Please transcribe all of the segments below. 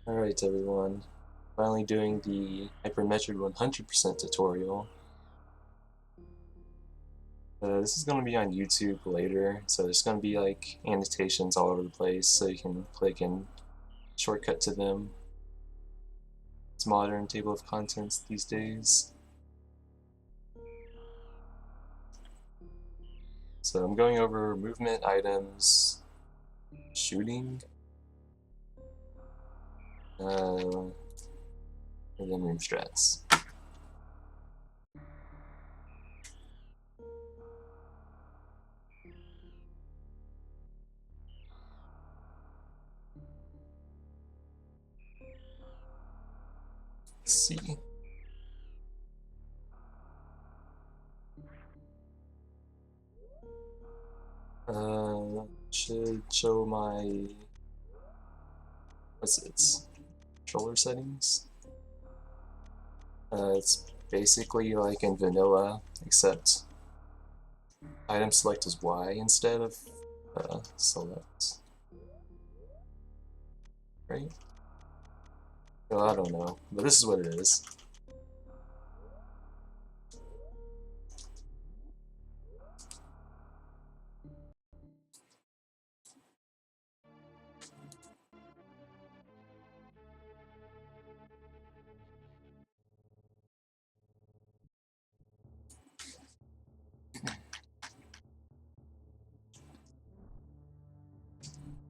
Alright everyone, finally doing the Hyper Metroid 100% tutorial. This is going to be on YouTube later, so there's going to be like annotations all over the place so you can click and shortcut to them. It's modern table of contents these days. So I'm going over movement, items, shooting, and then room strats. Let's see. Should show my, what's it, controller settings. It's basically like in vanilla, except item select is Y instead of select. Right? Well, I don't know, but this is what it is.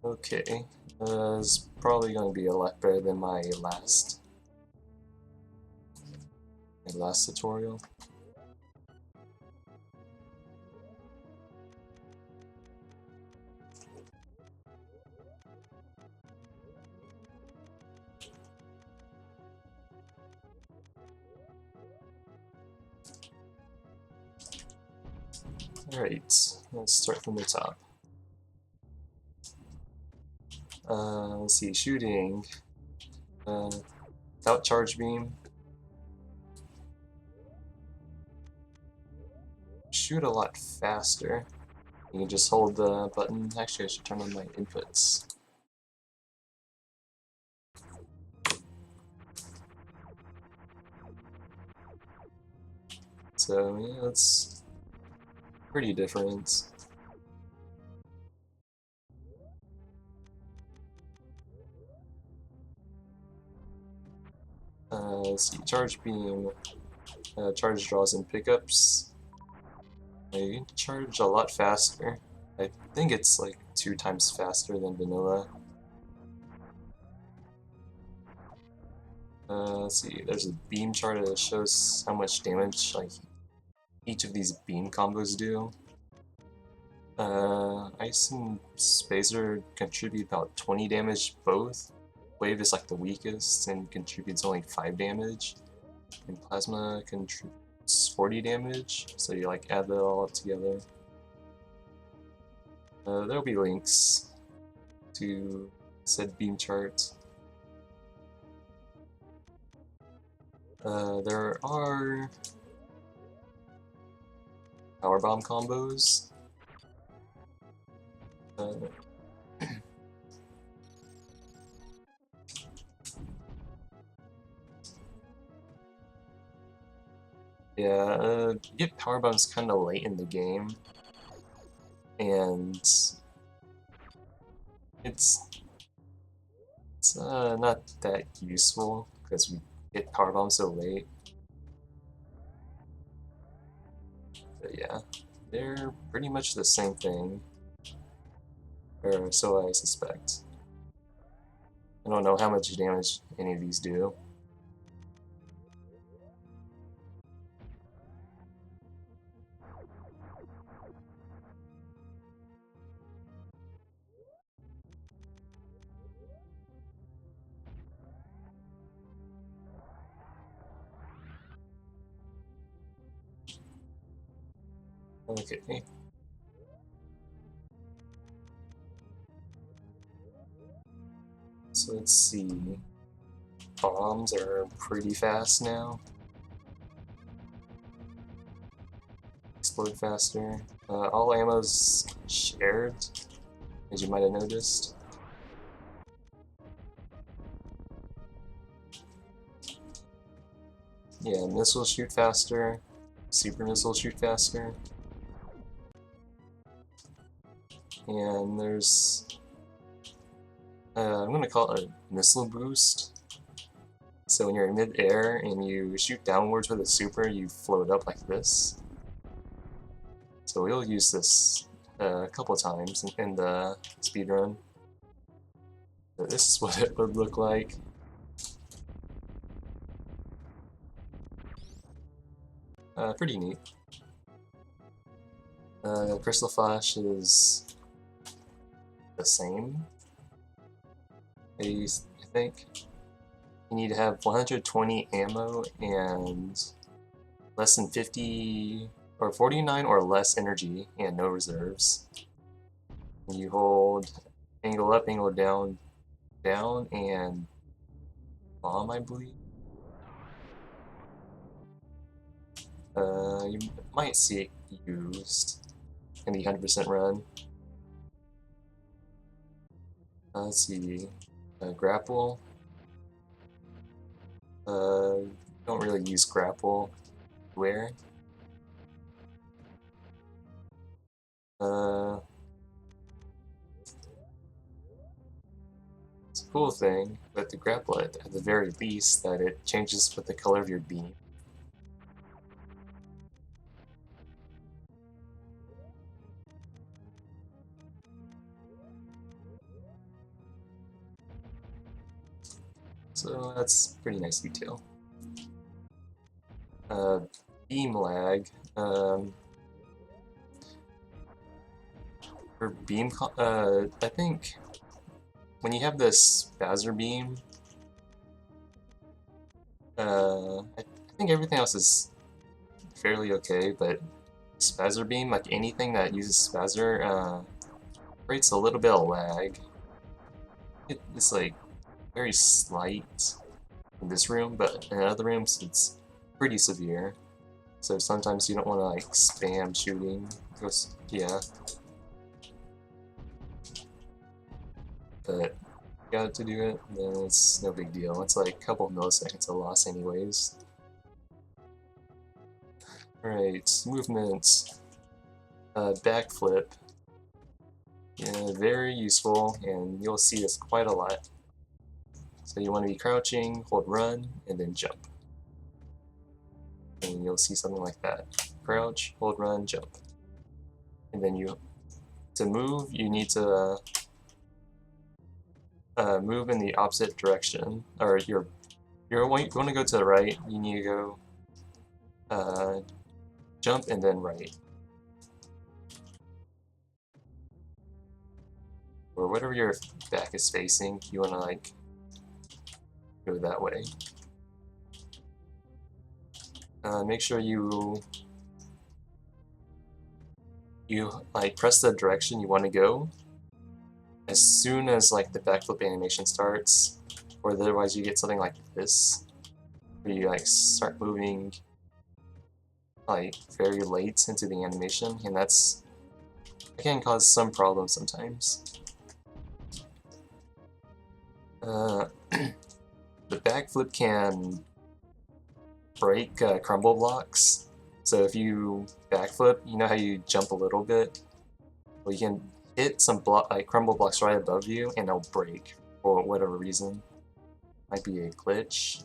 Okay, it's probably going to be a lot better than my last tutorial. Alright, let's start from the top. Let's see, shooting. Without charge beam. Shoot a lot faster. You can just hold the button. Actually, I should turn on my inputs. So, yeah, it's pretty different. Let's see, charge beam, charge draws and pickups. You can charge a lot faster. I think it's like 2 times faster than vanilla. Let's see, there's a beam chart that shows how much damage like each of these beam combos do. Ice and Spacer contribute about 20 damage both. Wave is like the weakest and contributes only 5 damage. And Plasma contributes 40 damage, so you like add that all up together. There'll be links to said beam chart. There are power bomb combos. Yeah, you get power bombs kind of late in the game, and it's not that useful because we get power bombs so late. But yeah, they're pretty much the same thing, or so I suspect. I don't know how much damage any of these do. Okay. So let's see. Bombs are pretty fast now. Explode faster. All ammo's shared, as you might have noticed. Yeah, missiles shoot faster, super missiles shoot faster. And there's, I'm gonna call it a missile boost. So when you're in mid-air and you shoot downwards with a super, you float up like this. So we'll use this a couple times in the speedrun. So this is what it would look like. Pretty neat. Crystal Flash is the same, I think. You need to have 120 ammo and less than 50 or 49 or less energy and no reserves. And you hold angle up, angle down, down, and bomb, I believe. You might see it used in the 100% run. Let's see, grapple. Don't really use grapple. Where? It's a cool thing, but the grapple at the very least that it changes with the color of your beam. So that's pretty nice detail. Beam lag. For beam, I think when you have this spazzer beam, I think everything else is fairly okay, but spazzer beam, like anything that uses spazzer, creates a little bit of lag. It's like very slight in this room, but in other rooms it's pretty severe. So sometimes you don't want to like spam shooting. Yeah. But you got to do it, then it's no big deal. It's like a couple of milliseconds of loss anyways. Alright, movement. Backflip. Yeah, very useful, and you'll see this quite a lot. So you want to be crouching, hold run, and then jump. And you'll see something like that. Crouch, hold run, jump. And then to move, you need to move in the opposite direction. Or you want to go to the right, you need to go jump and then right. Or whatever your back is facing, you want to like go that way. Make sure you like press the direction you want to go as soon as like the backflip animation starts, or otherwise you get something like this, where you like start moving like very late into the animation, and that can cause some problems sometimes. The backflip can break crumble blocks. So if you backflip, you know how you jump a little bit? Well, you can hit some crumble blocks right above you and they'll break for whatever reason. Might be a glitch,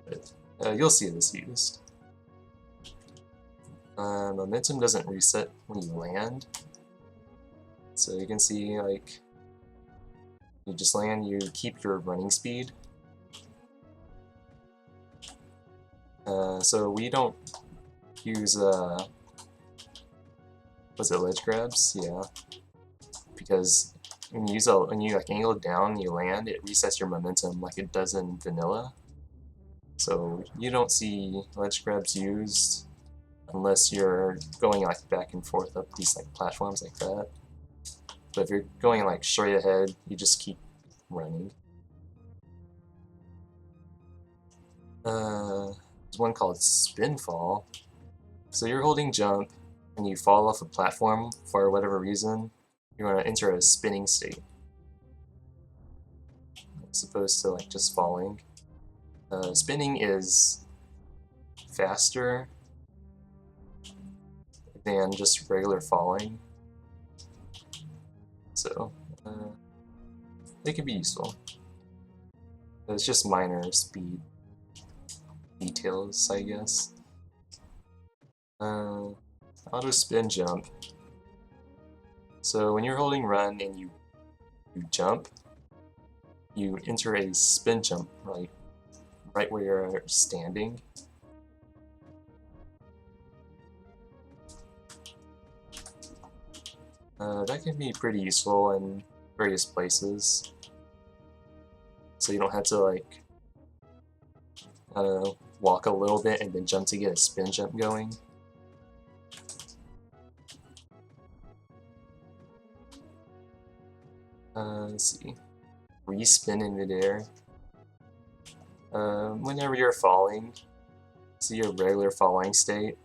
but you'll see this used. Momentum doesn't reset when you land. So you can see, like, you just land, you keep your running speed. So we don't use, was it ledge grabs? Yeah. Because when you like angle down, you land, it resets your momentum like it does in vanilla. So you don't see ledge grabs used unless you're going like back and forth up these like platforms like that. But if you're going like straight ahead, you just keep running. There's one called spin fall. So you're holding jump and you fall off a platform for whatever reason, you're going to enter a spinning state as opposed to like just falling. Spinning is faster than just regular falling. So they could be useful. It's just minor speed details, I guess. Auto spin jump. So when you're holding run and you jump, you enter a spin jump right where you're standing. That can be pretty useful in various places. So you don't have to like walk a little bit and then jump to get a spin jump going. Let's see. Respin in midair. Whenever you're falling, see your regular falling state.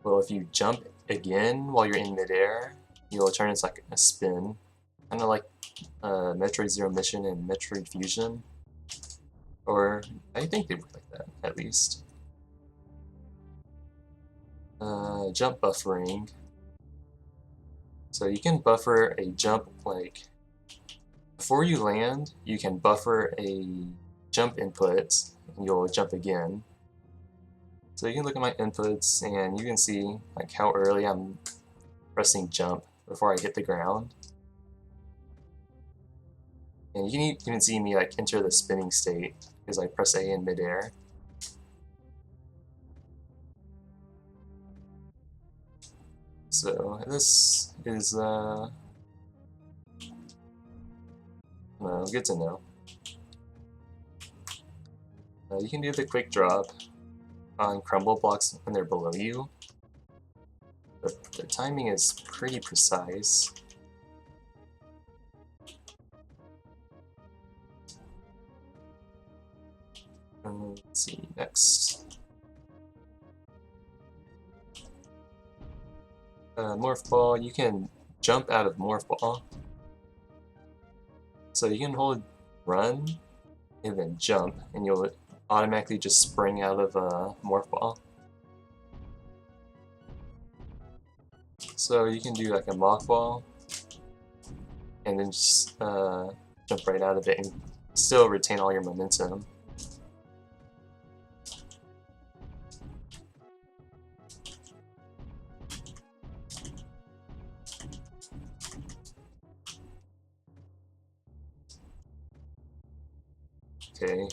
Well, if you jump again while you're in midair, you'll turn into like a spin, kind of like Metroid Zero Mission and Metroid Fusion. Or I think they work like that, at least. Jump buffering. So you can buffer a jump like before you land, you can buffer a jump input and you'll jump again. So you can look at my inputs and you can see like how early I'm pressing jump before I hit the ground. And you can even see me like enter the spinning state because I press A in midair. So this is good to know. You can do the quick drop on crumble blocks when they're below you, but the timing is pretty precise. Let's see, next. Morph ball, you can jump out of morph ball. So you can hold run and then jump, and you'll automatically just spring out of a morph ball. So you can do like a mock ball, and then just jump right out of it and still retain all your momentum. Okay,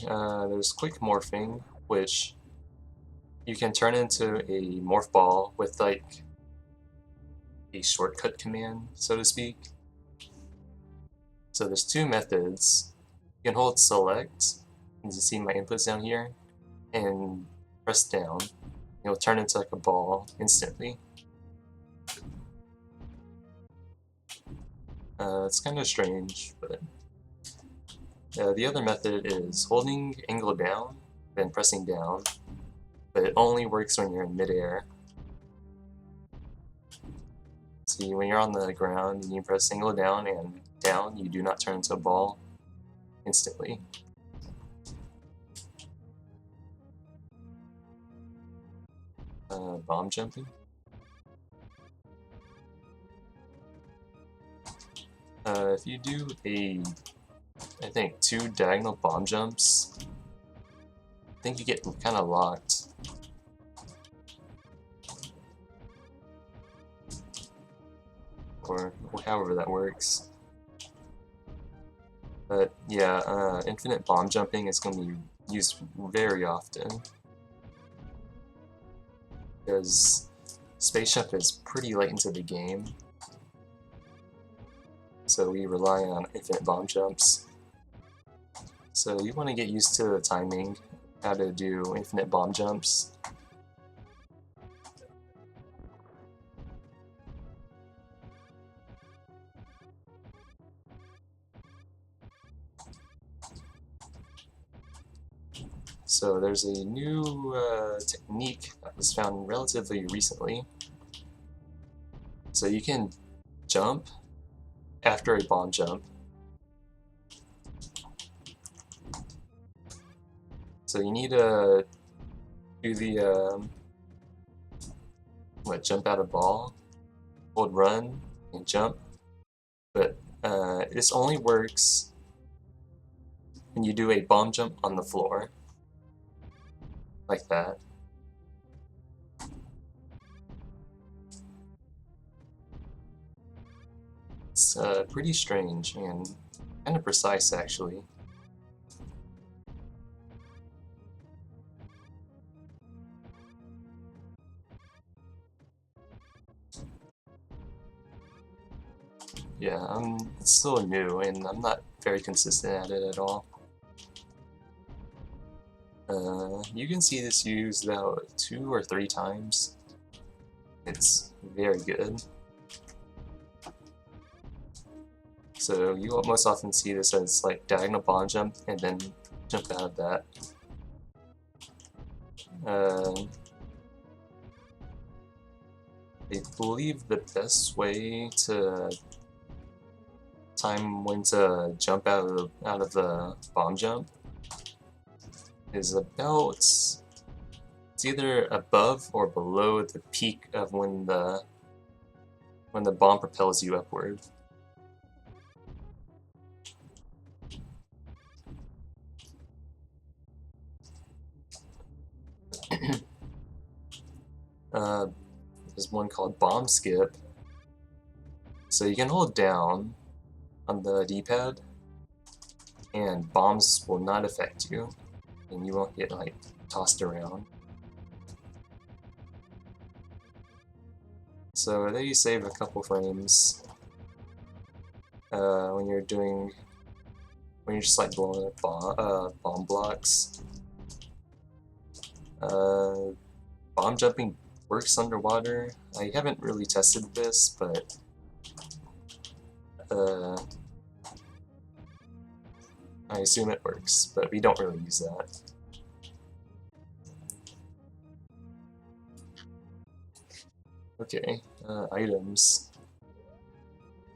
there's quick morphing, which you can turn into a morph ball with like a shortcut command, so to speak. So there's two methods. You can hold select, as you see my inputs down here, and press down. It'll turn into like a ball instantly. It's kind of strange, but the other method is holding angle down, then pressing down, but it only works when you're in midair. See, when you're on the ground and you press angle down and down, you do not turn into a ball instantly. Bomb jumping. If you do I think 2 diagonal bomb jumps, I think you get kind of locked. Or however that works. But yeah, infinite bomb jumping is going to be used very often, because space jump is pretty late into the game, so we rely on infinite bomb jumps. So you want to get used to the timing, how to do infinite bomb jumps. So there's a new technique that was found relatively recently. So you can jump after a bomb jump. So you need to do the jump out of ball, hold run, and jump. But this only works when you do a bomb jump on the floor, like that. It's pretty strange and kind of precise, actually. Yeah, it's still new, and I'm not very consistent at it at all. You can see this used about 2 or 3 times. It's very good. So you will most often see this as like diagonal bomb jump and then jump out of that. I believe the best way to time when to jump out of the bomb jump is about, it's either above or below the peak of when the bomb propels you upward. There's one called bomb skip. So you can hold down on the D-pad and bombs will not affect you and you won't get like tossed around. So there you save a couple frames when you're just like blowing up bomb blocks. Bomb jumping works underwater. I haven't really tested this, but I assume it works, but we don't really use that. Okay, items.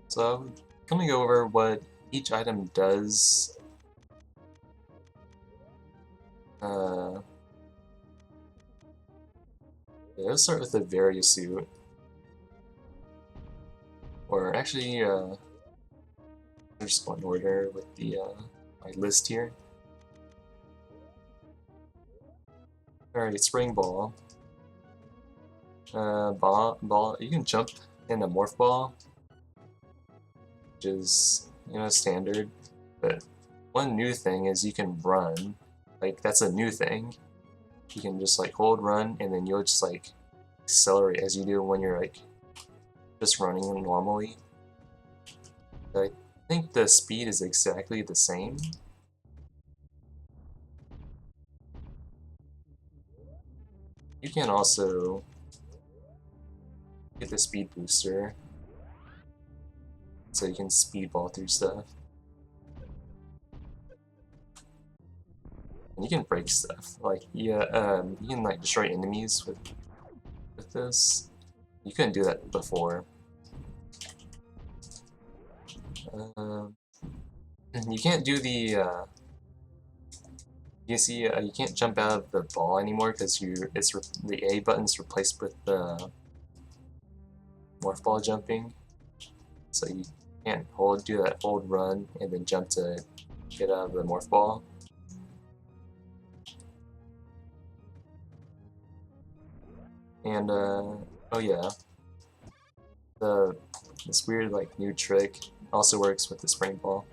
So I'm gonna go over what each item does. Yeah, let's start with the various suit. Or actually, I'll just go in order with the my list here. Alright, spring ball. Ball. You can jump in a morph ball, which is standard. But one new thing is you can run. Like that's a new thing. You can just like hold run, and then you'll just like accelerate as you do when you're like just running normally. I think the speed is exactly the same. You can also get the speed booster, so you can speedball through stuff. And you can break stuff. Like you can like destroy enemies with this. You couldn't do that before. You can't do the you see you can't jump out of the ball anymore because the A button's replaced with the morph ball jumping. So you can't do that hold run and then jump to get out of the morph ball. And oh yeah, this weird like new trick also works with the spring ball.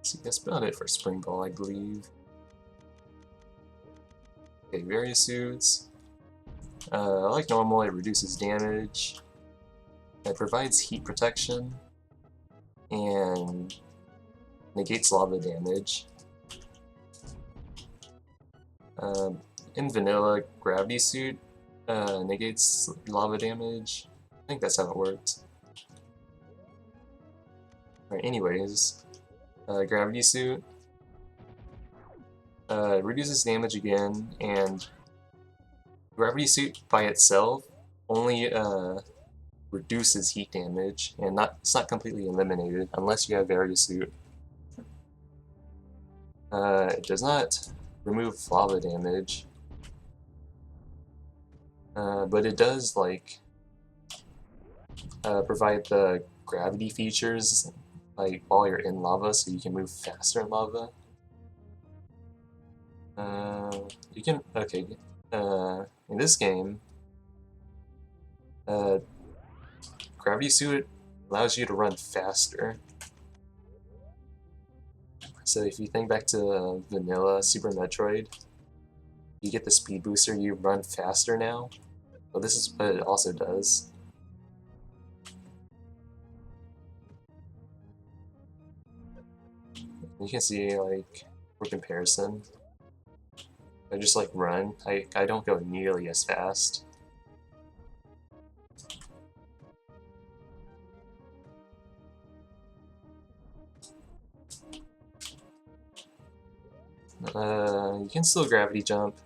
So that's about it for spring ball, I believe. Okay, various suits. Like normal, it reduces damage. It provides heat protection and negates lava damage. In vanilla, gravity suit negates lava damage. I think that's how it worked. Alright, anyways, gravity suit reduces damage again, and gravity suit by itself only reduces heat damage, and it's not completely eliminated unless you have various suit. It does not remove lava damage, but it does like provide the gravity features like while you're in lava, so you can move faster in lava. You can in this game, gravity suit allows you to run faster. So if you think back to vanilla Super Metroid, you get the speed booster, you run faster now. Well, this is what it also does. You can see, like, for comparison, I just like run, I don't go nearly as fast. You can still gravity jump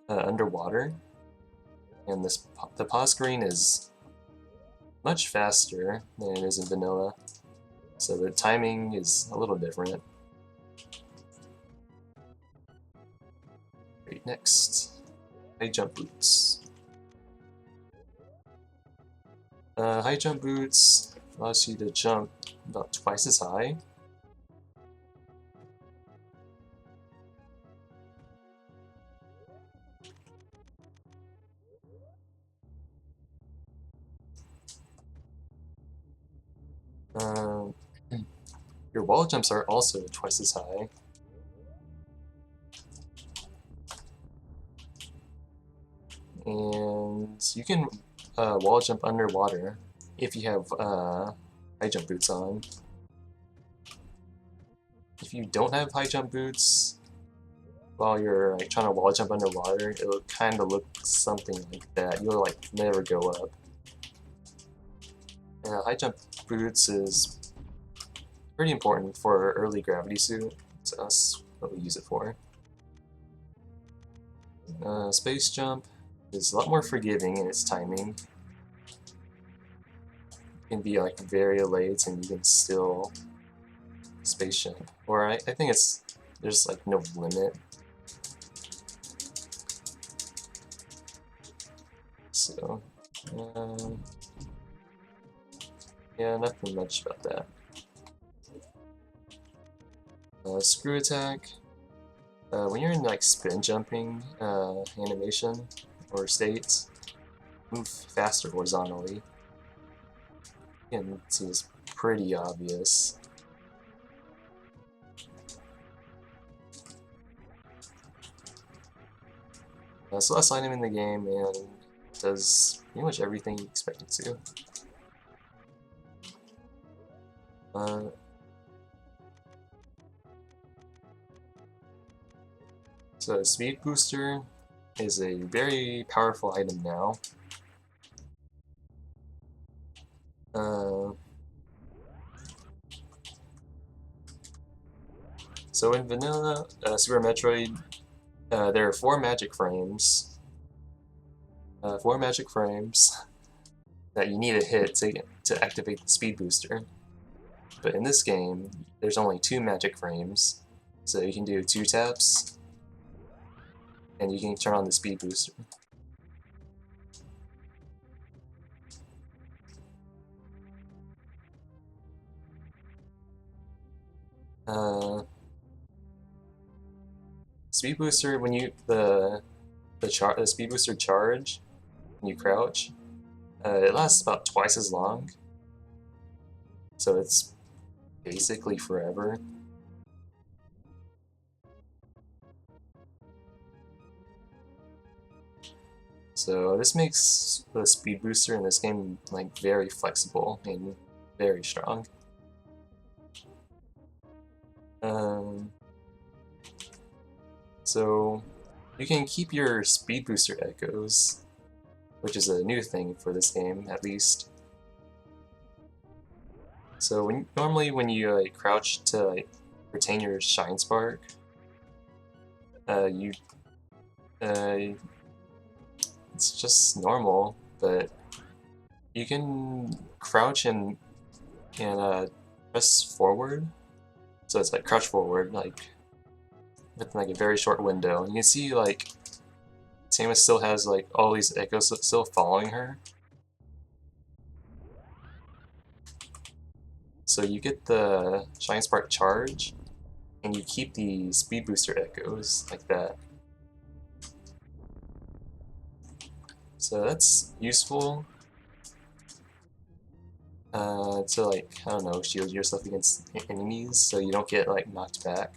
underwater, and the pause screen is much faster than it is in vanilla, so the timing is a little different. Great, next, high jump boots. High jump boots allows you to jump about twice as high. Your wall jumps are also twice as high. And you can wall jump underwater if you have high jump boots on. If you don't have high jump boots, while you're like trying to wall jump underwater, it'll kind of look something like that. You'll like never go up. High jump boots is pretty important for early gravity suit, so that's what we use it for. Space jump is a lot more forgiving in its timing. It can be like very late and you can still space jump. Or I think there's like no limit. So, yeah, nothing much about that. Screw attack. When you're in like spin jumping animation or states, move faster horizontally. You can see it's pretty obvious. So last item in the game, and does pretty much everything you expect it to. So Speed Booster is a very powerful item now. So in vanilla Super Metroid, there are 4 magic frames. 4 magic frames that you need to hit to activate the Speed Booster. But in this game, there's only 2 magic frames, so you can do 2 taps, and you can turn on the Speed Booster. Speed Booster, when you the Speed Booster charge, when you crouch, it lasts about twice as long, so it's basically forever. So this makes the Speed Booster in this game like very flexible and very strong. So you can keep your Speed Booster echoes, which is a new thing for this game, at least. So normally when you crouch to retain your Shine Spark, it's just normal, but you can crouch and press forward. So it's like crouch forward, like within like a very short window. And you can see like Samus still has like all these echoes still following her. So you get the Shine Spark charge, and you keep the speed booster echoes like that. So that's useful to like, I don't know, shield yourself against enemies so you don't get like knocked back.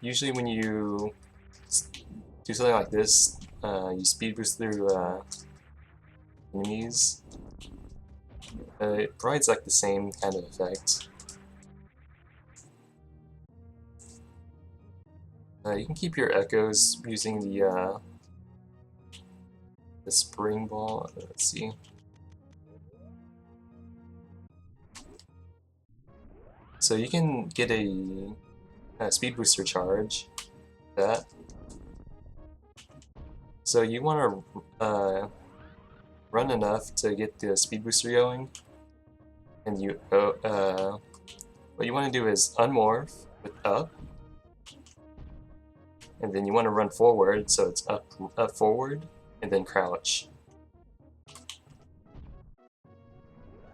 Usually when you do something like this, you speed boost through enemies. It provides like the same kind of effect. You can keep your echoes using the spring ball. Let's see. So you can get a speed booster charge. That. So you want to run enough to get the speed booster going, and what you want to do is unmorph with up, and then you want to run forward, so it's up forward, and then crouch.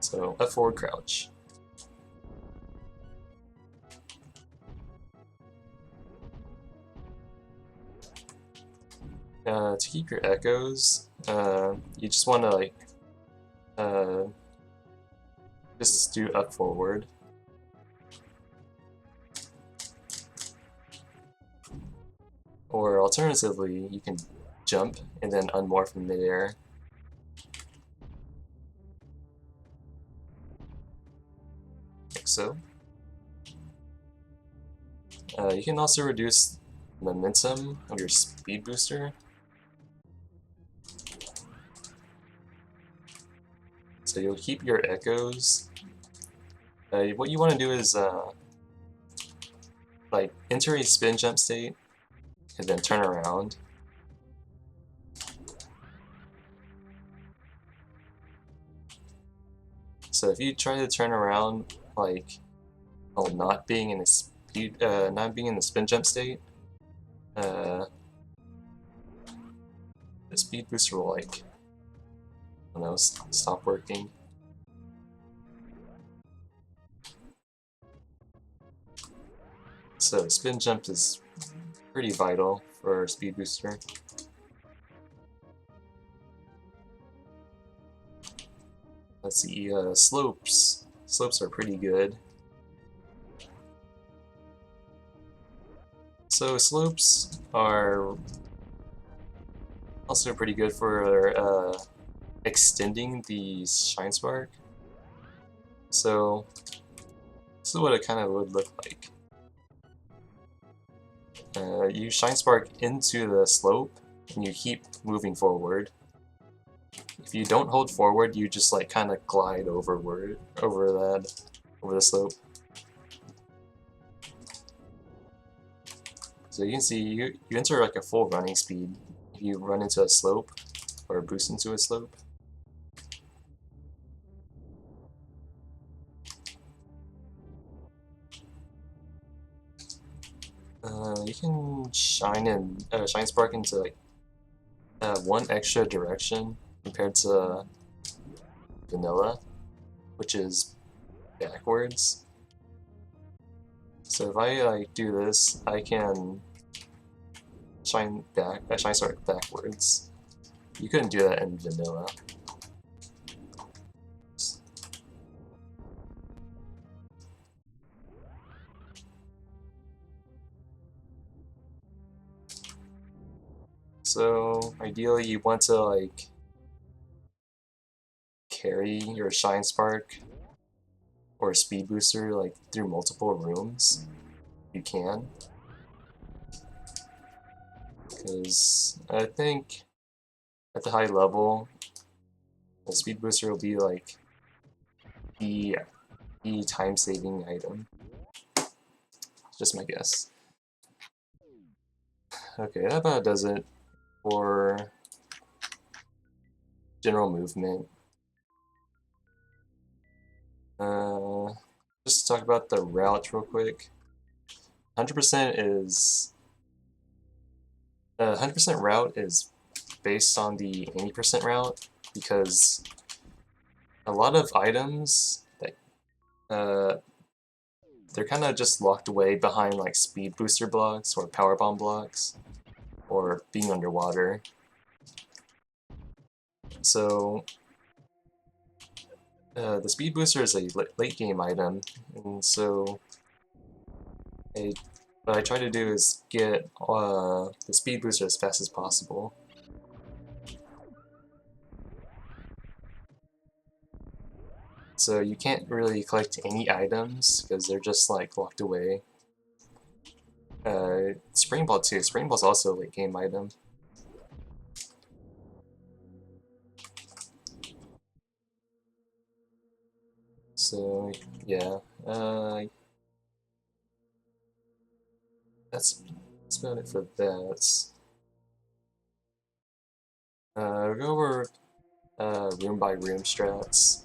So up forward crouch. To keep your echoes, you just want to like just do up forward. Or alternatively, you can jump and then unmorph in midair. Like so. You can also reduce momentum of your speed booster. So you'll keep your echoes. What you want to do is like enter a spin jump state and then turn around. So if you try to turn around like while not being in a spin jump state, the speed booster will like, I don't know, stop working. So spin jump is pretty vital for speed booster. Let's see, slopes. Slopes are pretty good. So slopes are also pretty good for extending the Shine Spark. So this is what it kind of would look like. You Shine Spark into the slope, and you keep moving forward. If you don't hold forward, you just like kind of glide over the slope. So you can see you enter like a full running speed if you run into a slope or boost into a slope. You can shine spark into like one extra direction compared to vanilla, which is backwards. So if I like do this, I can shine spark backwards. You couldn't do that in vanilla. So ideally you want to like carry your Shine Spark or Speed Booster like through multiple rooms. You can. Because I think at the high level, the Speed Booster will be like the time-saving item. Just my guess. Okay, that about does it for general movement, just to talk about the route real quick. 100% is 100% route is based on the 80% route, because a lot of items that they're kind of just locked away behind like speed booster blocks or power bomb blocks or being underwater. So the speed booster is a late game item, and so what I try to do is get the speed booster as fast as possible. So you can't really collect any items because they're just like locked away. Spring Ball too. Spring Ball's also a late game item. So yeah, that's about it for that. We'll go over room by room strats.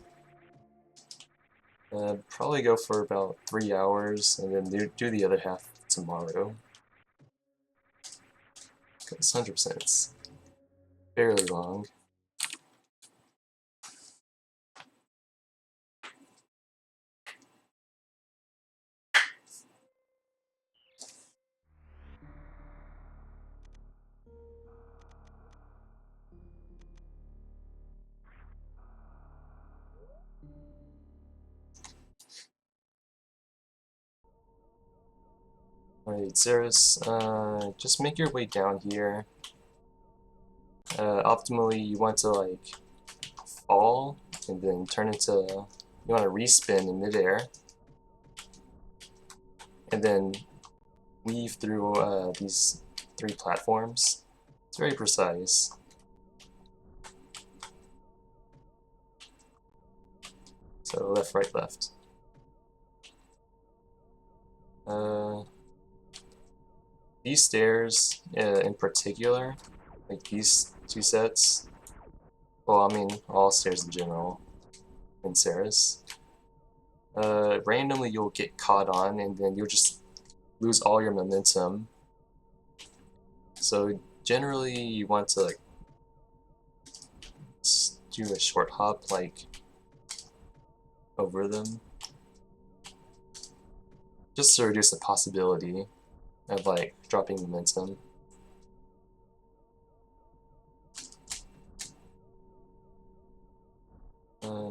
Probably go for about 3 hours, and then do the other half tomorrow. Because 100% is fairly long. Alright, Zeros, just make your way down here. Optimally, you want to like fall and then turn into. You want to respin in midair, and then weave through these 3 platforms. It's very precise. So left, right, left. These stairs in particular, like these 2 sets, well, I mean, all stairs in general, in Ceres, randomly you'll get caught on, and then you'll just lose all your momentum. So generally you want to like do a short hop like over them, just to reduce the possibility of like dropping momentum.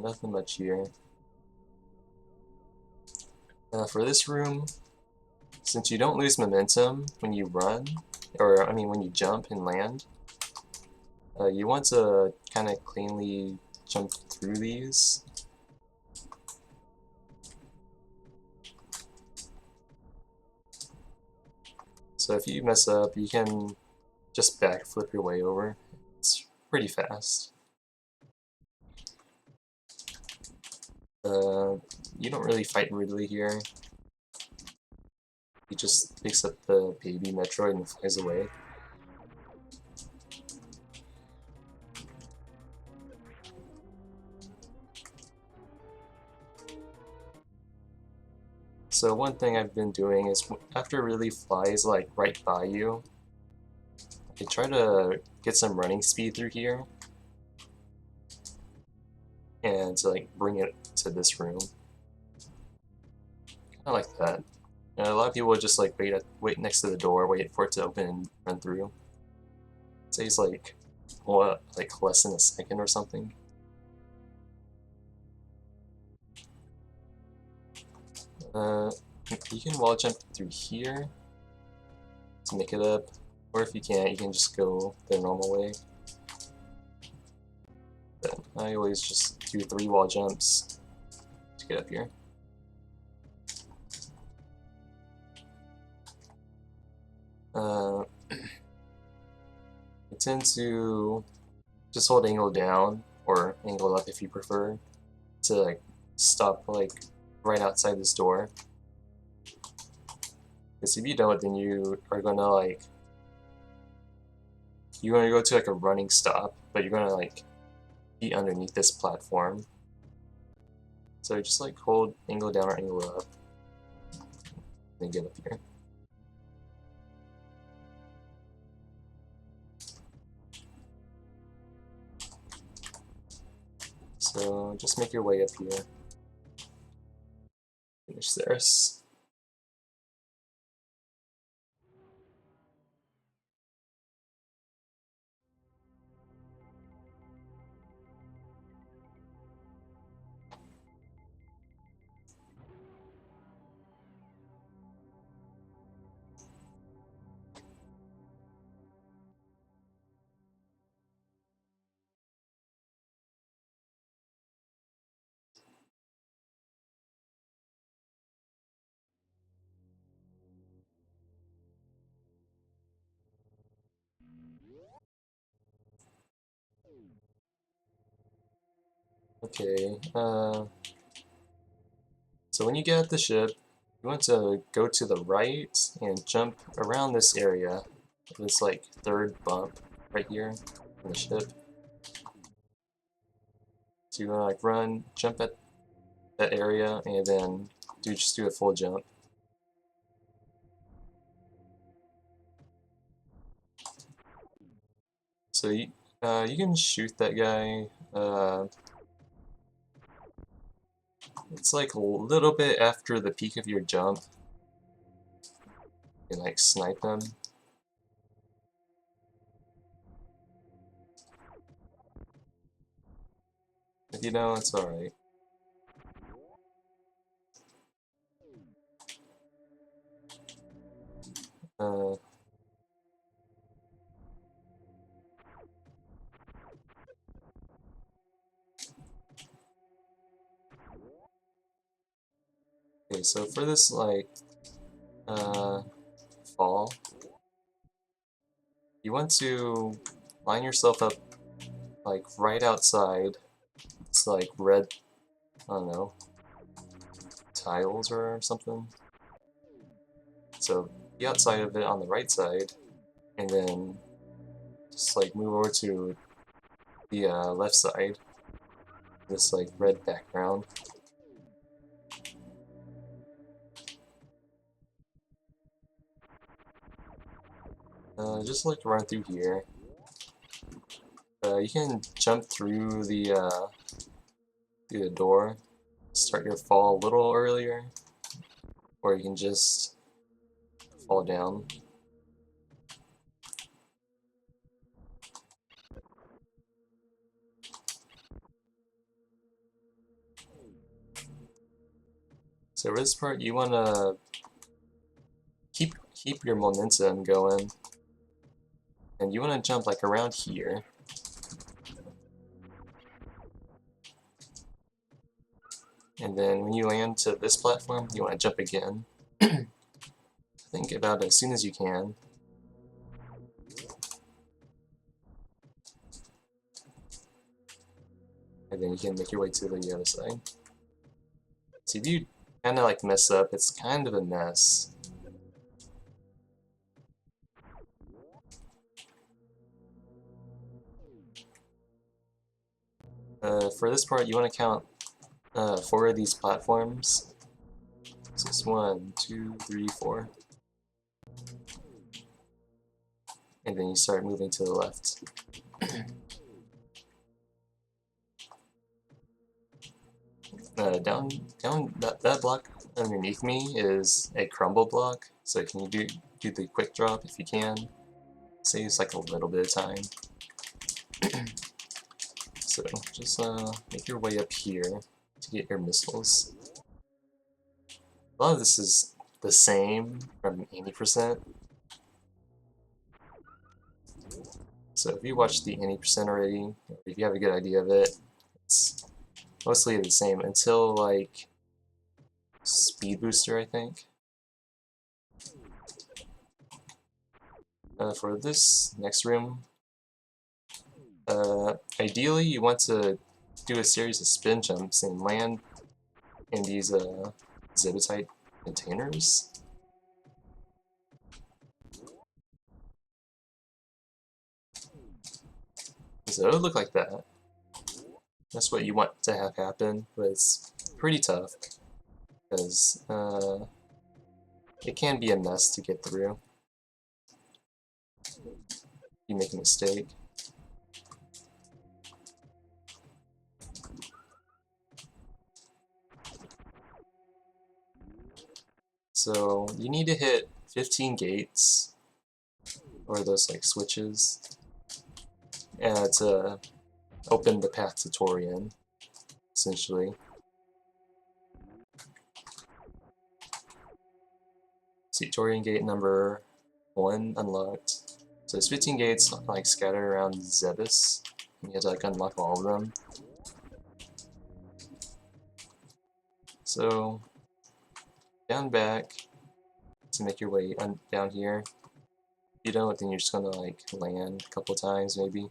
Nothing much here. For this room, since you don't lose momentum when you run, or I mean when you jump and land, you want to kind of cleanly jump through these. So if you mess up, you can just backflip your way over. It's pretty fast. You don't really fight Ridley here. He just picks up the baby Metroid and flies away. So one thing I've been doing is after Ridley flies like right by you, I try to get some running speed through here and to like bring it to this room. I like that. And a lot of people just like wait next to the door, wait for it to open and run through. It takes like what, like less than a second or something. You can wall jump through here to make it up, or if you can't, you can just go the normal way. But I always just do 3 wall jumps to get up here. I tend to just hold angle down, or angle up if you prefer, to like stop like right outside this door. Because if you don't, then you are gonna like you want to go to like a running stop, but you're gonna like be underneath this platform. So just like hold angle down or angle up, and get up here. So just make your way up here. Finish this. Okay, so when you get at the ship, you want to go to the right and jump around this area, this like third bump right here in the ship. So you want to like run, jump at that area, and then just do a full jump. So you can shoot that guy. It's like a little bit after the peak of your jump. You can like snipe them. If you don't, it's alright. Uh, okay, so for this like fall, you want to line yourself up like right outside. It's like red, I don't know, tiles or something. So be outside of it on the right side, and then just like move over to the left side. This like red background. Just like run through here. You can jump through the door, start your fall a little earlier, or you can just fall down. So for this part, you want to keep your momentum going, and you want to jump like around here. And then when you land to this platform, you want to jump again. Think about it as soon as you can. And then you can make your way to the other side. So if you kind of like mess up, it's kind of a mess. For this part, you want to count 4 of these platforms. So it's 1, 2, 3, 4. And then you start moving to the left. Down that block underneath me is a crumble block. So can you do the quick drop if you can? Saves like a little bit of time. So just make your way up here to get your missiles. A lot of this is the same from 80%. So if you watched the 80% already, if you have a good idea of it, it's mostly the same until like Speed Booster, I think. For this next room, ideally you want to do a series of spin jumps and land in these Zibitite containers. So it would look like that. That's what you want to have happen, but it's pretty tough because it can be a mess to get through. You make a mistake. So you need to hit 15 gates, or those like switches, to open the path to Torian, essentially. See, Torian gate number 1 unlocked. So there's 15 gates like scattered around Zebus, and you have to like unlock all of them. So down back to make your way down here. If you don't, then you're just gonna like land a couple times maybe.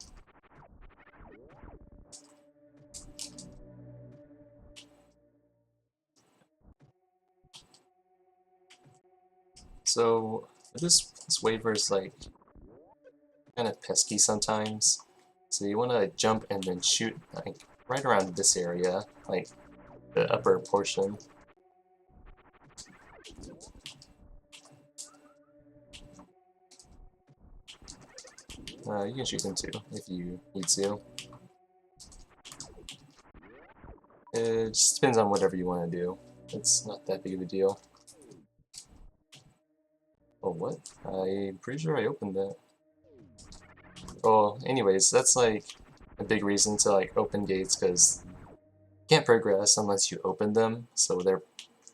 So this waiver is like kind of pesky sometimes. So you want to jump and then shoot like right around this area, like the upper portion. You can shoot them too if you need to. It just depends on whatever you want to do. It's not that big of a deal. Oh, what? I'm pretty sure I opened that. Well, anyways, that's like a big reason to like open gates, because you can't progress unless you open them, so they're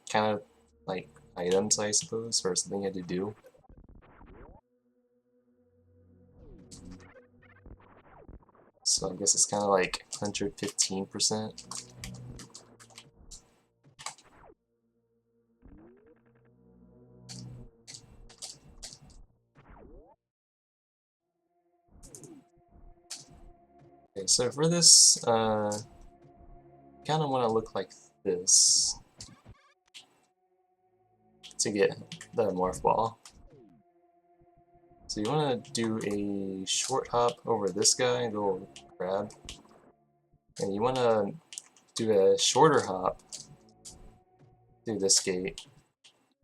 kind of like items, I suppose, or something you had to do. So I guess it's kind of like 115%. Okay, so for this, kind of want to look like this to get the morph ball. So you want to do a short hop over this guy, the little crab, and you want to do a shorter hop through this gate,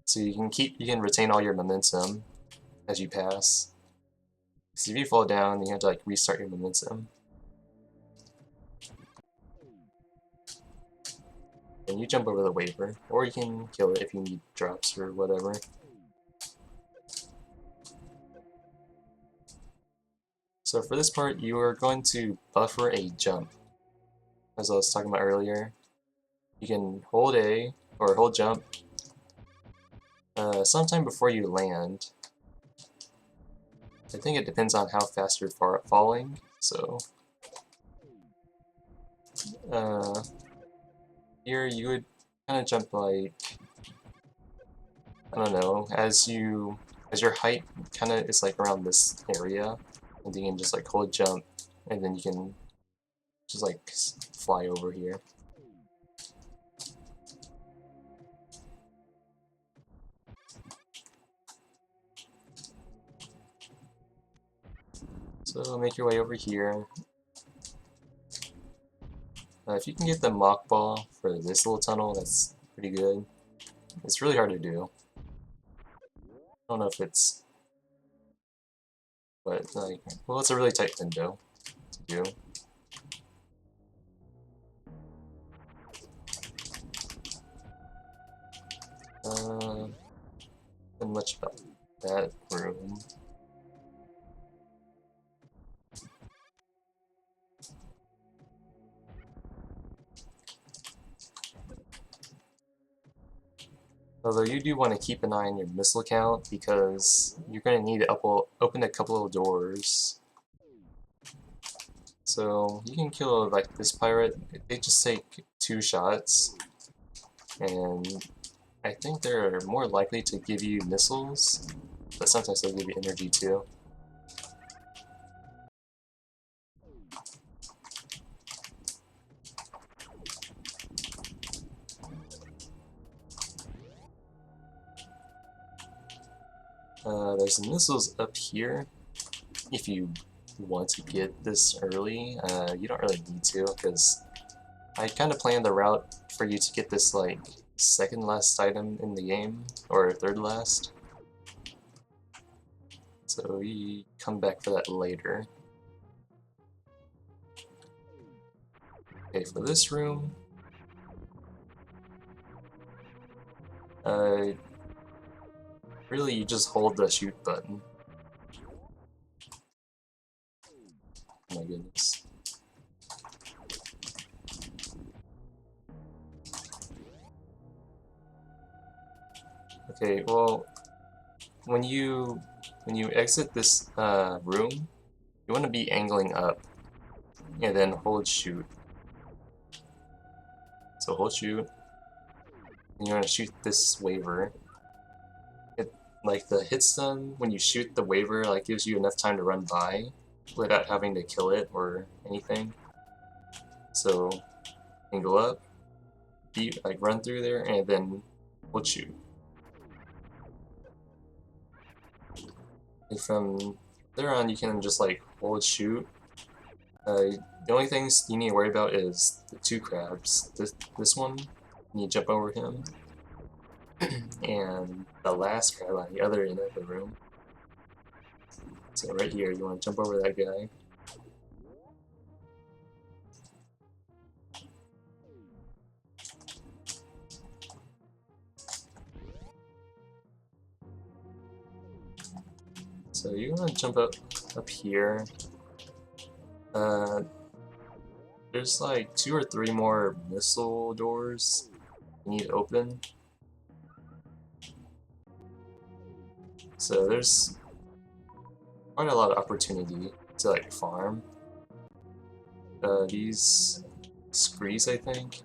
so you can retain all your momentum as you pass. So if you fall down, you have to like restart your momentum. And you jump over the waiver, or you can kill it if you need drops or whatever. So for this part, you are going to buffer a jump. As I was talking about earlier, you can hold A, or hold jump, sometime before you land. I think it depends on how fast you're falling, so... here you would kind of jump like... I don't know, as your height kind of is like around this area, and you can just like hold jump, and then you can just like fly over here. So make your way over here. If you can get the mock ball for this little tunnel, that's pretty good. It's really hard to do. I don't know if it's... but like, well, it's a really tight window to do. Not much about that room. Although you do want to keep an eye on your missile count, because you're going to need to open a couple of doors. So you can kill like this pirate. They just take 2 shots, and I think they're more likely to give you missiles, but sometimes they'll give you energy too. There's missiles up here if you want to get this early, you don't really need to, because I kind of planned the route for you to get this like second last item in the game, or third last. So we come back for that later. Okay, for this room, really you just hold the shoot button. Oh my goodness. Okay, well, when you exit this room, you want to be angling up, and then hold shoot. So hold shoot, and you want to shoot this waver. Like the hit stun, when you shoot the waver, like gives you enough time to run by without having to kill it or anything. So angle up, like run through there, and then hold shoot. And from there on, you can just like hold shoot. The only things you need to worry about is the two crabs. This one, you jump over him, and the last crab on the other end of the room. So right here, you want to jump over that guy. So you want to jump up here. There's like 2 or 3 more missile doors you need to open. So there's quite a lot of opportunity to like farm. These screes, I think.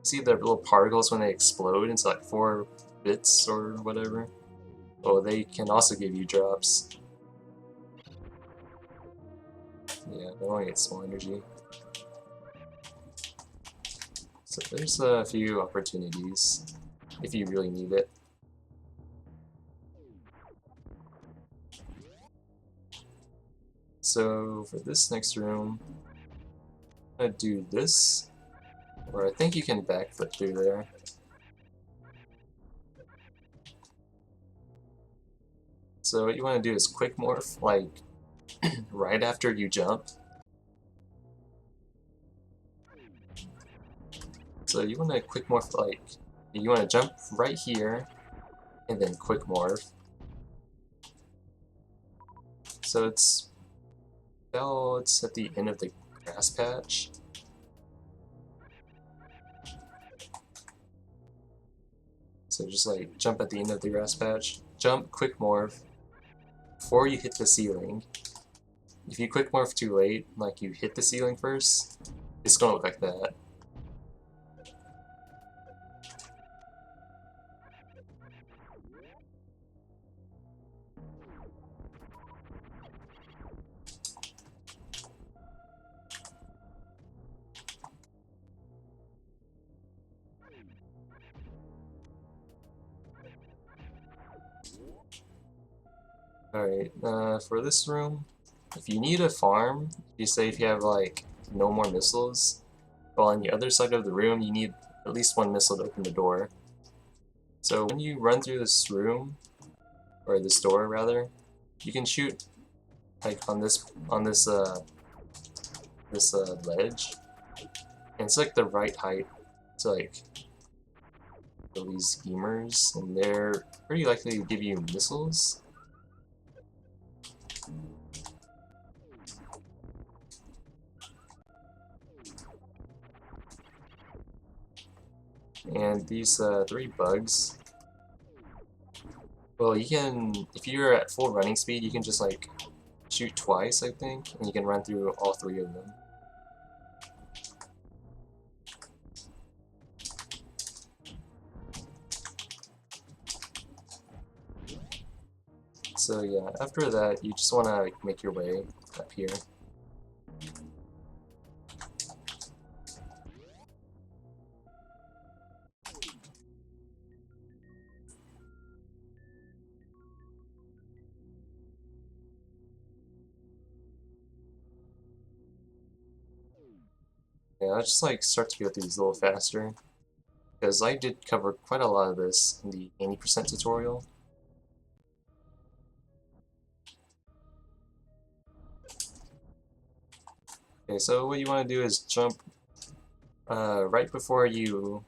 See the little particles when they explode into like 4 bits or whatever? Oh, they can also give you drops. Yeah, they only get small energy. So there's a few opportunities if you really need it. So for this next room, I'm gonna do this, or I think you can backflip through there. So what you want to do is quick morph, like right after you jump. So you want to quick morph, like you want to jump right here, and then quick morph. So it's at the end of the grass patch. So just like jump at the end of the grass patch, jump, quick morph, before you hit the ceiling. If you quick morph too late, like you hit the ceiling first, it's gonna look like that. Alright, for this room, if you need a farm, you say if you have like no more missiles, well on the other side of the room you need at least 1 missile to open the door. So when you run through this room, or this door rather, you can shoot like on this ledge, and it's like the right height to like kill these schemers, and they're pretty likely to give you missiles. And these 3 bugs, well, you can, if you're at full running speed, you can just like shoot twice, I think, and you can run through all 3 of them. So yeah, after that, you just want to like, make your way up here. Yeah, I'll just like start to go through these a little faster, because I did cover quite a lot of this in the 80% tutorial. Okay, so what you want to do is jump right before you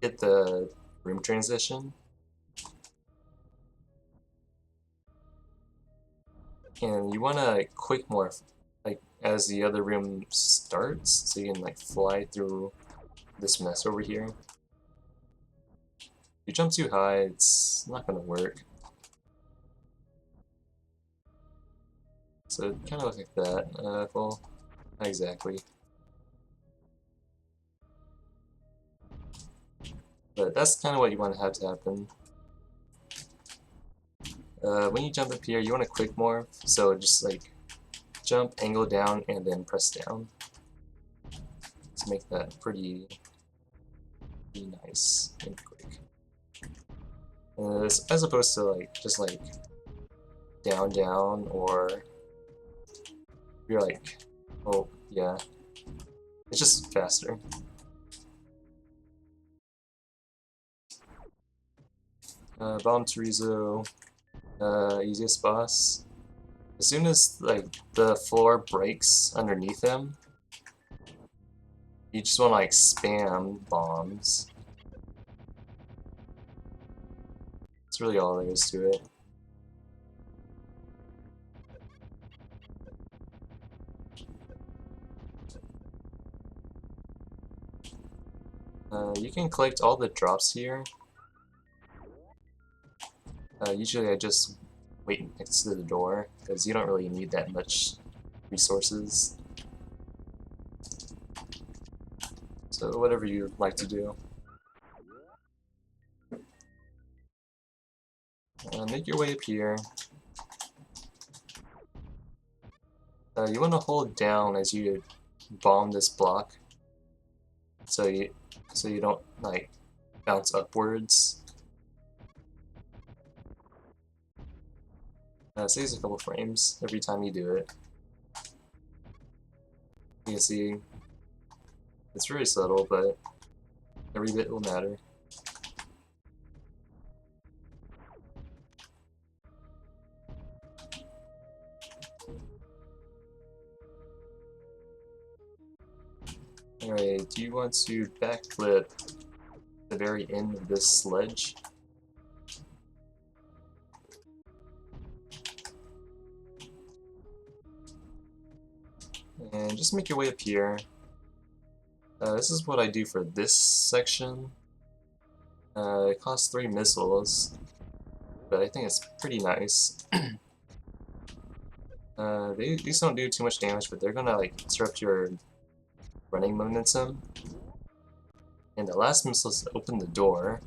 hit the room transition. And you want to quick morph like as the other room starts, so you can like fly through this mess over here. If you jump too high, it's not going to work. So it kind of looks like that. Well, not exactly. But that's kind of what you want to have to happen. When you jump up here, you want to quick morph, so just like jump, angle down, and then press down to make that pretty nice and quick. As opposed to like just like down, down, or you're like, oh yeah, it's just faster. Bomb Chorizo, easiest boss. As soon as like the floor breaks underneath him, you just want to like spam bombs. That's really all there is to it. You can collect all the drops here. Usually I just wait next to the door, because you don't really need that much resources. So whatever you like to do. Make your way up here. You want to hold down as you bomb this block, so you don't like bounce upwards. Saves a couple frames every time you do it. You can see it's very subtle, but every bit will matter. Alright, do you want to backflip the very end of this sledge? And just make your way up here. This is what I do for this section. It costs 3 missiles, but I think it's pretty nice. These don't do too much damage, but they're gonna like disrupt your running momentum. And the last missiles open the door.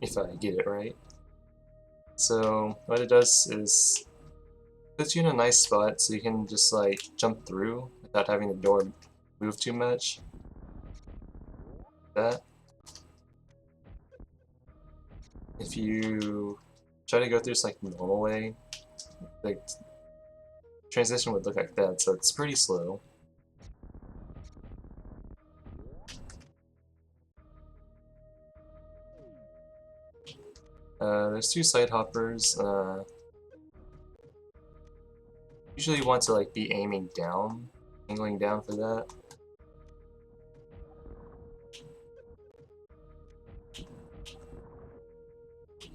If I get it right. So what it does is puts you in a nice spot so you can just like jump through without having the door move too much. That. If you try to go through this like the normal way, like transition would look like that, so it's pretty slow. There's 2 side hoppers. Usually you want to like be aiming down, angling down for that.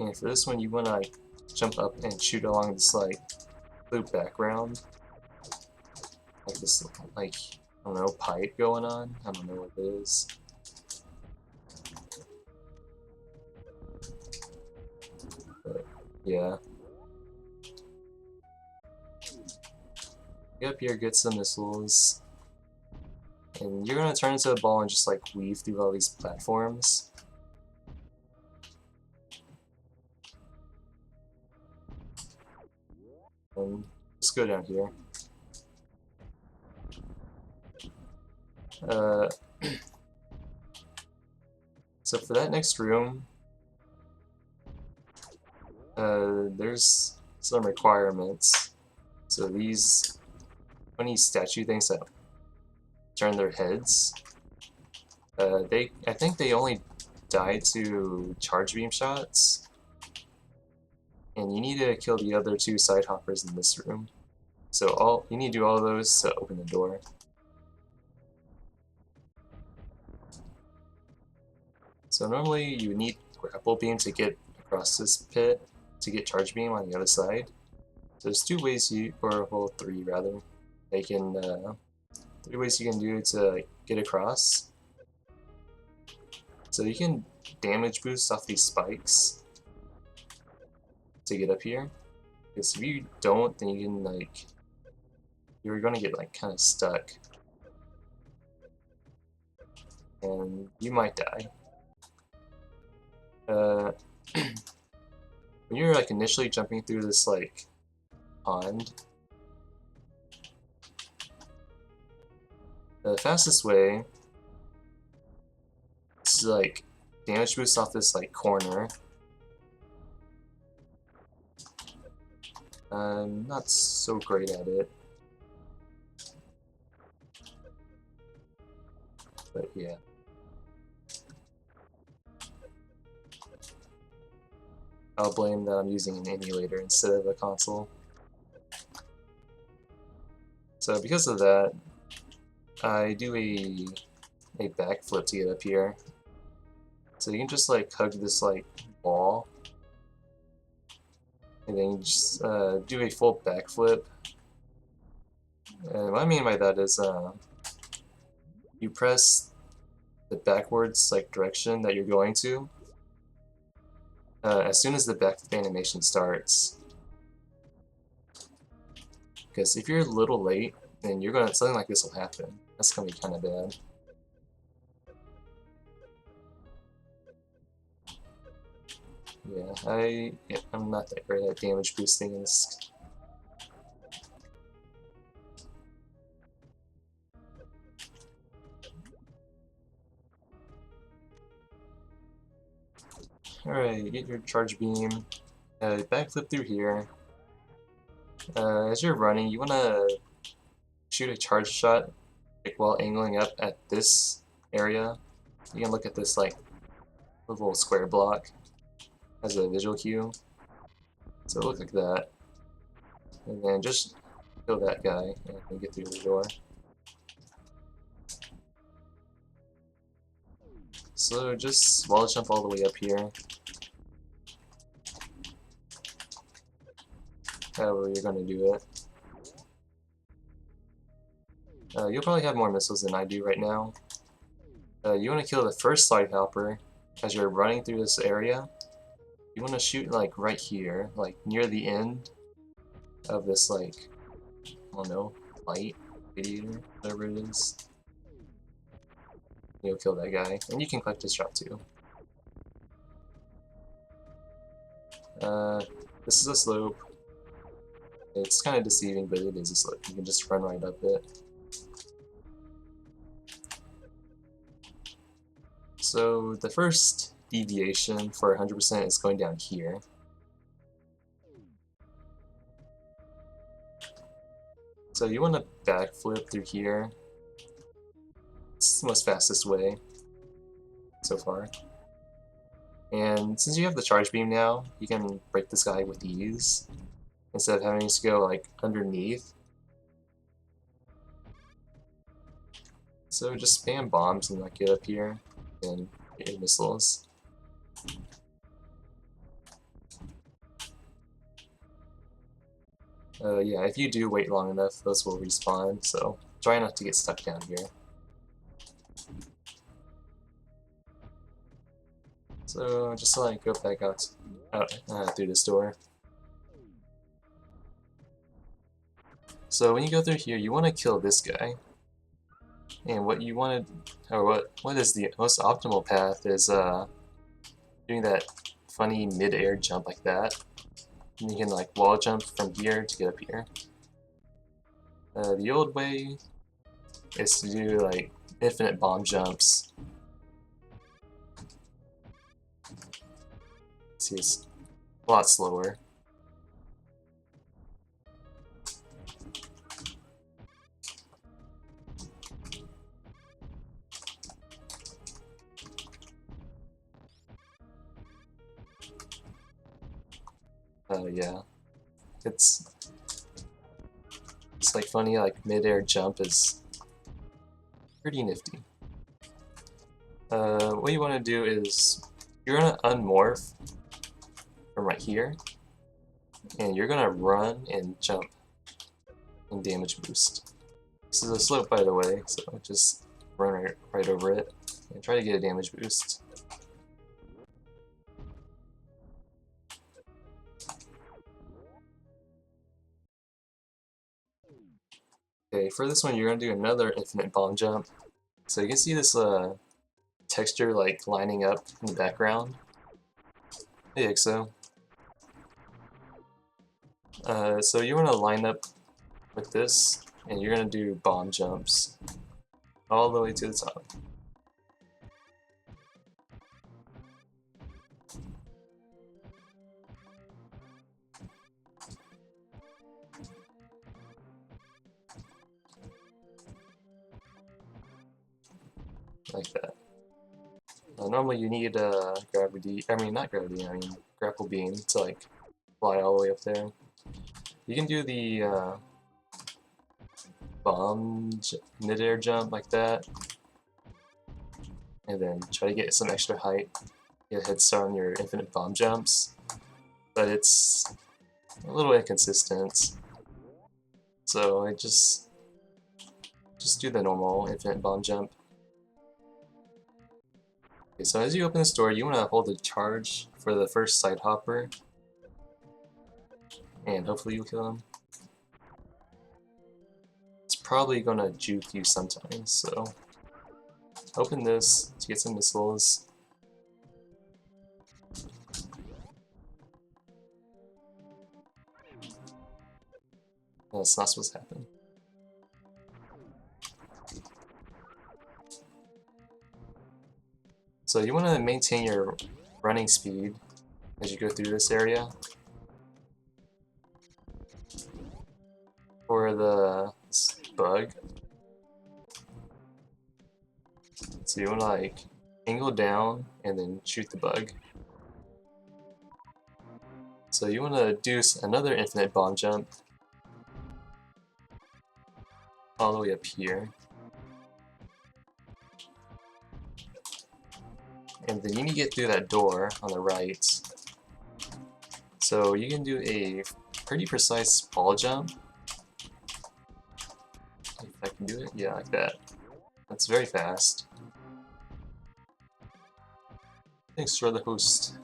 And for this one, you want to like jump up and shoot along this like blue background, like this like I don't know, pipe going on. I don't know what it is. But yeah. Get up here, get some missiles, and you're gonna turn into a ball and just like weave through all these platforms. And just go down here. So for that next room, there's some requirements. So these funny statue things that turn their heads, I think they only die to charge beam shots, and you need to kill the other two side hoppers in this room. So you need to do all those to open the door. So normally you need grapple beam to get across this pit to get charge beam on the other side. So there's three ways you can do to get across. So you can damage boost off these spikes to get up here. Because if you don't, then you can you're gonna get kind of stuck. And you might die. When you're initially jumping through this pond, the fastest way is damage boost off this corner. I'm not so great at it, but yeah. I'll blame that I'm using an emulator instead of a console. So because of that, I do a backflip to get up here. So you can just hug this wall, and then just do a full backflip. And what I mean by that is you press the backwards direction that you're going to as soon as the backflip animation starts. Because if you're a little late, then something like this will happen. That's gonna be kind of bad. Yeah, I'm not that great at damage boosting in this. Alright, get your charge beam. Backflip through here. As you're running, you want to shoot a charge shot while angling up at this area. You can look at this little square block as a visual cue. So look like that. And then just kill that guy and get through the door. So just wall jump all the way up here. However you're going to do it. You'll probably have more missiles than I do right now. You want to kill the first side hopper as you're running through this area. You want to shoot right here, near the end of this I don't know, light radiator, whatever it is. You'll kill that guy, and you can collect his drop too. This is a slope. It's kind of deceiving, but it is a slope. You can just run right up it. So the first deviation for 100% is going down here. So you want to backflip through here. It's the most fastest way so far. And since you have the charge beam now, you can break this guy with ease instead of having to go underneath. So just spam bombs and get up here and get your missiles. Yeah, if you do wait long enough, those will respawn, so try not to get stuck down here. So just go back out through this door. So when you go through here, you want to kill this guy. And what you want to, or what is the most optimal path is doing that funny mid-air jump like that. And you can wall jump from here to get up here. The old way is to do infinite bomb jumps. See, it's a lot slower. Yeah, it's like funny. Like mid-air jump is pretty nifty. What you want to do is you're gonna unmorph from right here, and you're gonna run and jump and damage boost. This is a slope, by the way, so just run right over it and try to get a damage boost. Okay, for this one, you're gonna do another infinite bomb jump. So you can see this texture like lining up in the background. Hey, EXO. So you want to line up with this, and you're gonna do bomb jumps all the way to the top. Like that. Normally you need gravity, not gravity, grapple beam to like fly all the way up there. You can do the mid-air jump like that, and then try to get some extra height, get a head start on your infinite bomb jumps, but it's a little inconsistent. So I just do the normal infinite bomb jump. Okay, so as you open this door, you want to hold the charge for the first side hopper, and hopefully you'll kill him. It's probably gonna juke you sometimes, so open this to get some missiles. That's not supposed to happen. So you want to maintain your running speed as you go through this area. For the bug, so you want to like angle down and then shoot the bug. So you want to do another infinite bomb jump all the way up here. And then you need to get through that door on the right. So you can do a pretty precise ball jump. If I can do it, yeah, like that. That's very fast. Thanks for the host.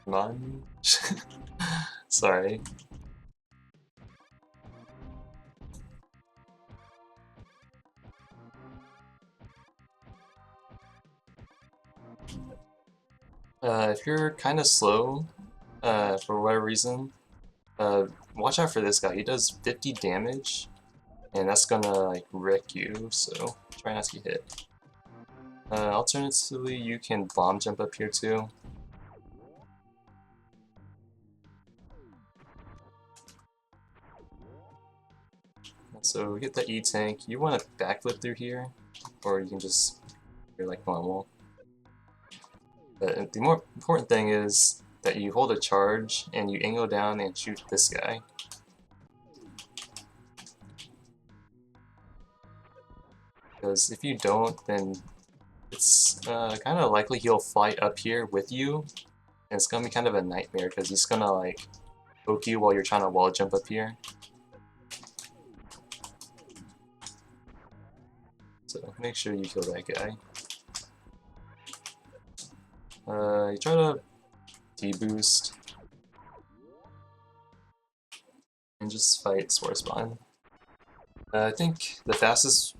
Man. Sorry. If you're kind of slow, for whatever reason, watch out for this guy. He does 50 damage, and that's gonna like wreck you, so try not to get hit. Alternatively, you can bomb jump up here too. So get the E-tank. You want to backflip through here, or you can just you're like normal. But the more important thing is that you hold a charge and you angle down and shoot this guy. Because if you don't, then it's kind of likely he'll fly up here with you, and it's gonna be kind of a nightmare because he's gonna like poke you while you're trying to wall jump up here. So make sure you kill that guy. You try to deboost and just fight Spore Spawn. I think the fastest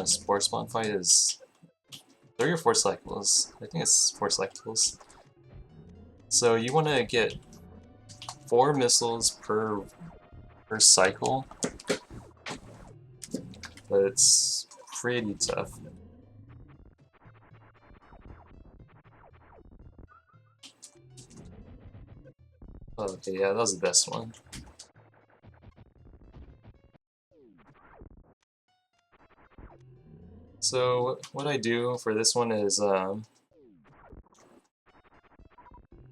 Spore Spawn fight is 3 or 4 cycles. I think it's 4 cycles. So you want to get 4 missiles per cycle, but it's pretty tough. Okay, yeah, that was the best one. So what I do for this one is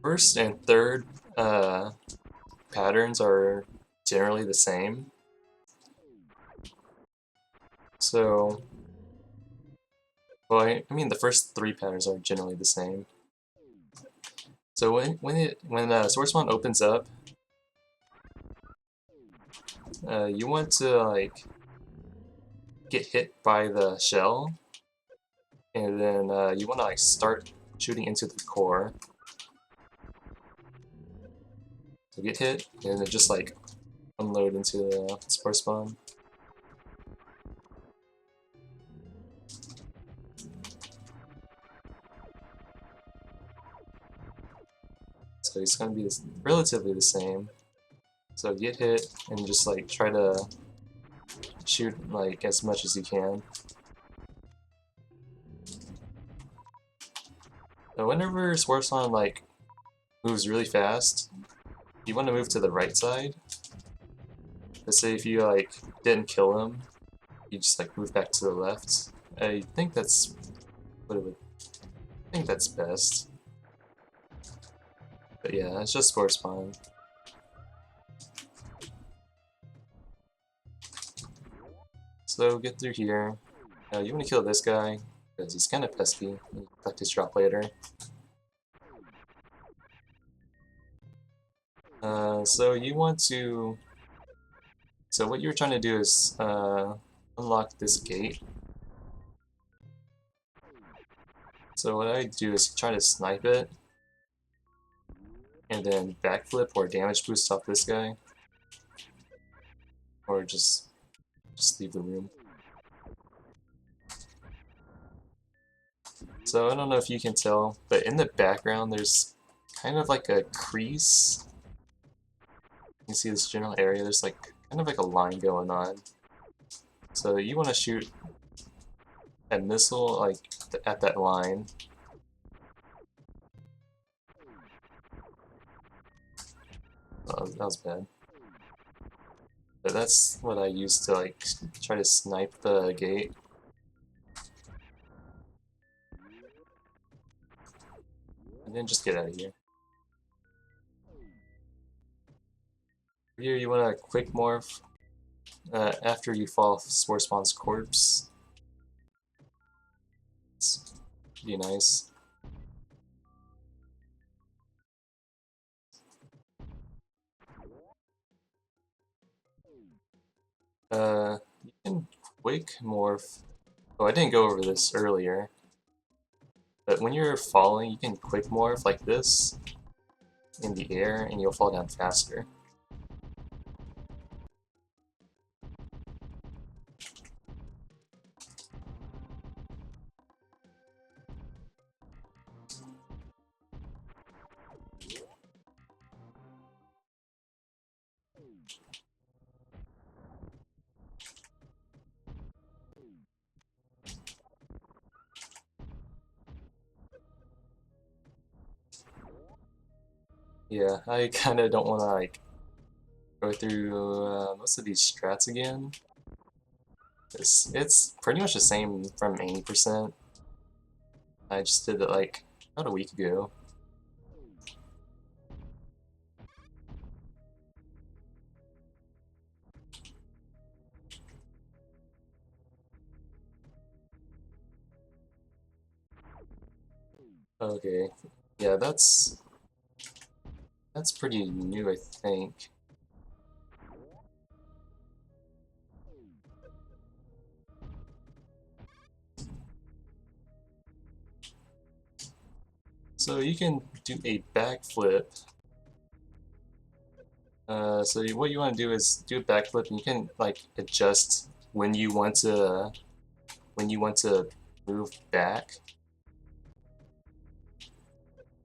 First and third patterns are generally the same. So, well, I mean the first three patterns are generally the same. So when Source Spawn opens up, you want to like get hit by the shell, and then you want to like start shooting into the core. So get hit, and then just like unload into the Source Spawn. So it's gonna be relatively the same. So get hit and just like try to shoot like as much as you can. Now whenever Swarpson like moves really fast, you want to move to the right side. Let's say if you like didn't kill him, you just like move back to the left. I think that's what it would. I think that's best. But yeah, it's just Spore Spawn. So get through here. You want to kill this guy because he's kind of pesky. You collect his drop later. So you want to. So what you're trying to do is unlock this gate. So what I do is try to snipe it, and then backflip or damage boost off this guy, or just leave the room. So I don't know if you can tell, but in the background there's kind of like a crease. You can see this general area, there's like kind of like a line going on. So you want to shoot a missile like at that line. Oh, that was bad. But that's what I use to like try to snipe the gate. And then just get out of here. Here you want to quick morph after you fall off Spore Spawn's corpse. It's pretty nice. You can quick morph. Oh, I didn't go over this earlier. But when you're falling, you can quick morph like this in the air, and you'll fall down faster. Yeah, I kind of don't want to like go through most of these strats again. It's pretty much the same from 80%. I just did it like about a week ago. Okay, yeah, that's pretty new, I think. So you can do a backflip. So what you want to do is do a backflip, and you can like adjust when you want to move back,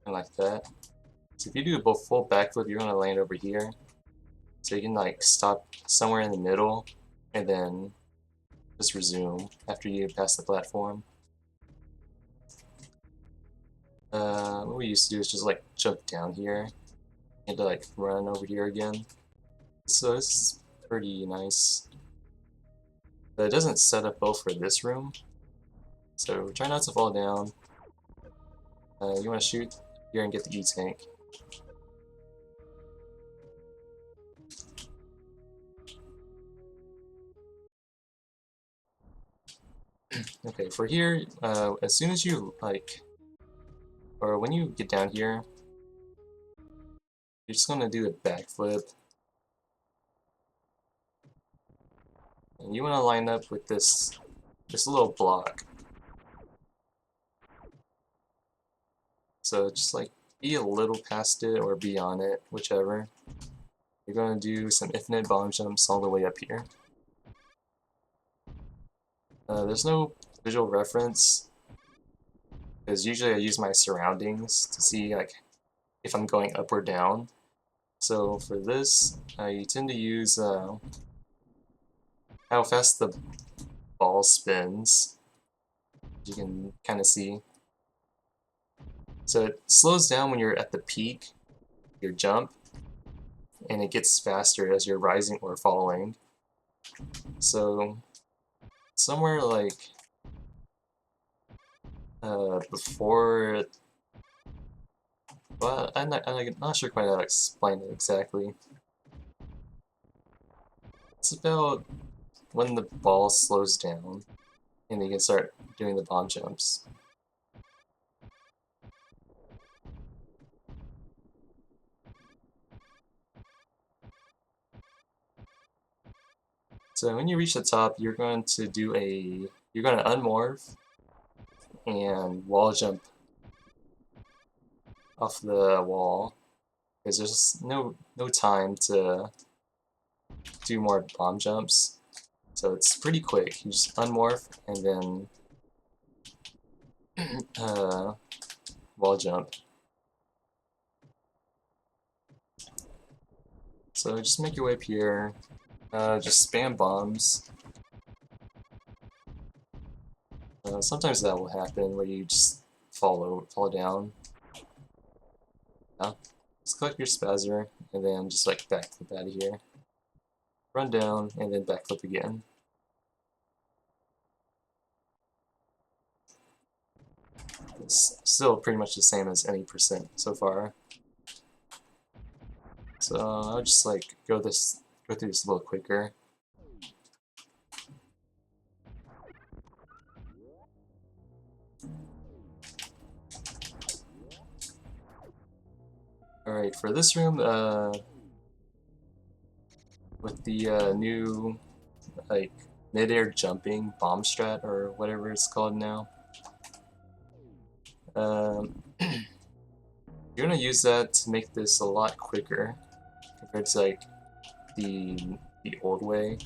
and like that. So if you do a full backflip, you're gonna land over here. So you can like stop somewhere in the middle, and then just resume after you pass the platform. What we used to do is just like jump down here and to like run over here again. So this is pretty nice. But it doesn't set up well for this room. So try not to fall down. You want to shoot here and get the E-tank. Okay, for here, as soon as you like, or when you get down here, you're just gonna do a backflip. And you wanna line up with this little block. So just like be a little past it or be on it, whichever. You're gonna do some infinite bomb jumps all the way up here. There's no visual reference, because usually I use my surroundings to see like if I'm going up or down. So for this, I tend to use how fast the ball spins. You can kind of see. So it slows down when you're at the peak, your jump, and it gets faster as you're rising or falling. So somewhere like before, well, I'm not sure quite how to explain it exactly. It's about when the ball slows down, and you can start doing the bomb jumps. So when you reach the top, you're going to unmorph and wall jump off the wall, because there's no time to do more bomb jumps. So it's pretty quick. You just unmorph and then wall jump. So just make your way up here. Just spam bombs. Sometimes that will happen where you just fall down. Just collect your spazzer and then just like backflip out of here. Run down and then backflip again. It's still pretty much the same as any percent so far. So I'll just like go through this a little quicker. Alright, for this room, with the new like mid-air jumping bomb strat or whatever it's called now, you're gonna use that to make this a lot quicker compared to like the old way,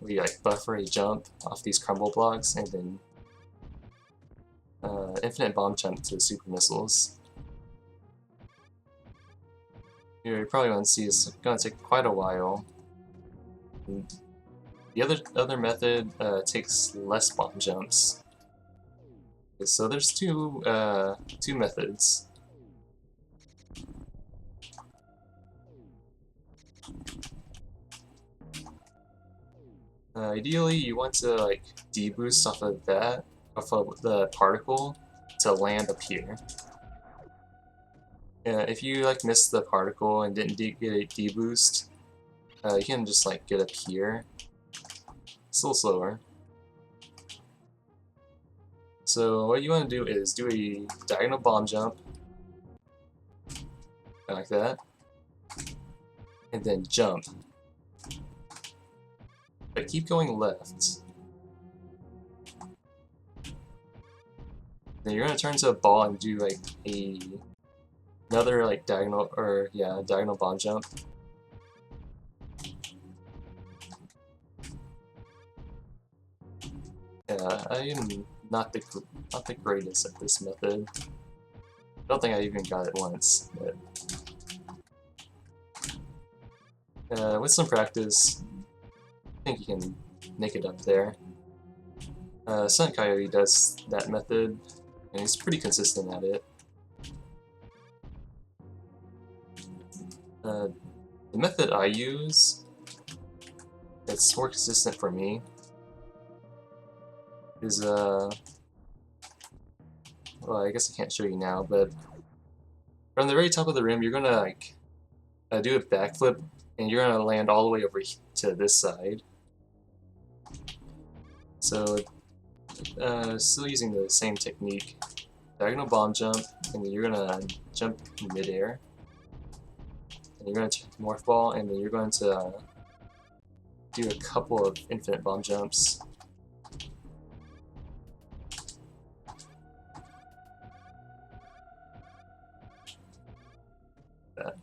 where you like buffer a jump off these crumble blocks and then infinite bomb jump to super missiles. You're probably gonna see it's gonna take quite a while. The other method takes less bomb jumps. So there's two methods. Ideally, you want to like deboost off of the particle to land up here. If you like missed the particle and didn't get a deboost, you can just like get up here. It's a little slower. So what you want to do is do a diagonal bomb jump, like that, and then jump. But keep going left. Then you're gonna turn into a ball and do like another like diagonal bomb jump. Yeah, I am not the greatest at this method. I don't think I even got it once, but with some practice, I think you can make it up there. Sun Coyote does that method, and he's pretty consistent at it. The method I use that's more consistent for me is well, I guess I can't show you now, but from the very top of the room, you're gonna like do a backflip, and you're gonna land all the way over to this side. So, still using the same technique. Diagonal bomb jump, and then you're gonna jump in midair. And you're going to morph ball, and then you're going to do a couple of infinite bomb jumps. That.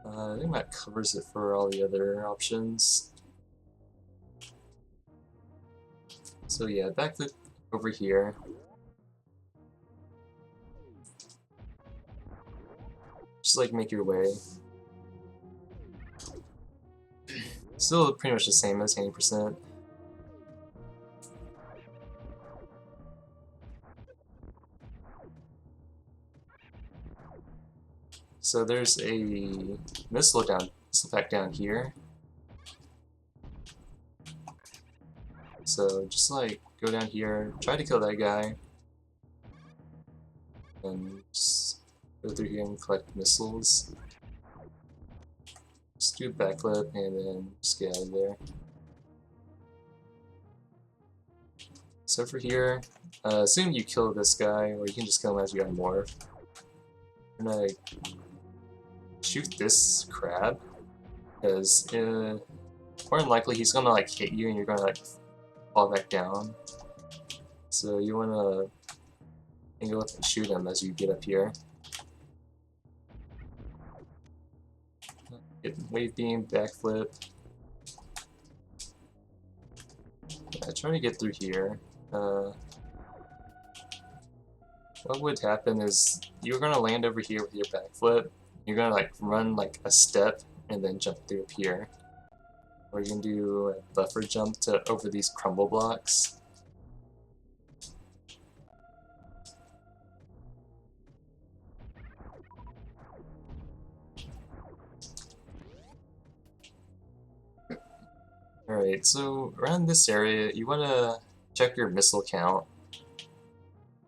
I think that covers it for all the other options. So yeah, backflip over here. Just like make your way. Still pretty much the same as 80%. So there's a missile pack down here. So just like go down here, try to kill that guy, and just go through here and collect missiles. Just do a backflip and then just get out of there. So for here, assume you kill this guy, or you can just kill him as you unmorph. I'm gonna shoot this crab, because more than likely he's gonna like hit you and you're gonna like fall back down. So you wanna angle up and shoot him as you get up here. Get wave beam, backflip. Yeah, trying to get through here. What would happen is you're gonna land over here with your backflip. You're gonna like run like a step and then jump through up here. Or you can do a buffer jump to over these crumble blocks. Alright, so around this area, you want to check your missile count.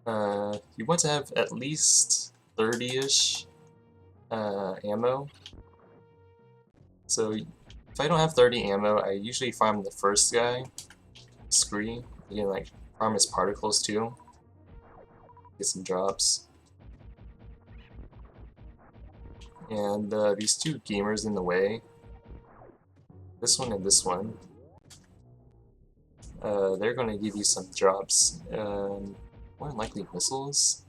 You want to have at least 30-ish ammo. So if I don't have 30 ammo, I usually farm the first guy, Scree. You can like farm his particles too. Get some drops. And these two gamers in the way, this one and this one, they're going to give you some drops. More than likely missiles.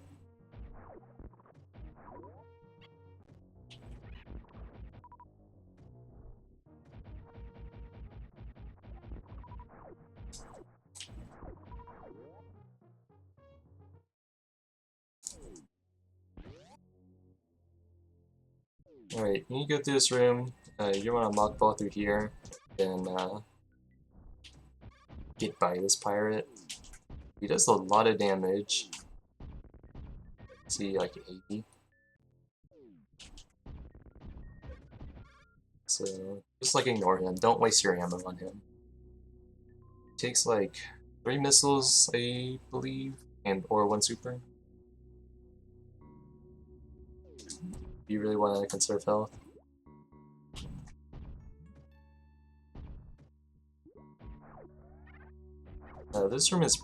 Alright, when you go through this room, you want to mock ball through here, and get by this pirate. He does a lot of damage. See, like 80. So, just like ignore him. Don't waste your ammo on him. Takes like 3 missiles, I believe, or 1 super. You really want to conserve health. This room is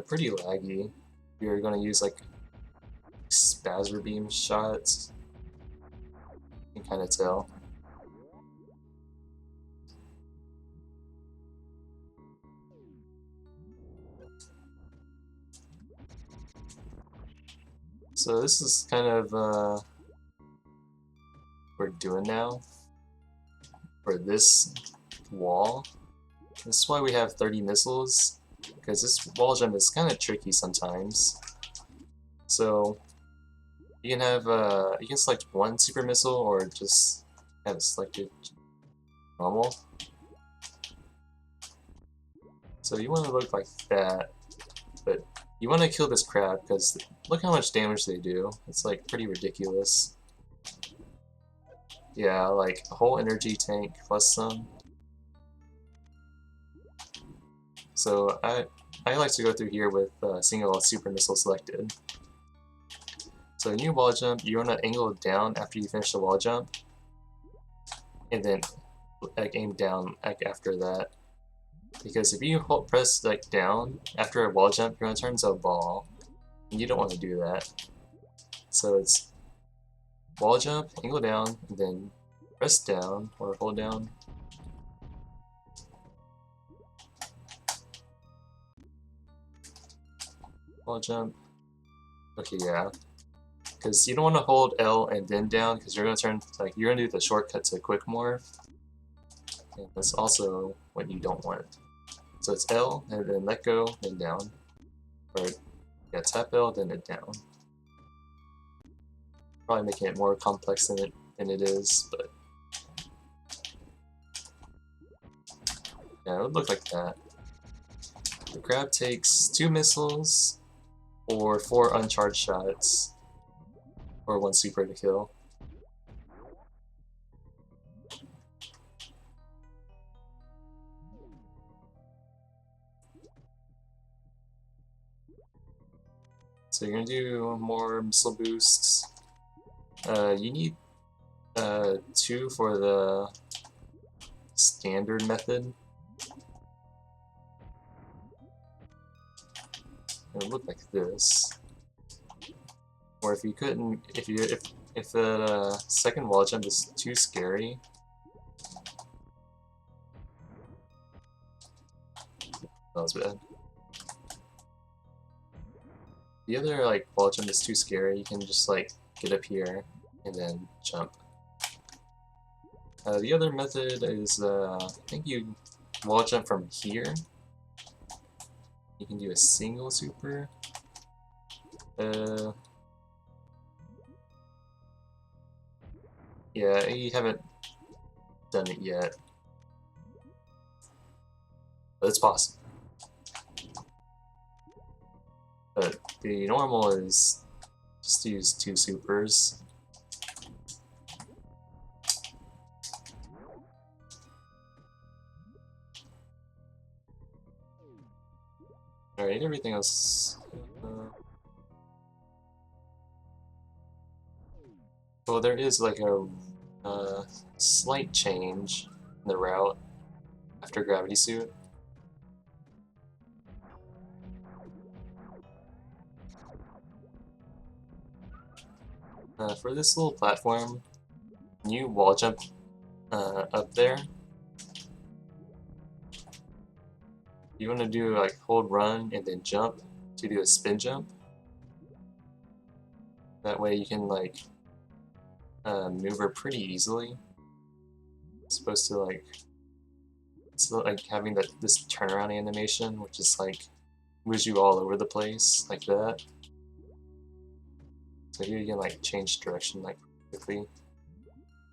pretty laggy. You're going to use like spazzer beam shots. You can kind of tell. So this is kind of what we're doing now for this wall. This is why we have 30 missiles, because this wall jump is kind of tricky sometimes. So you can have you can select 1 super missile or just have it selected normal. So you want to look like that, but you want to kill this crab because look how much damage they do. It's like pretty ridiculous. Yeah, like a whole energy tank plus some. So I like to go through here with single super missile selected. So new wall jump, you want to angle down after you finish the wall jump, and then like aim down like after that. Because if you press like down after a wall jump, you're gonna turn into a ball, and you don't want to do that. So it's wall jump, angle down, and then press down or hold down. Wall jump. Okay, yeah. Because you don't want to hold L and then down, because you're gonna turn like you're gonna do the shortcut to quick morph. And that's also what you don't want. So it's L and then let go, then down. Or yeah, tap L, then it down. Probably making it more complex than it is, but yeah, it would look like that. The crab takes 2 missiles or 4 uncharged shots, or 1 super to kill. So you're gonna do more missile boosts. You need 2 for the standard method. It would look like this. Or if you couldn't, if the second wall jump is too scary, that was bad. The other like wall jump is too scary. You can just like get up here and then jump. The other method is I think you wall jump from here. You can do a single super. Yeah, you haven't done it yet, but it's possible. But the normal is just use 2 supers. Alright, everything else. Well, there is like a slight change in the route after Gravity Suit. For this little platform, you wall jump up there. You want to do like hold run and then jump to do a spin jump. That way you can like maneuver pretty easily. It's supposed to like it's like having this turnaround animation, which is like moves you all over the place like that. So here you can like change direction like quickly.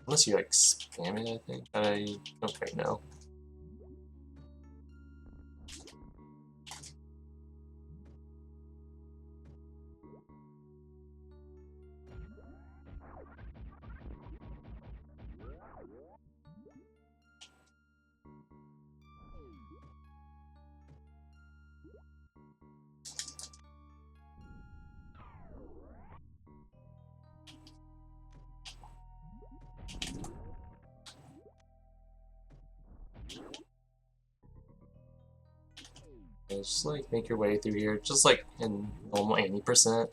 Unless you like spam it, I think. I don't quite know. Yeah, just like make your way through here, just like in normal 80%.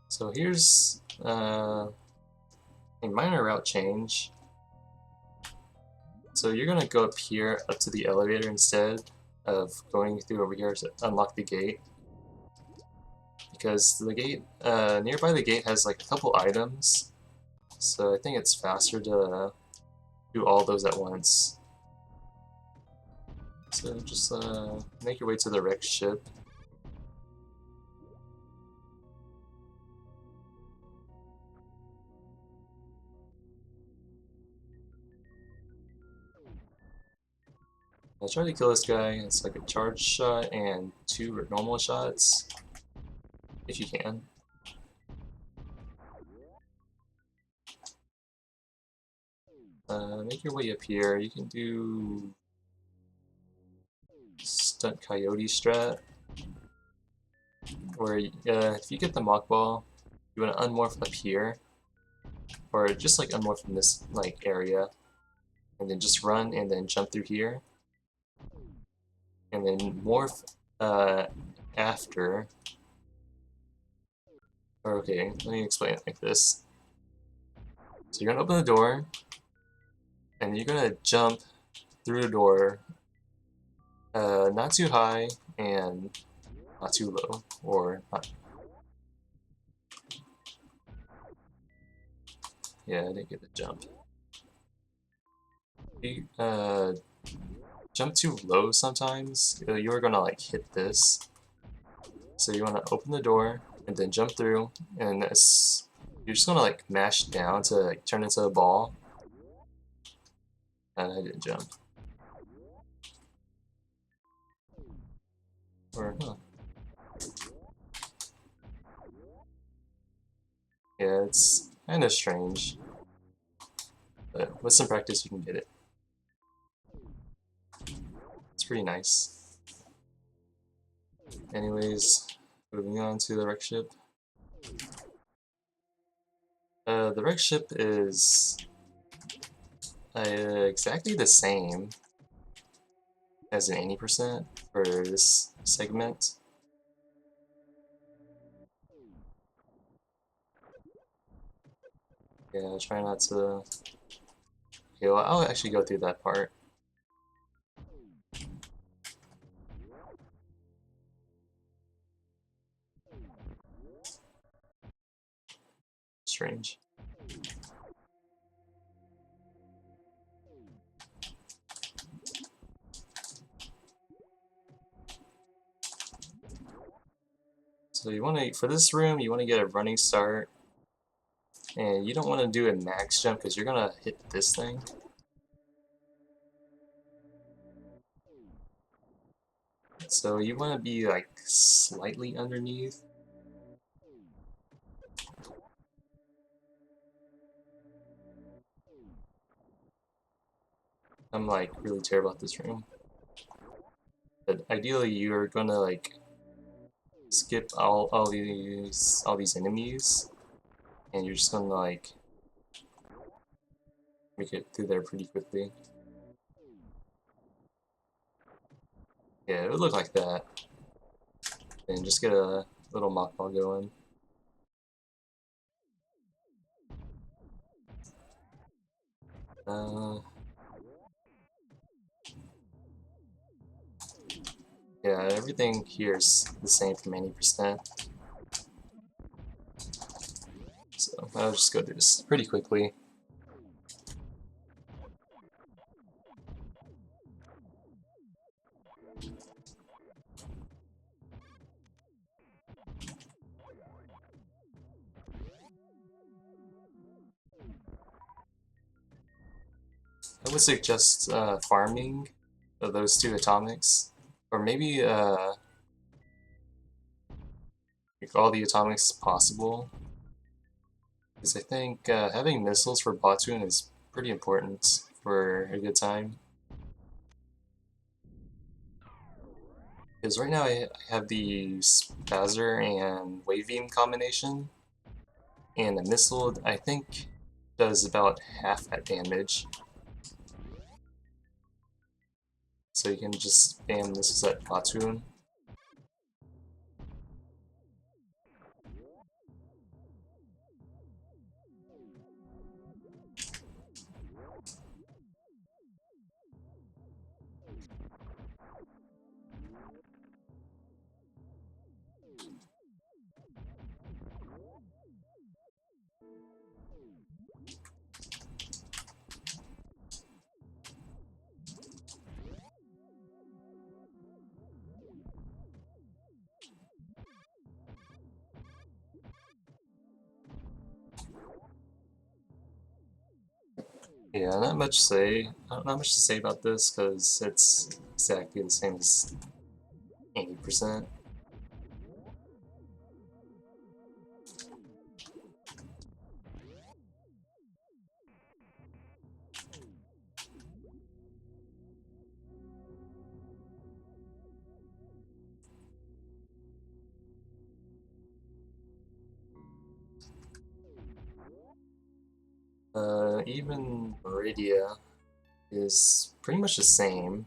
So here's a minor route change. So you're gonna go up here, up to the elevator instead of going through over here to unlock the gate. Because the gate, nearby the gate has like a couple items. So I think it's faster to do all those at once. So just make your way to the wrecked ship. I'll try to kill this guy. It's like a charge shot and 2 normal shots, if you can. make your way up here. You can do Stunt Coyote strat, where if you get the Mach Ball, you want to unmorph up here, or just like unmorph in this like area, and then just run and then jump through here, and then morph after. Or okay, let me explain it like this. So you're gonna open the door, and you're gonna jump through the door, not too high and not too low, or not. Yeah, I didn't get the jump. You jump too low sometimes, you're gonna like hit this. So you want to open the door and then jump through, and you're just gonna like mash down to like turn into a ball. And I didn't jump. Or huh. Yeah, it's kind of strange, but with some practice you can get it. It's pretty nice. Anyways, moving on to the wreck ship. The wreck ship is exactly the same as an 80% for this segment. Yeah, try not to... Okay, well, I'll actually go through that part. Strange. So you want to, for this room, you want to get a running start, and you don't want to do a max jump because you're gonna hit this thing. So you want to be like slightly underneath. I'm like really terrible at this room. But ideally you're gonna like skip all these enemies, and you're just gonna like make it through there pretty quickly. Yeah, it would look like that. And just get a little Mach Ball going. Yeah, everything here is the same from 80%. So I'll just go through this pretty quickly. I would suggest farming those two atomics, or maybe like all the atomics possible, because I think having missiles for Batoon is pretty important for a good time. Because right now I have the Spazzer and Wave Beam combination, and the missile I think does about half that damage. So you can just spam missiles at Batoon. Yeah, not much to say about this because it's exactly the same as 80%. Even Meridia is pretty much the same.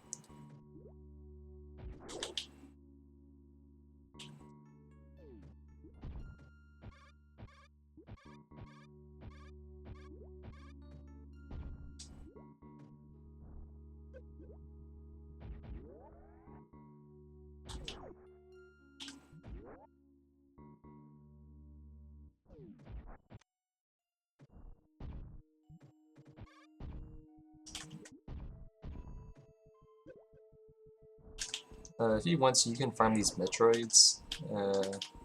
If you want to, you can farm these Metroids.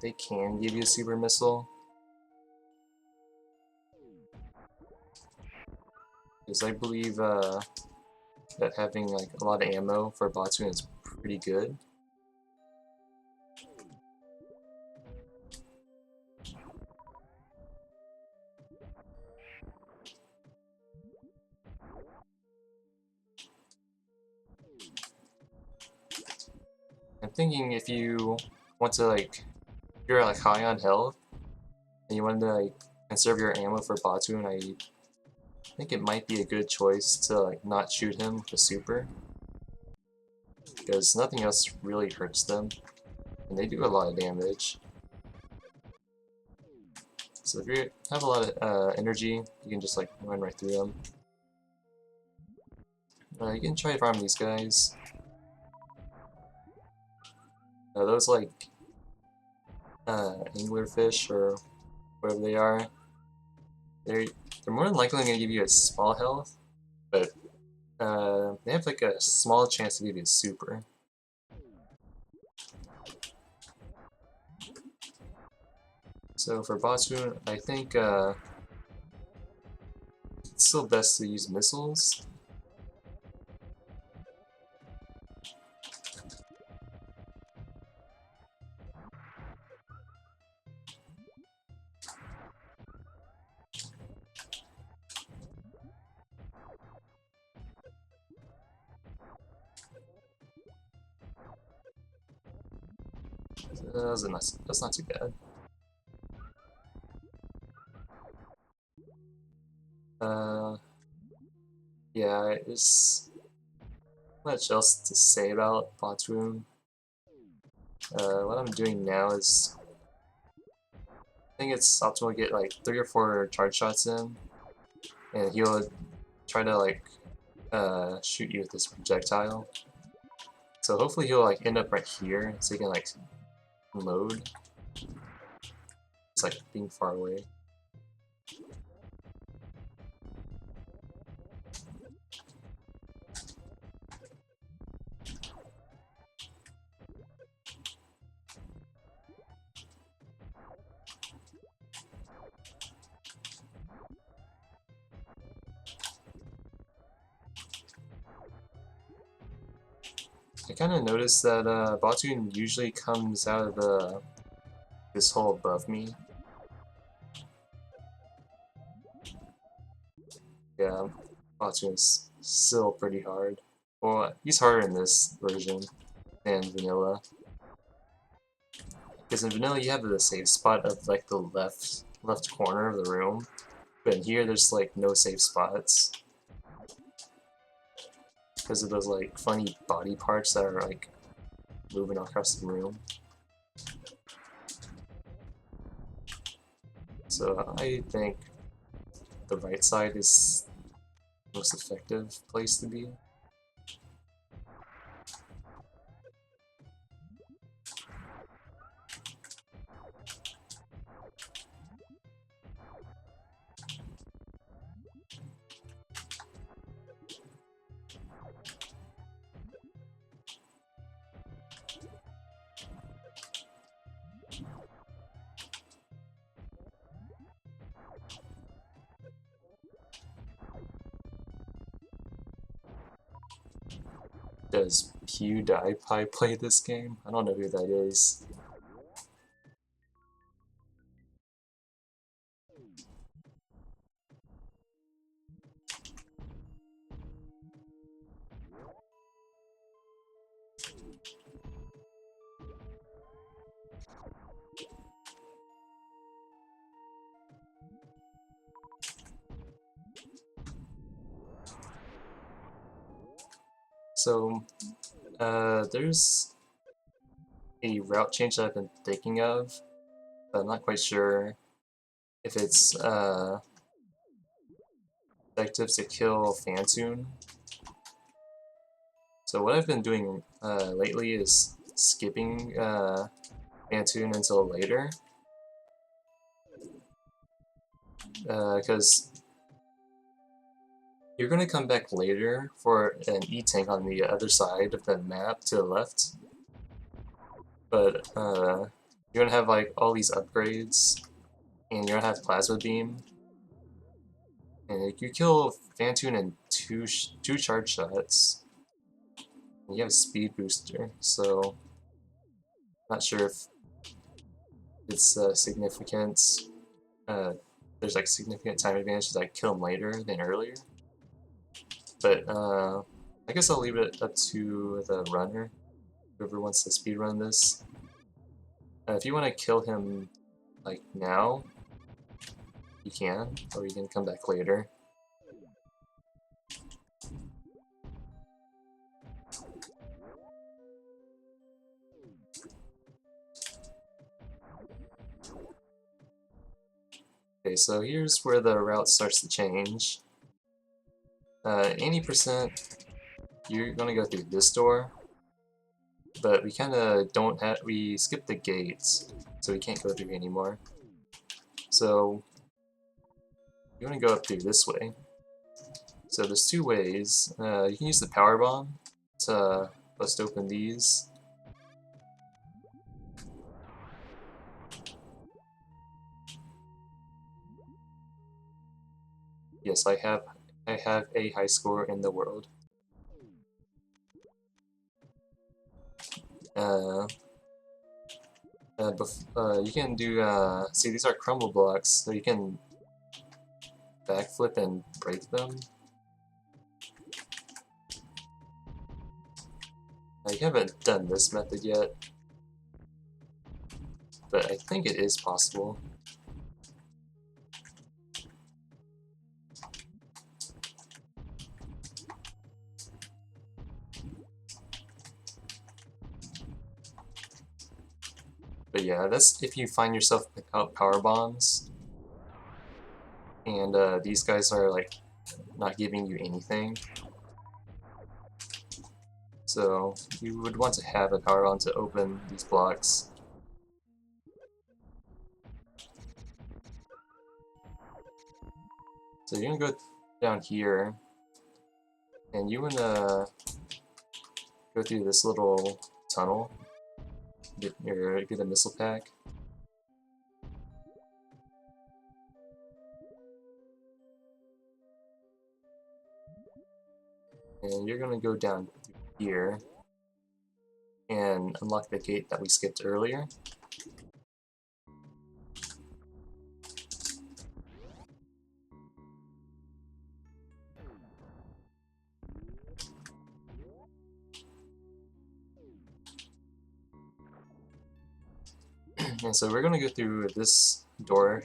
They can give you a super missile. Because I believe that having like a lot of ammo for Botsun is pretty good. I'm thinking if you want to like, if you're like high on health and you want to like conserve your ammo for Botsun, I think it might be a good choice to like not shoot him with a super, because nothing else really hurts them, and they do a lot of damage. So if you have a lot of energy, you can just like run right through them. You can try to farm these guys. Those like anglerfish or whatever they are, they're more than likely going to give you a small health, but they have like a small chance to give you a super. So for Botsun, I think it's still best to use missiles. That's not too bad. Yeah, there's not much else to say about Botsun. What I'm doing now is, I think it's optimal to get like 3 or 4 charge shots in, and he'll try to like shoot you with this projectile. So hopefully he'll like end up right here, so he can like load. It's like being far away. I kind of noticed that Botsun usually comes out of this hole above me. Yeah, Botsun is still pretty hard. Well, he's harder in this version than vanilla. Because in vanilla you have the safe spot of like the left corner of the room, but in here there's like no safe spots because of those like funny body parts that are like moving across the room. So I think the right side is the most effective place to be. Does PewDiePie play this game? I don't know who that is. So there's a route change that I've been thinking of, but I'm not quite sure if it's effective to kill Phantoon. So what I've been doing lately is skipping Phantoon until later, because you're going to come back later for an E-Tank on the other side of the map to the left, but you're going to have like all these upgrades, and you're going to have Plasma Beam, and you kill Phantoon in two charge shots. And you have a Speed Booster, so not sure if it's significant. There's like significant time advantage to like kill him later than earlier. But I guess I'll leave it up to the runner, whoever wants to speedrun this. If you want to kill him like now, you can, or you can come back later. Okay, so here's where the route starts to change. 80%, you're gonna go through this door, but we kind of don't have, we skipped the gates, so we can't go through anymore. So you want to go up through this way. So there's two ways. You can use the power bomb to bust open these. Yes, I have a high score in the world. You can do see, these are crumble blocks, so you can backflip and break them. I haven't done this method yet, but I think it is possible. But yeah, that's if you find yourself without power bombs, and these guys are like not giving you anything. So you would want to have a power bomb to open these blocks. So you're gonna go down here, and you wanna go through this little tunnel. Get a missile pack. And you're gonna go down here and unlock the gate that we skipped earlier. And so we're gonna go through this door.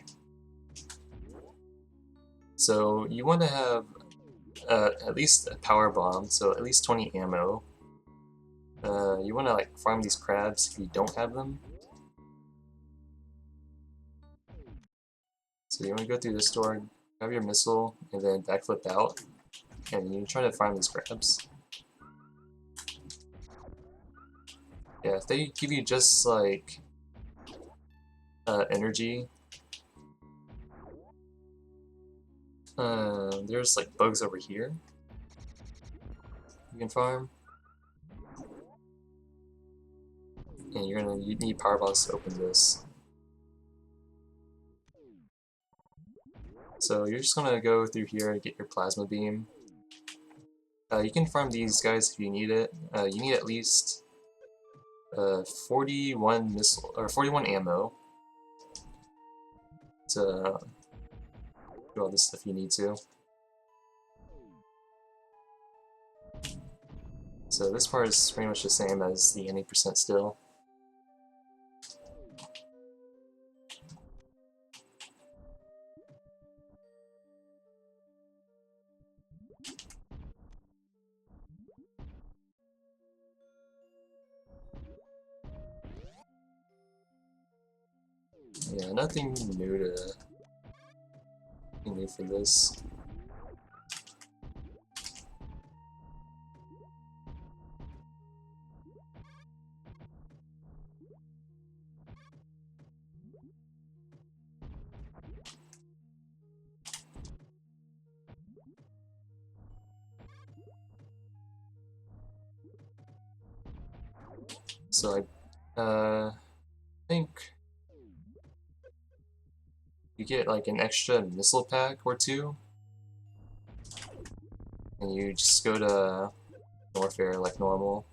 So you want to have at least a power bomb, so at least 20 ammo. You want to like farm these crabs if you don't have them. So you want to go through this door, grab your missile, and then backflip out, and you try to farm these crabs. Yeah, if they give you just like energy, there's like bugs over here you can farm, and you need power bombs to open this. So you're just gonna go through here and get your plasma beam. You can farm these guys if you need it. You need at least 41 missile or 41 ammo to do all this stuff you need to. So this part is pretty much the same as the 80% still. nothing new for this. So I think you get like an extra missile pack or two, and you just go to Norfair like normal.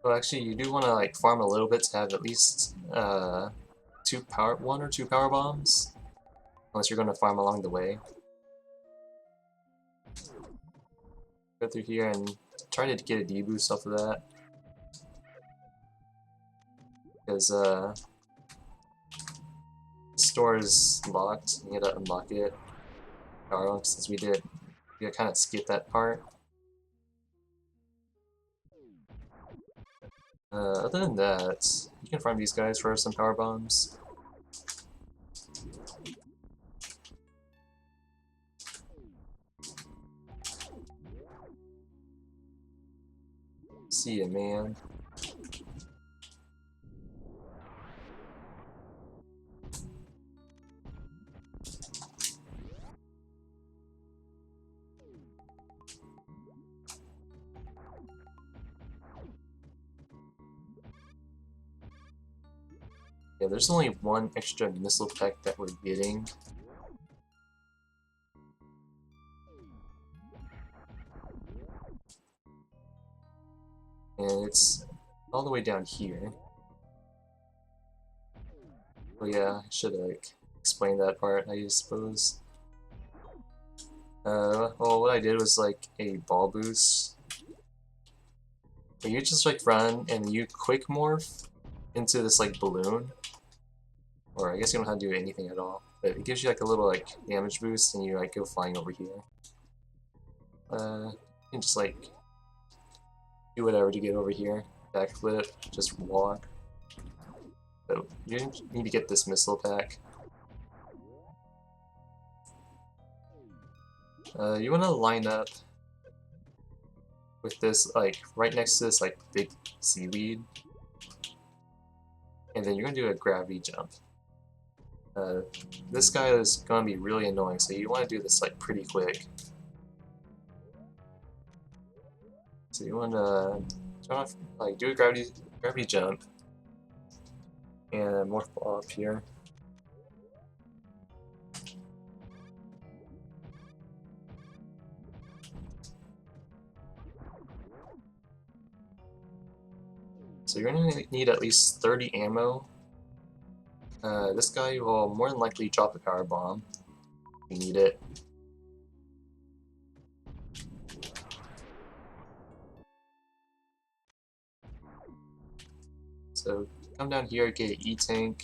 Well, actually, you do want to like farm a little bit to have at least one or two power bombs, unless you're going to farm along the way. Go through here and try to get a D boost off of that, because the store is locked. You gotta unlock it. Power since we kind of skip that part. Other than that, you can farm these guys for some power bombs. See ya, man. Yeah, there's only one extra missile pack that we're getting. And it's all the way down here. Well, yeah, I should explain that part, I suppose. Well, what I did was like a ball boost. But you just like run and you quick morph into this like balloon. Or I guess you don't have to do anything at all. But it gives you like a little like damage boost and you like go flying over here. You can just like do whatever to get over here. Backflip, just walk. So you need to get this missile pack. You want to line up with this, like, right next to this, like, big seaweed. And then you're going to do a gravity jump. This guy is going to be really annoying, so you want to do this, like, pretty quick. So you want to like, do a gravity jump. And morph ball up here. So you're going to need at least 30 ammo. This guy will more than likely drop a power bomb. You need it. So come down here, get an E-tank,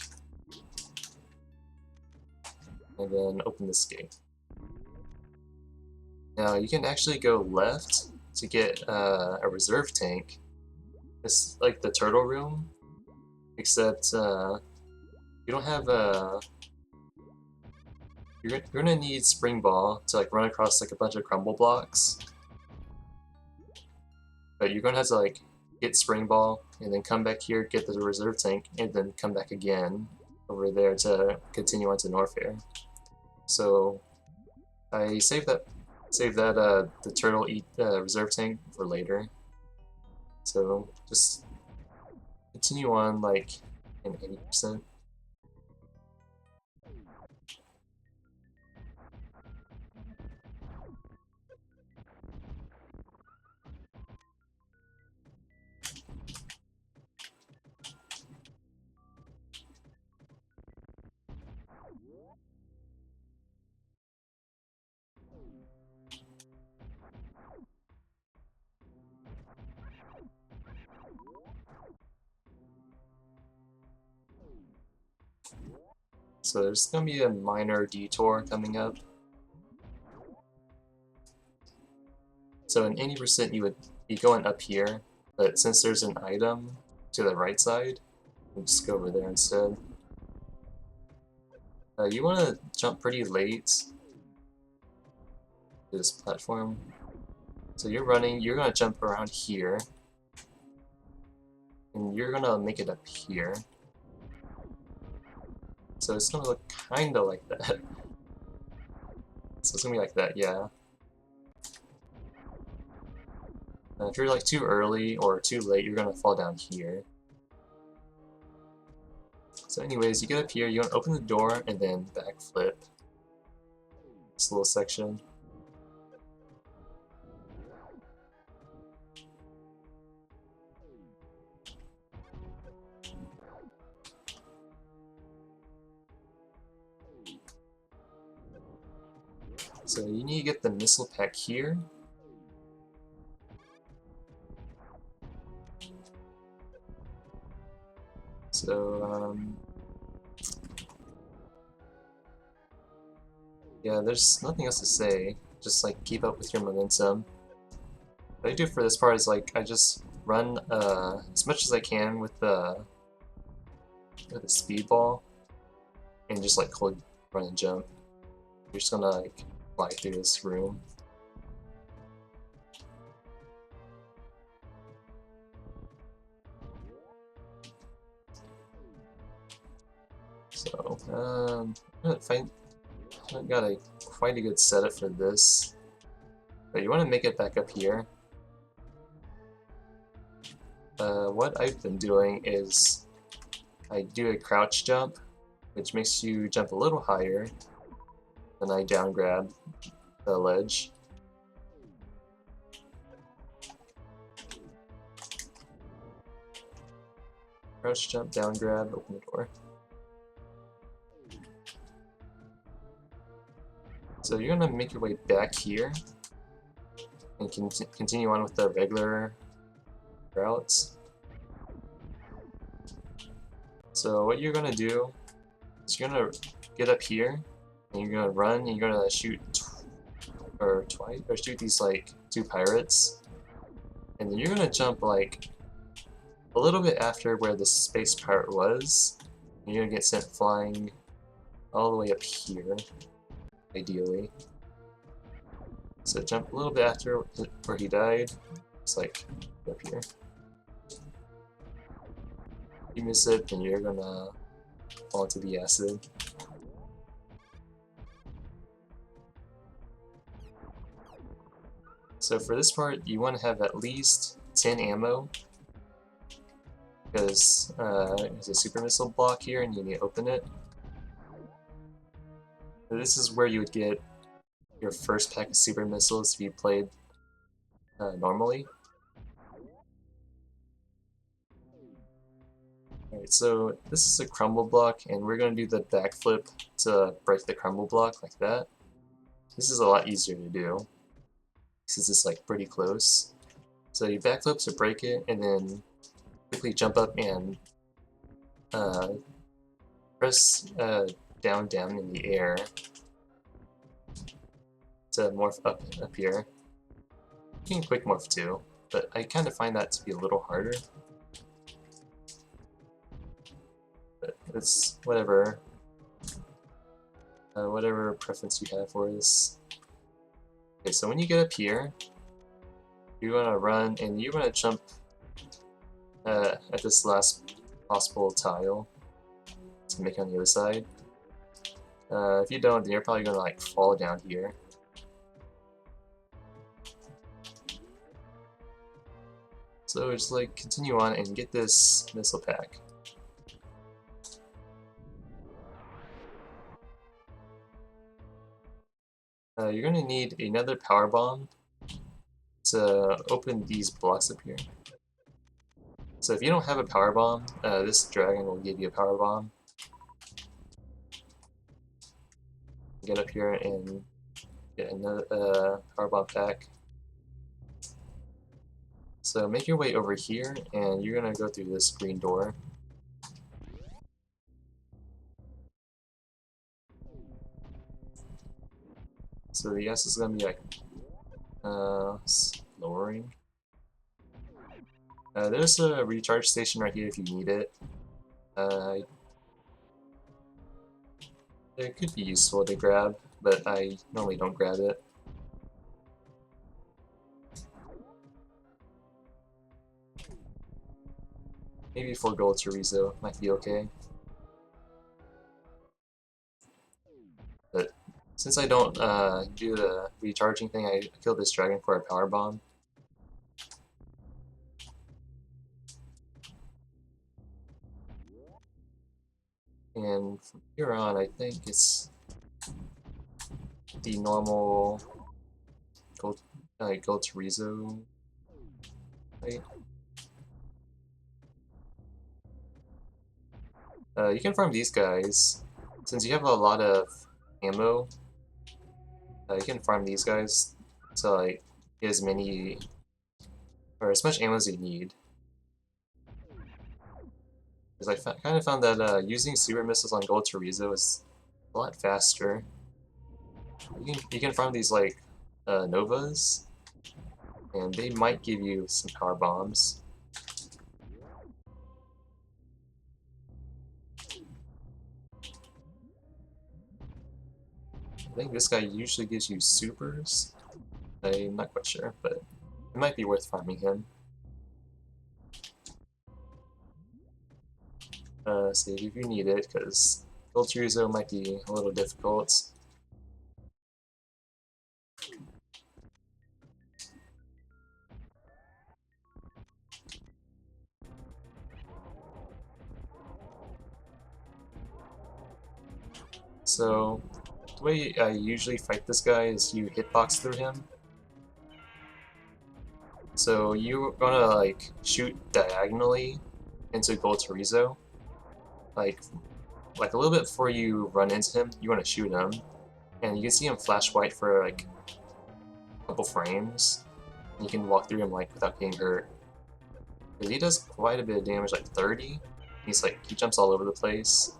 and then open this gate. Now you can actually go left to get a reserve tank. It's like the turtle room, except you don't have a. You're gonna need spring ball to like run across like a bunch of crumble blocks, but you're gonna have to like get spring ball and then come back here, get the reserve tank, and then come back again over there to continue on to Norfair. So I saved that the turtle reserve tank for later. So just continue on like an 80%. So there's going to be a minor detour coming up. So in any percent you would be going up here, but since there's an item to the right side, we'll just go over there instead. You want to jump pretty late to this platform. So you're running, you're going to jump around here, and you're going to make it up here. So it's going to look kind of like that. So it's going to be like that, yeah. If you're like too early or too late, you're going to fall down here. So anyways, you get up here, you want to open the door, and then backflip this little section. So you need to get the missile pack here. So, yeah, there's nothing else to say. Just like keep up with your momentum. What I do for this part is like I just run as much as I can with the speedball, and just like hold, run and jump. You're just gonna like fly through this room. So, I've got quite a good setup for this. But you want to make it back up here. What I've been doing is I do a crouch jump, which makes you jump a little higher, then I down grab the ledge. Crouch jump, down grab, open the door. So you're gonna make your way back here and continue on with the regular routes. So what you're gonna do is you're gonna get up here and you're gonna run and you're gonna shoot shoot these like 2 pirates, and then you're gonna jump like a little bit after where the space pirate was, and you're gonna get sent flying all the way up here, ideally. So jump a little bit after where he died, just like up here. If you miss it, then you're gonna fall into the acid. So for this part, you want to have at least 10 ammo, because there's a super missile block here and you need to open it. So this is where you would get your first pack of super missiles if you played normally. Alright, so this is a crumble block, and we're going to do the backflip to break the crumble block like that. This is a lot easier to do, since it's like pretty close. So you backflip to break it, and then quickly jump up and press down in the air to morph up here. You can quick morph too, but I kind of find that to be a little harder. But it's whatever preference you have for this. Okay, so when you get up here, you want to run and you want to jump at this last possible tile to make it on the other side. If you don't, then you're probably going to like fall down here. So just like continue on and get this missile pack. You're going to need another power bomb to open these blocks up here. So if you don't have a power bomb, this dragon will give you a power bomb. Get up here and get another power bomb pack. So make your way over here, and you're gonna go through this green door. So the S is gonna be like lowering. There's a recharge station right here if you need it. It could be useful to grab, but I normally don't grab it. Maybe 4 gold chorizo might be okay. But since I don't do the recharging thing, I killed this dragon for a power bomb. And from here on, I think it's the normal gold chorizo. Right? You can farm these guys. Since you have a lot of ammo, you can farm these guys to like get as many or as much ammo as you need. Because I kind of found that using super missiles on gold chorizo is a lot faster. You can farm these like novas, and they might give you some power bombs. I think this guy usually gives you supers. I'm not quite sure, but it might be worth farming him. Save if you need it, because gold chorizo might be a little difficult. So, the way I usually fight this guy is you hitbox through him. So you're gonna like shoot diagonally into gold chorizo, like a little bit before you run into him. You want to shoot him, and you can see him flash white for like a couple frames. And you can walk through him like without getting hurt. Because he does quite a bit of damage, like 30. He jumps all over the place.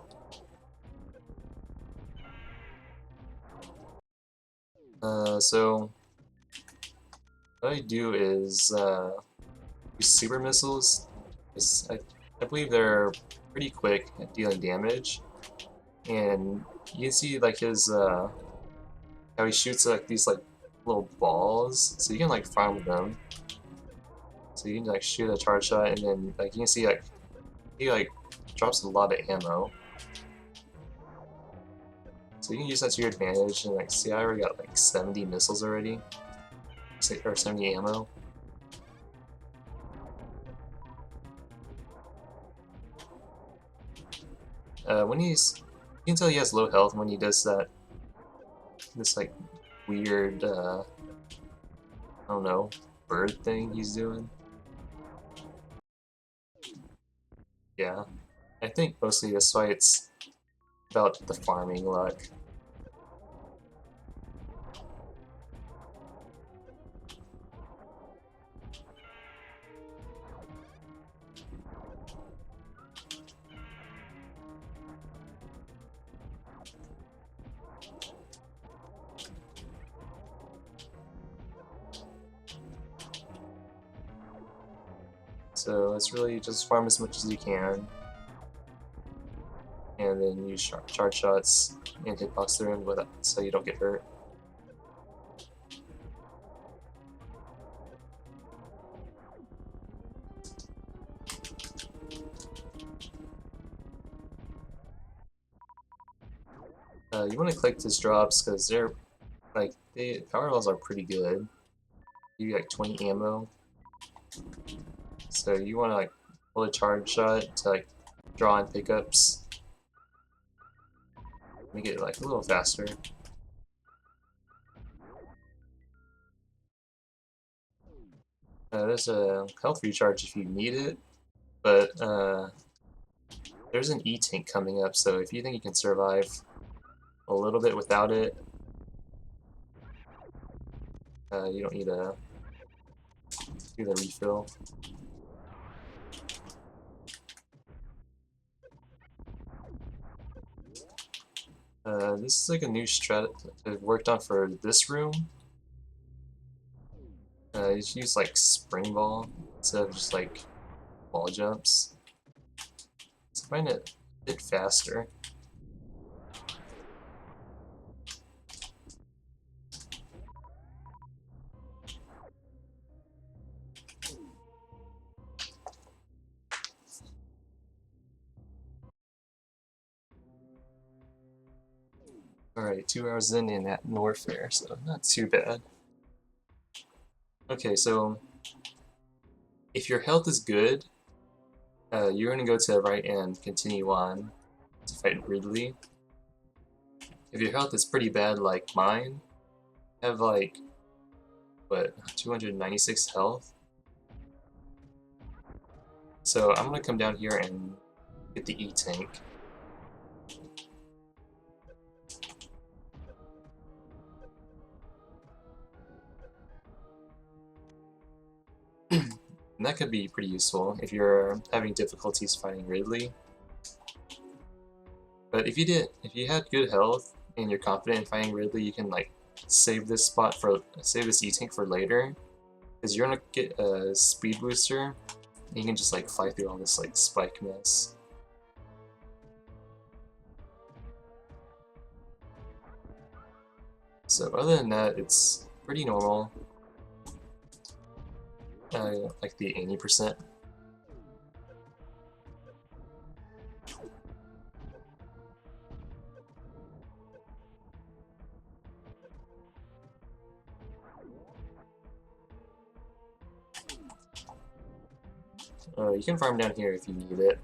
So what I do is use super missiles. I believe they're pretty quick at dealing damage, and you can see like his how he shoots like these like little balls, so you can like farm them. So you can like shoot a charge shot, and then like you can see like he like drops a lot of ammo. So you can use that to your advantage, and like see I already got like 70 missiles already, or 70 ammo. You can tell he has low health when he does this like weird I don't know, bird thing he's doing. Yeah, I think mostly this fight's about the farming luck. So it's really just farm as much as you can, and then use charge shots and hitbox through him so you don't get hurt. You want to collect his drops because the power levels are pretty good. You get like 20 ammo, so you want to like pull a charge shot to like draw in pickups, make it like a little faster. There's a health recharge if you need it, but there's an E-tank coming up, so if you think you can survive a little bit without it, you don't need to do the refill. This is like a new strat I've worked on for this room. You just use like spring ball instead of just like wall jumps. So I find it a bit faster. Alright, 2 hours in and at Norfair, so not too bad. Okay, so if your health is good, you're gonna go to the right and continue on to fight Ridley. If your health is pretty bad like mine, have like, what, 296 health? So I'm gonna come down here and get the E-Tank. And that could be pretty useful if you're having difficulties fighting Ridley. But if you had good health and you're confident in fighting Ridley, you can like save this E-Tank for later, because you're gonna get a speed booster, and you can just like fly through all this like spike mess. So other than that, it's pretty normal. Like the 80%. You can farm down here if you need it.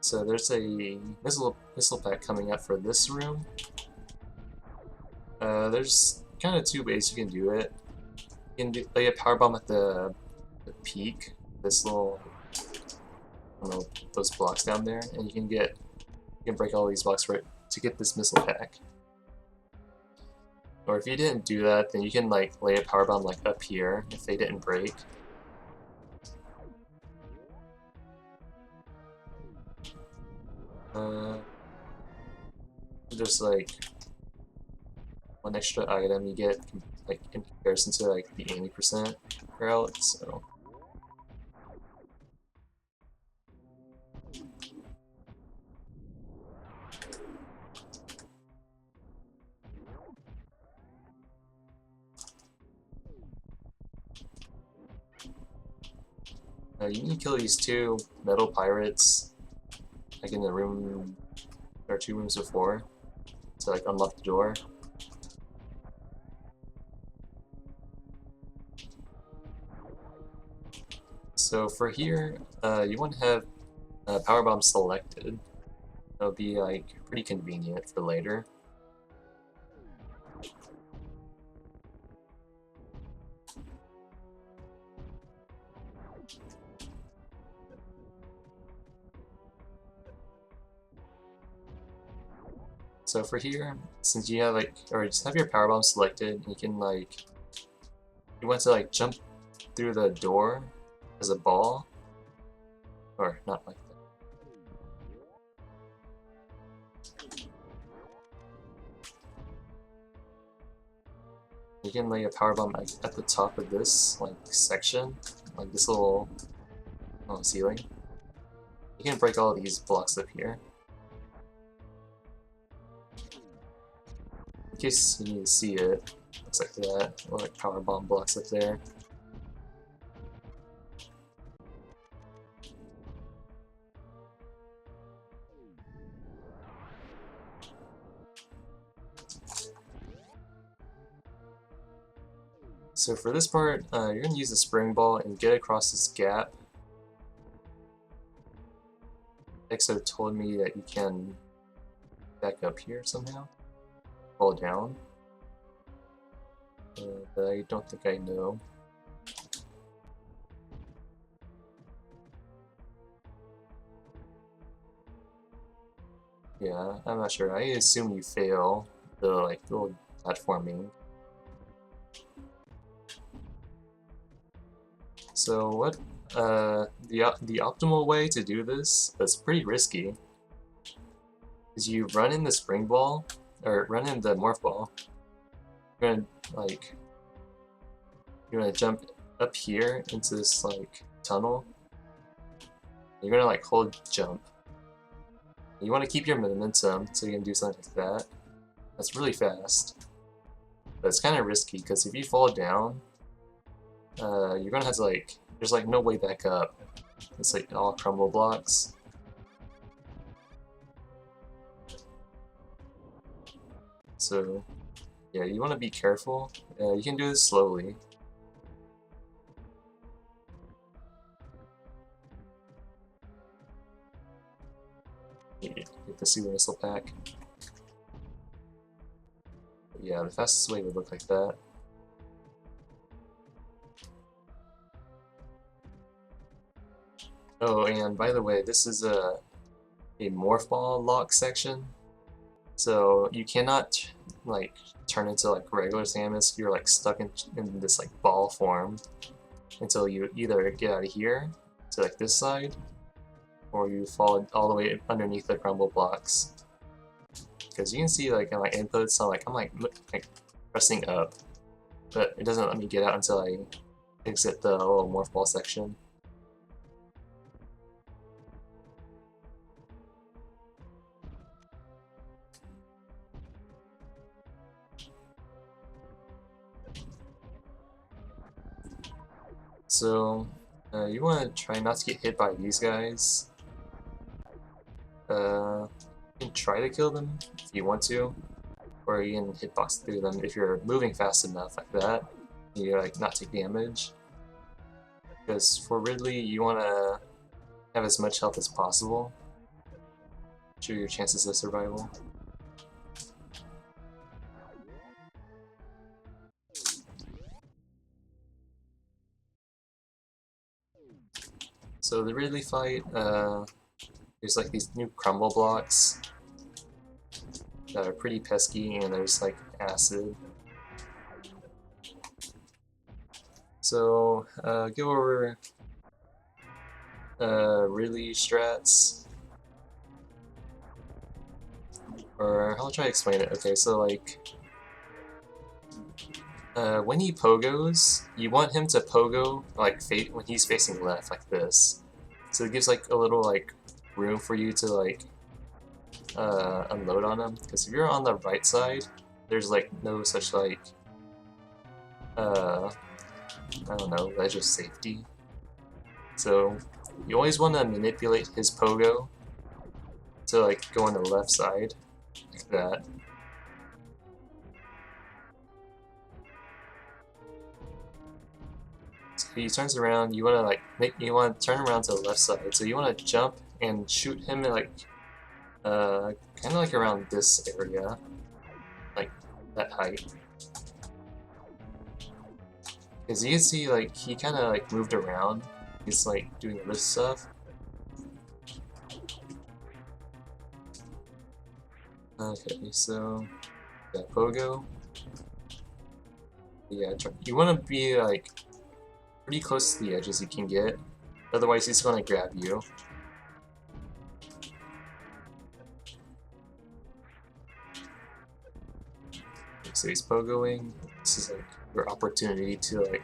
So there's a missile pack coming up for this room. There's kind of two ways you can do it. You can lay a power bomb at the peak, this little, I don't know, those blocks down there, and you can break all these blocks to get this missile pack. Or if you didn't do that, then you can like lay a power bomb like up here if they didn't break. There's like one extra item you get like in comparison to like the 80% route, so you need to kill these two metal pirates like in the room or 2 rooms before to like unlock the door. So for here, you want to have power bomb selected. That'll be like pretty convenient for later. So for here, since you have like, or just have your power bomb selected, you can like, you want to like jump through the door as a ball, or not like that. You can lay a power bomb at the top of this like section, like this little ceiling. You can break all these blocks up here. In case you need to see it, looks like that, or like power bomb blocks up there. So for this part, you're going to use the spring ball and get across this gap. Exo told me that you can back up here somehow, fall down, but I don't think I know. Yeah, I'm not sure. I assume you fail the like little platforming. So what the optimal way to do this, that's pretty risky, is you run in the spring ball, or run in the morph ball. You're gonna like you're gonna jump up here into this like tunnel. You're gonna like hold jump. You want to keep your momentum, so you can do something like that. That's really fast, but it's kind of risky because if you fall down, you're gonna have to like. There's like no way back up. It's like all crumble blocks. So yeah, you want to be careful. You can do this slowly. Get the super missile pack. But yeah, the fastest way would look like that. Oh, and by the way, this is a morph ball lock section, so you cannot like turn into like regular Samus. You're like stuck in this like ball form until you either get out of here to like this side, or you fall all the way underneath the crumble blocks. Because you can see like in my inputs, I'm like pressing up, but it doesn't let me get out until I exit the little morph ball section. So, you want to try not to get hit by these guys. You can try to kill them if you want to, or you can hitbox through them if you're moving fast enough like that. You like not take damage. Because for Ridley, you want to have as much health as possible. Ensure your chances of survival. So the Ridley fight, there's like these new crumble blocks that are pretty pesky, and there's like acid. So go over Ridley strats, or I'll try to explain it. Okay, so like when he pogos, you want him to pogo like when he's facing left, like this. So it gives like a little like room for you to like unload on him. Because if you're on the right side, there's like no such like I don't know, ledge of safety. So you always want to manipulate his pogo to like go on the left side, like that. So if he turns around, you want to turn around to the left side. So you want to jump and shoot him at like kind of like around this area, like that height. Because you can see like he kind of like moved around. He's like doing this stuff. Okay, so yeah, pogo. Yeah, you want to be like pretty close to the edge as you can get, otherwise he's going to grab you. So he's pogoing. This is like your opportunity to like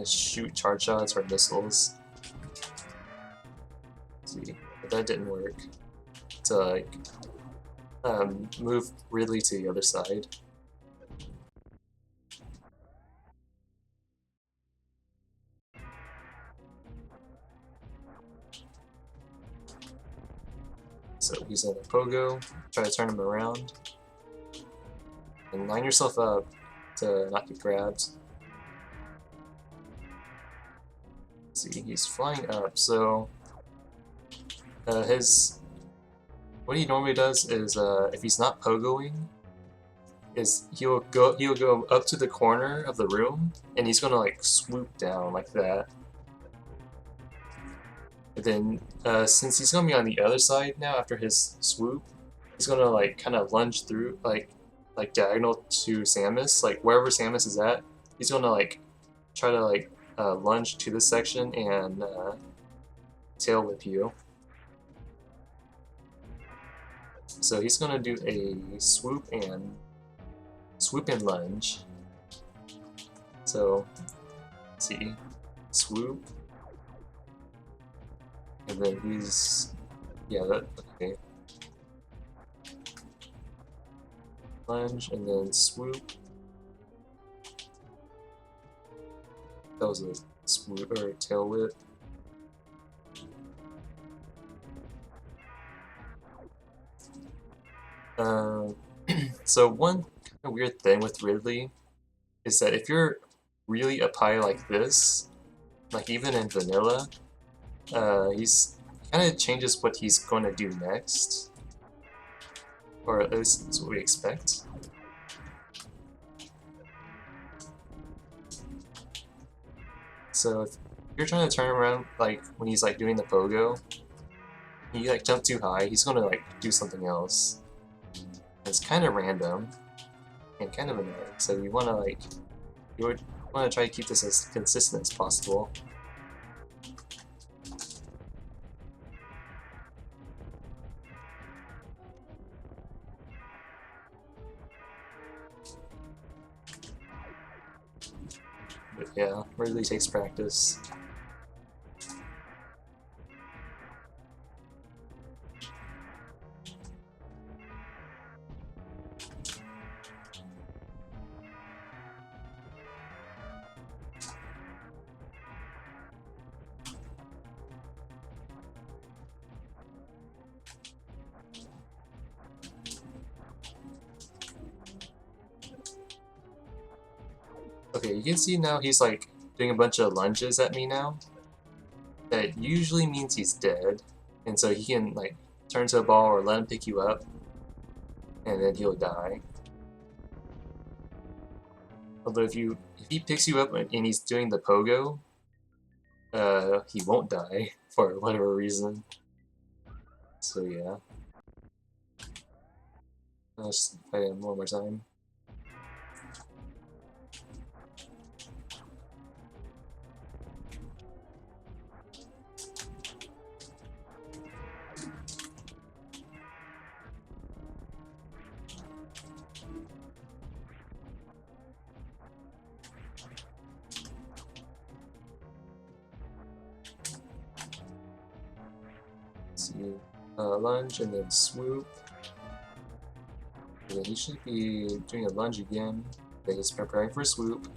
shoot charge shots or missiles. See, but that didn't work. To like move Ridley to the other side. So he's on the pogo. Try to turn him around. And line yourself up to not get grabbed. See, he's flying up, so what he normally does is if he's not pogoing, is he'll go up to the corner of the room and he's gonna like swoop down like that. And then since he's gonna be on the other side now after his swoop, he's gonna like kind of lunge through like diagonal to Samus, like wherever Samus is at. He's gonna like try to like lunge to this section and tail whip you. So he's gonna do a swoop and lunge. So see, swoop, and then he's okay. Lunge and then swoop. That was a swoop or tail whip. So one kind of weird thing with Ridley is that if you're really up high like this, like even in vanilla, he's kind of changes what he's going to do next, or at least that's what we expect. So if you're trying to turn him around, like when he's like doing the pogo, you like jump too high, he's gonna like do something else. It's kind of random and kind of annoying. So you want to try to keep this as consistent as possible. But yeah, really takes practice. Okay, you can see now he's like doing a bunch of lunges at me now. That usually means he's dead, and so he can like turn to a ball or let him pick you up, and then he'll die. Although if he picks you up and he's doing the pogo, he won't die for whatever reason. So yeah, let's fight him one more time. See, lunge and then swoop. And then he should be doing a lunge again. Then he's preparing for swoop.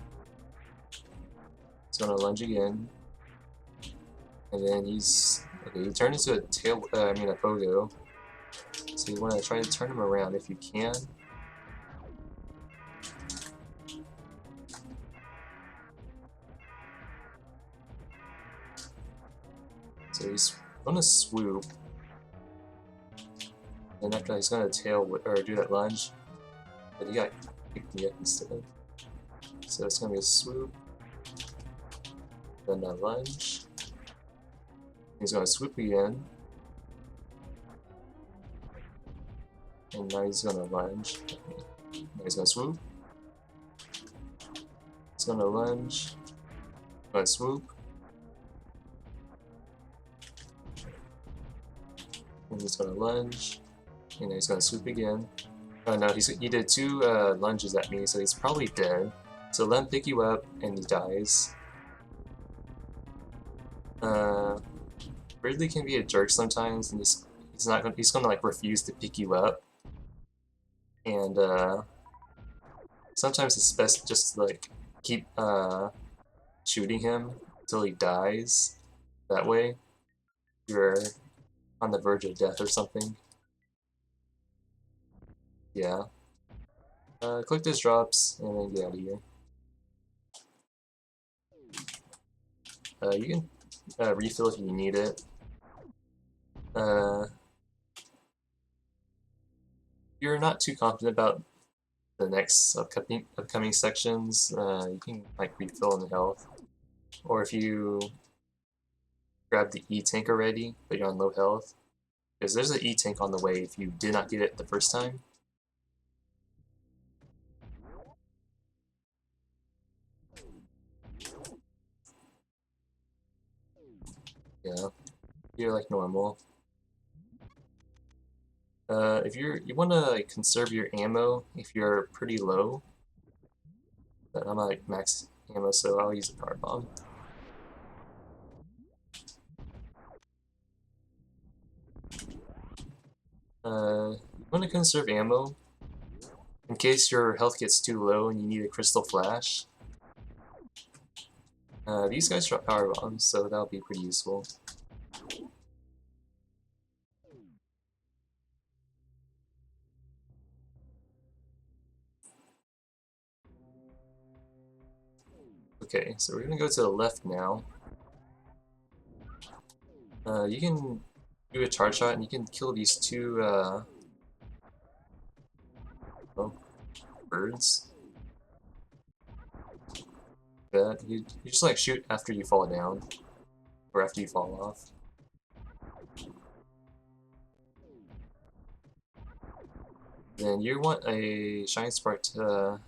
He's gonna lunge again. And then he turned into a a pogo. So you want to try to turn him around if you can. So he's gonna swoop. And after that, he's gonna do that lunge. But he got picked me up instead. So it's gonna be a swoop. Then a lunge. He's gonna swoop again. And now he's gonna lunge. Now he's gonna swoop. He's gonna lunge. Gonna swoop. And he's gonna lunge. And now he's gonna swoop again. Oh no, he did two lunges at me, so he's probably dead. So let him pick you up, and he dies. Ridley can be a jerk sometimes, and he's gonna like refuse to pick you up. And sometimes it's best just to like keep shooting him until he dies. That way, you're on the verge of death or something. Yeah. Click those drops and then get out of here. You can refill if you need it. You're not too confident about the next upcoming sections, you can like refill in the health. Or if you grab the E-tank already, but you're on low health, because there's an E-tank on the way if you did not get it the first time. Yeah, you're like normal. If you want to like conserve your ammo if you're pretty low, but I'm like max ammo, so I'll use a power bomb. You want to conserve ammo in case your health gets too low and you need a crystal flash. These guys drop power bombs, so that'll be pretty useful. Okay, so we're gonna go to the left now. You can do a charge shot and you can kill these two oh, birds. That you just like shoot after you fall down or after you fall off. Then you want a shine spark to,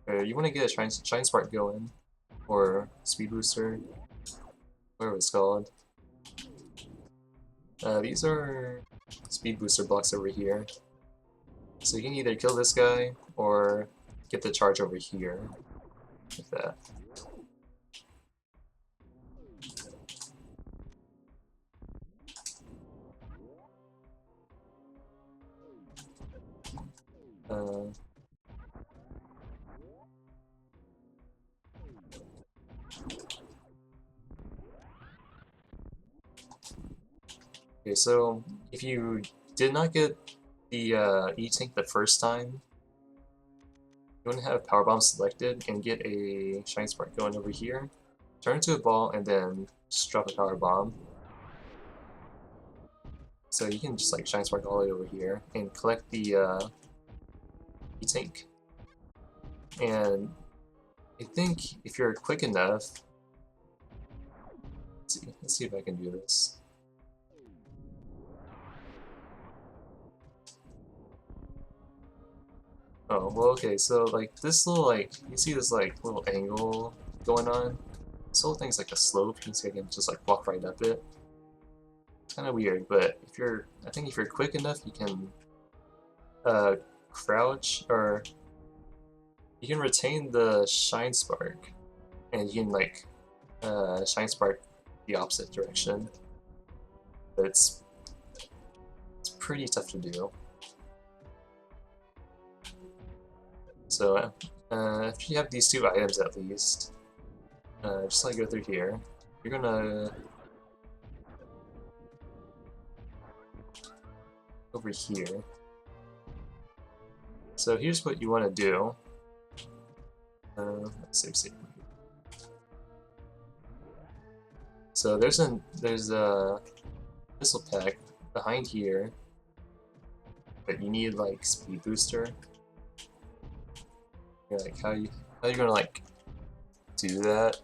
or you want to get a shine spark going, or speed booster, whatever it's called. These are speed booster blocks over here. So you can either kill this guy or get the charge over here, like that. Uh, okay, so if you did not get the E-Tank the first time, you want to have Power Bomb selected and get a Shine Spark going over here. Turn into a ball and then just drop a Power Bomb. So you can just like Shine Spark all the way over here and collect the E-Tank. And I think if you're quick enough, let's see if I can do this. Oh, well, okay, so like this little like, you see this like little angle going on? This whole thing's like a slope, you see I can just like walk right up it. It's kind of weird, but if you're, I think if you're quick enough, you can crouch, or you can retain the Shine Spark, and you can like Shine Spark the opposite direction. But it's pretty tough to do. So if you have these two items at least, just like go through here, you're gonna over here. So here's what you want to do. Let's see. So there's a missile pack behind here, but you need like speed booster. You're like how you gonna like do that?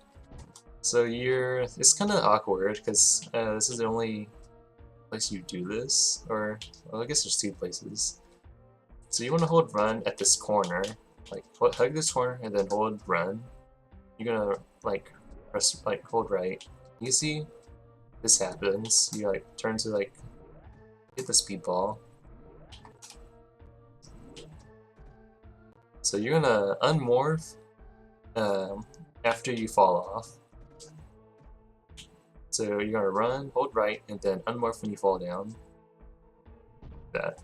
So it's kind of awkward because this is the only place you do this, or well, I guess there's two places. So you want to hold run at this corner, like hug this corner and then hold run. You're gonna like press like hold right. You see this happens. You like turn to like hit the speedball. So you're gonna unmorph after you fall off. So you're gonna run, hold right, and then unmorph when you fall down. That.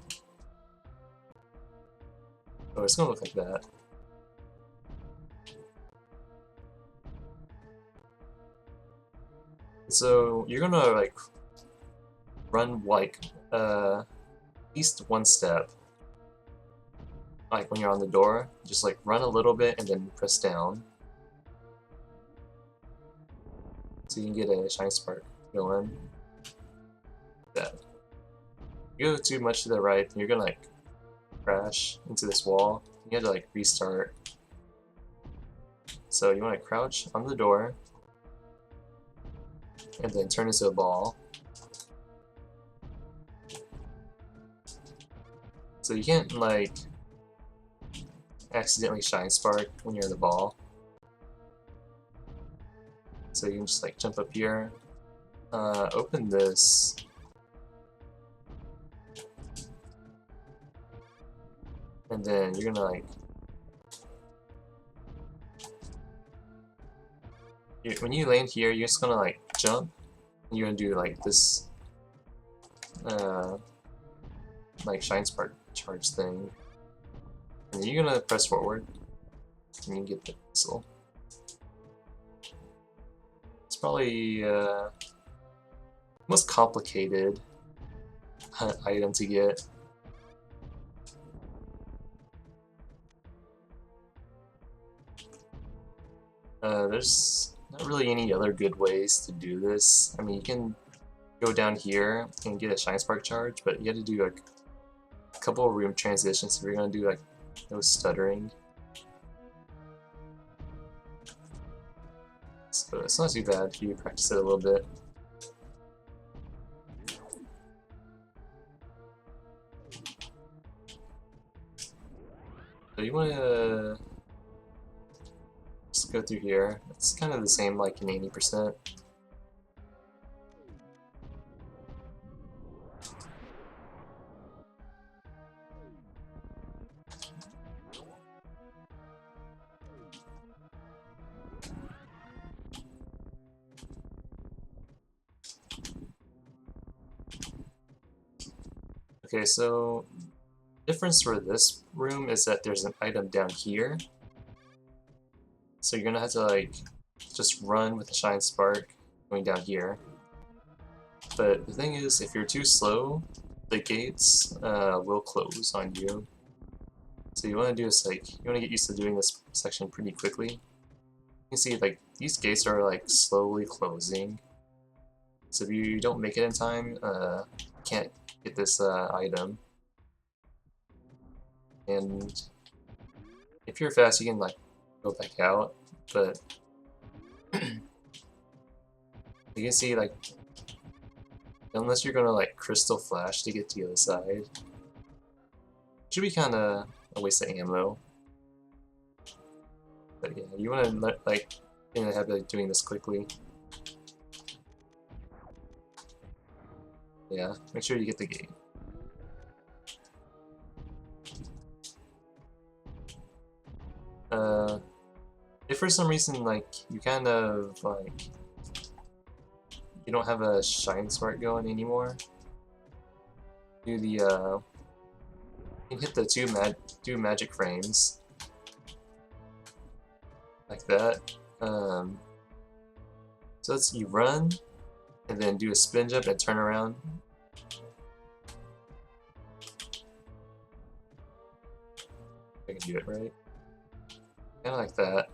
Oh, it's gonna look like that. So you're gonna like run like at least one step. Like when you're on the door, just like run a little bit and then press down. So you can get a Shine Spark going. That. If you go too much to the right, you're gonna like crash into this wall. You have to like restart. So you want to crouch on the door and then turn into a ball. So you can't like accidentally Shine Spark when you're in the ball. So you can just like jump up here open this. And then you're gonna like, when you land here, you're just gonna like jump. And you're gonna do like this, like shine spark charge thing. And you're gonna press forward, and you get the missile. It's probably most complicated item to get. There's not really any other good ways to do this. I mean, you can go down here and get a shine spark charge, but you have to do like a couple of room transitions if you're gonna do like no stuttering. So it's not too bad if you practice it a little bit. So you want to just go through here. It's kind of the same like in 80%. Okay, so difference for this room is that there's an item down here. So you're gonna have to like just run with the shine spark going down here. But the thing is, if you're too slow, the gates will close on you. So you want to do is like, you want to get used to doing this section pretty quickly. You can see like these gates are like slowly closing. So if you don't make it in time, you can't get this item. And if you're fast, you can like go back out, but you can see like, unless you're gonna like crystal flash to get to the other side, it should be kind of a waste of ammo. But yeah, you want to like get in the habit of doing this quickly. Yeah, make sure you get the gate. If for some reason like you kind of like you don't have a shine spark going anymore, do the you can hit the two magic frames like that. So that's you run and then do a spin jump and turn around. I can do it right. Kind of like that.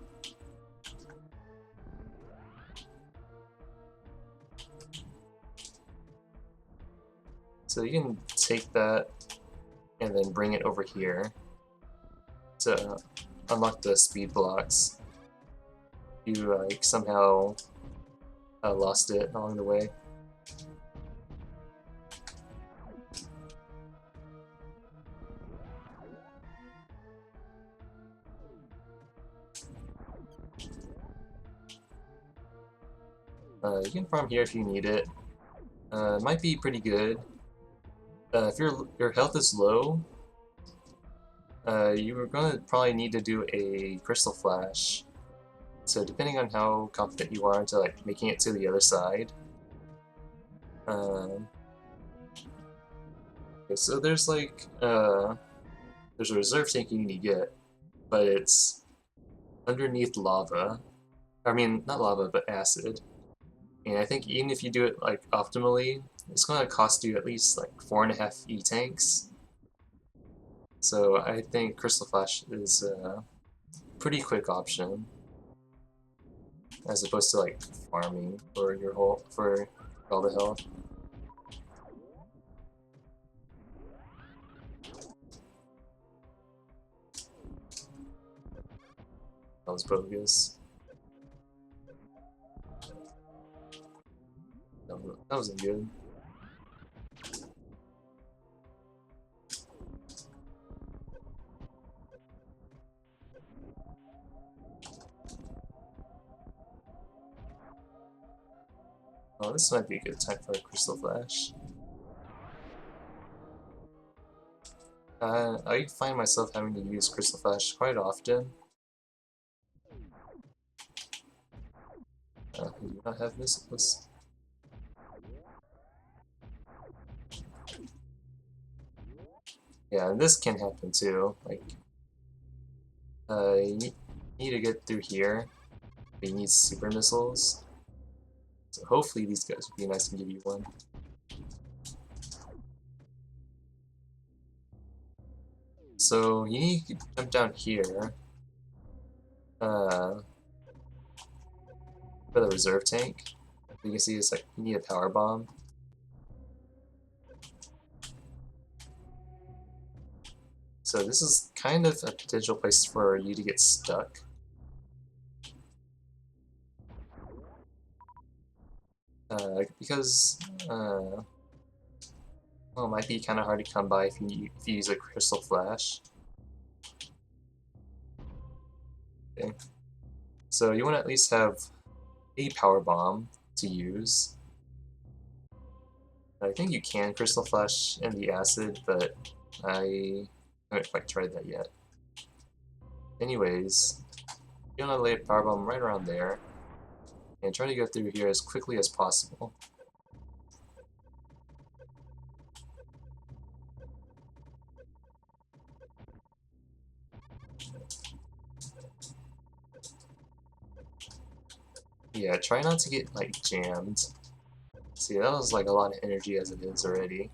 So you can take that and then bring it over here to unlock the speed blocks. You like somehow lost it along the way. You can farm here if you need it. It might be pretty good. If your health is low, you're gonna probably need to do a crystal flash. So depending on how confident you are into like making it to the other side. Okay, so there's like there's a reserve tank you need to get, but it's underneath lava. I mean, not lava, but acid. And I think even if you do it like optimally, it's going to cost you at least like 4.5 E-tanks. So I think Crystal Flash is a pretty quick option, as opposed to like farming for your whole for all the health. That was bogus. That wasn't good. Oh, this might be a good time for a Crystal Flash. I find myself having to use Crystal Flash quite often. I do not have missiles. Yeah, and this can happen too. Like, you need to get through here. But you need super missiles. So hopefully these guys would be nice and give you one. So you need to jump down here for the reserve tank. You can see it's like you need a power bomb. So this is kind of a potential place for you to get stuck. Because well, it might be kind of hard to come by if you use a Crystal Flash. Okay. So you want to at least have a power bomb to use. I think you can Crystal Flash in the acid, but I haven't quite tried that yet. Anyways, you want to lay a power bomb right around there, and try to go through here as quickly as possible. Yeah, try not to get like jammed. See, that was like a lot of energy as it is already.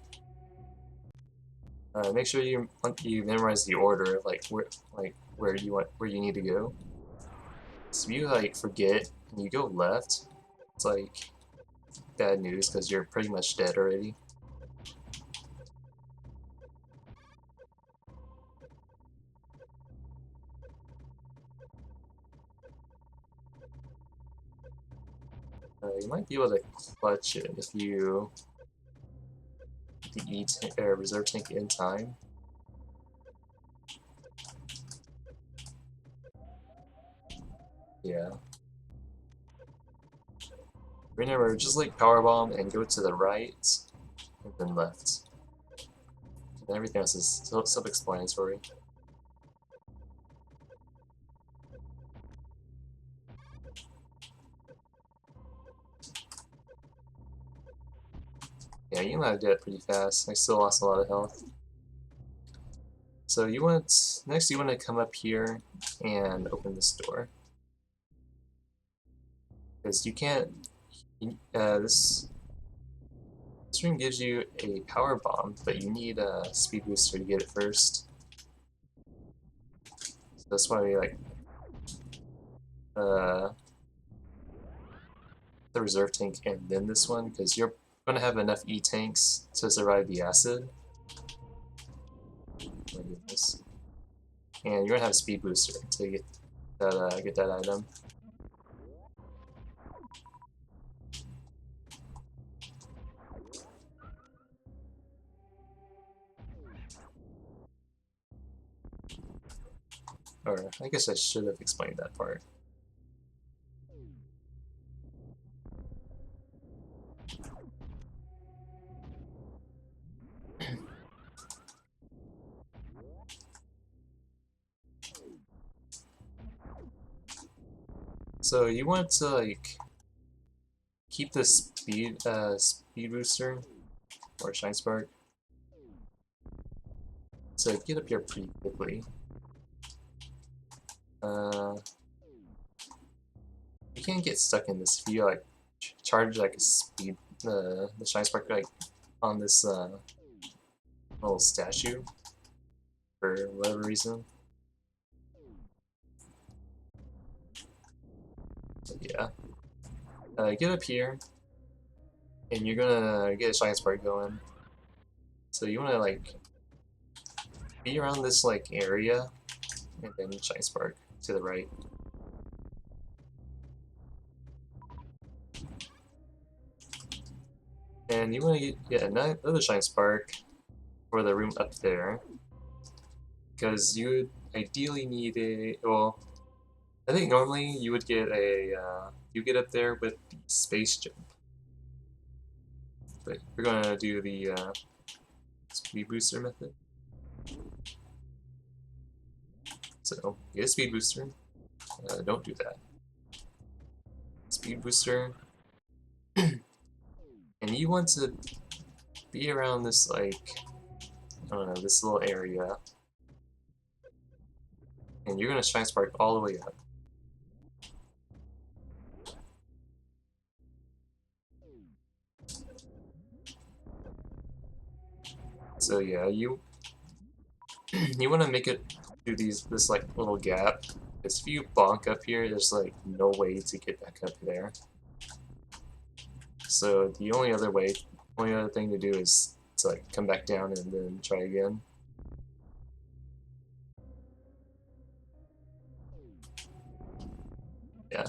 Make sure you memorize the order of like where you need to go. So if you like forget and you go left, it's like bad news because you're pretty much dead already. You might be able to clutch it if you the reserve tank in time. Yeah. Remember, just like power bomb and go to the right and then left. And everything else is self-explanatory. Yeah, you know how to do it pretty fast. I still lost a lot of health. So next you want to come up here and open this door. Because you can't, this room gives you a power bomb, but you need a speed booster to get it first. So that's why we like, the reserve tank and then this one, because you're going to have enough E-tanks to survive the acid. Oh my goodness. And you're going to have a speed booster to get that item. Or, I guess I should have explained that part. So you want to like keep the speed booster or shine spark. So get up here pretty quickly. You can't get stuck in this if you like charge like a speed the shine spark like on this little statue for whatever reason. So yeah. Get up here and you're gonna get a shine spark going. So you wanna like be around this like area and then shine spark to the right. And you want to get another shine spark for the room up there, because you would ideally need a, well, I think normally you would get a, you get up there with the space jump. but we're gonna do the speed booster method. So get a speed booster. Don't do that. Speed booster, and you want to be around this, like, I don't know, this little area, and you're gonna shine spark all the way up. So yeah, you you want to make it through this like little gap. Because if you bonk up here, there's like no way to get back up there. So the only other thing to do is to like come back down and then try again. Yeah.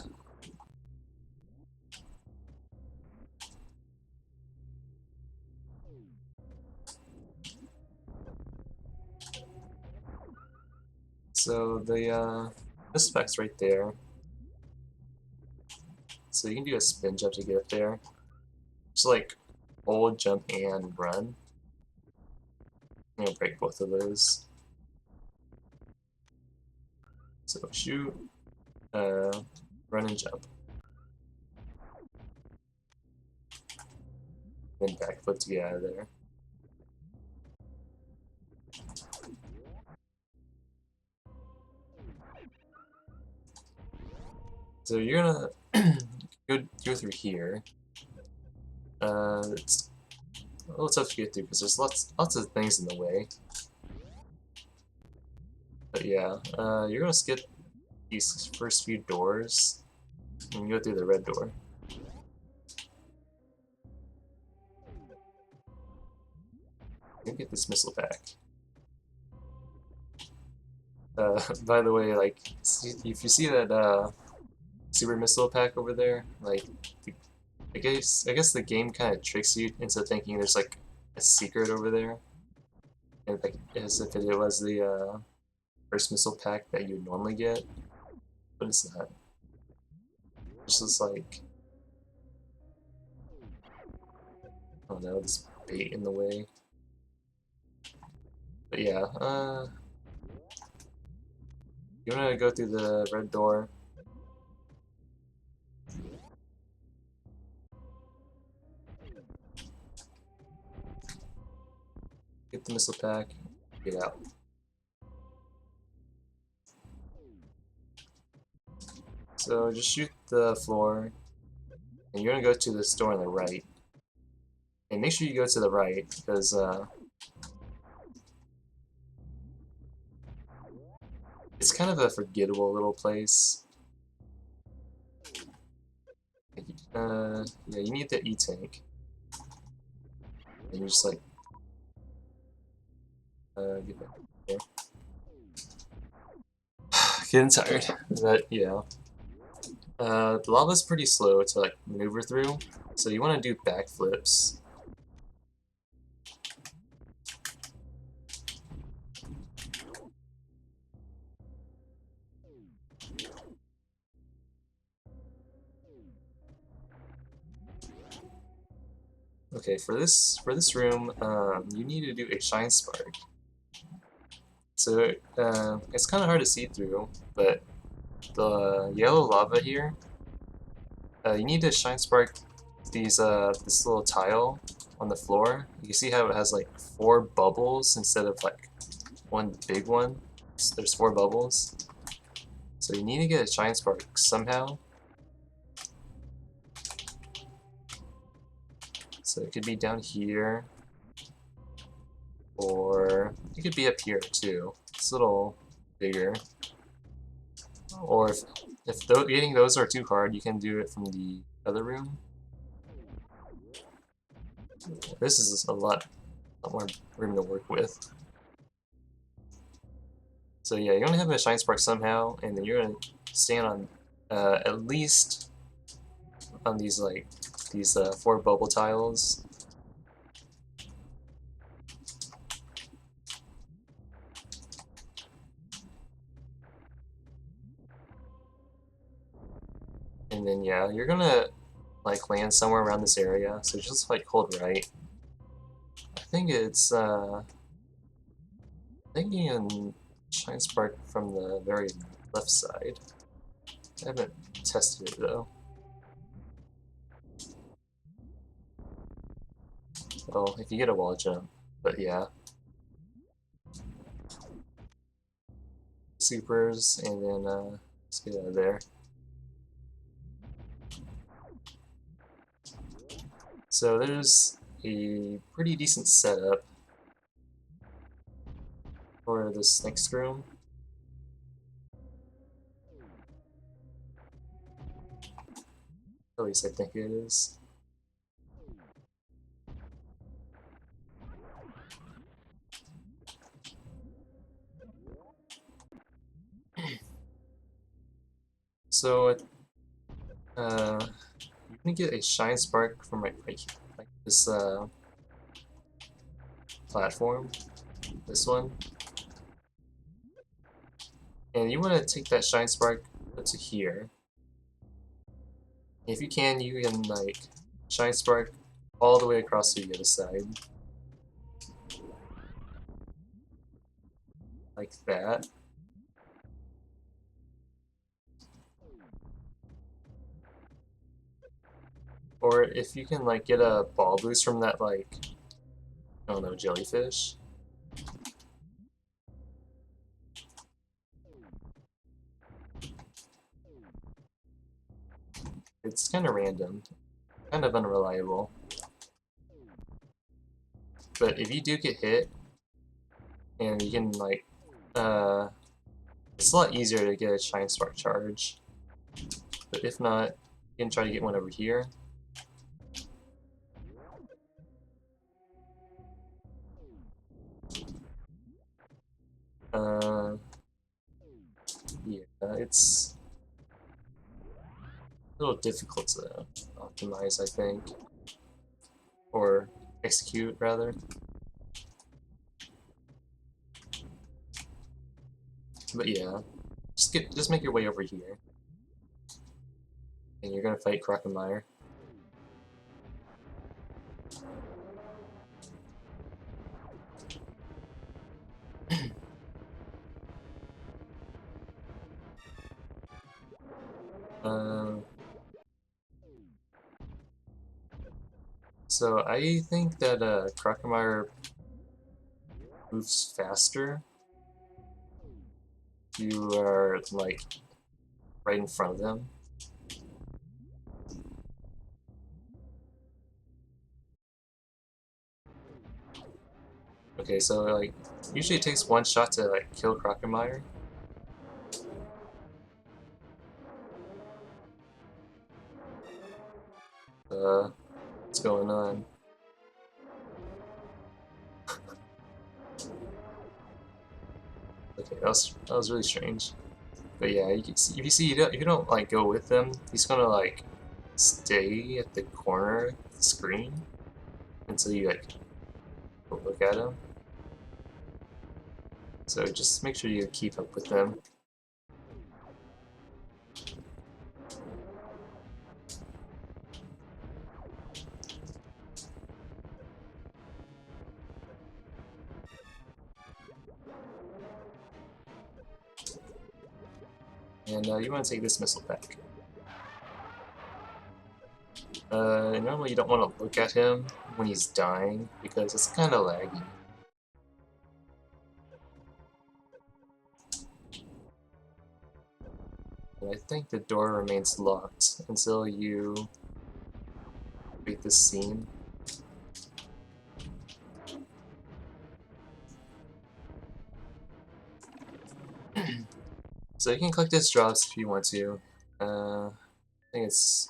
So this spec's right there. So you can do a spin jump to get up there. Just like hold, jump, and run. I'm gonna break both of those. So shoot, run and jump. Then backflip to get out of there. So you're gonna go through here. It's a little tough to get through because there's lots of things in the way. But yeah, you're gonna skip these first few doors and go through the red door. You get this missile pack. By the way, like, if you see that super missile pack over there, like, I guess the game kind of tricks you into thinking there's like a secret over there, and like as if it was the first missile pack that you would normally get, but it's not. It's just like, I don't know, this bait in the way. But yeah, you wanna go through the red door. Get the missile pack, get out. So just shoot the floor, and you're gonna go to this door on the right. And make sure you go to the right, because it's kind of a forgettable little place. Yeah, you need the E-tank. And you just like, get back there. Getting tired, but yeah. The lava's pretty slow to like maneuver through, so you want to do backflips. Okay, for this room, you need to do a shine spark. So it's kind of hard to see through, but the yellow lava here, you need to shine spark these this little tile on the floor. You can see how it has like 4 bubbles instead of like one big one. So there's 4 bubbles. So you need to get a shine spark somehow. So it could be down here, or it could be up here too. It's a little bigger. Or if getting those are too hard, you can do it from the other room. This is a lot more room to work with. So yeah, you're gonna have a shine spark somehow, and then you're gonna stand on at least on these 4 bubble tiles. And then yeah, you're gonna like land somewhere around this area. So just like hold right. I think it's thinking in Shine Spark from the very left side. I haven't tested it though. Oh, if you get a wall jump, but yeah. Supers, and then let's get out of there. So there's a pretty decent setup for this next room. At least I think it is. So you can get a shine spark from right here, like this platform, this one, and you want to take that shine spark up to here. If you can like shine spark all the way across to the other side, like that. Or if you can like get a ball boost from that like, I don't know, jellyfish. It's kind of random, kind of unreliable. But if you do get hit, and you can like, it's a lot easier to get a Shine Spark charge. But if not, you can try to get one over here. Yeah, it's a little difficult to optimize, I think, or execute rather. But yeah, just make your way over here, and you're gonna fight Crocomire. So I think that Crocomire moves faster. You are like right in front of them. Okay, so like usually it takes one shot to like kill Crocomire. What's going on? Okay, that was really strange. But yeah, you can see, if you don't like go with them, he's gonna like stay at the corner of the screen until you like go look at him. So just make sure you keep up with them. And you want to take this missile back. Normally you don't want to look at him when he's dying because it's kind of laggy. And I think the door remains locked until you beat this scene. So you can collect his drops if you want to. I think it's...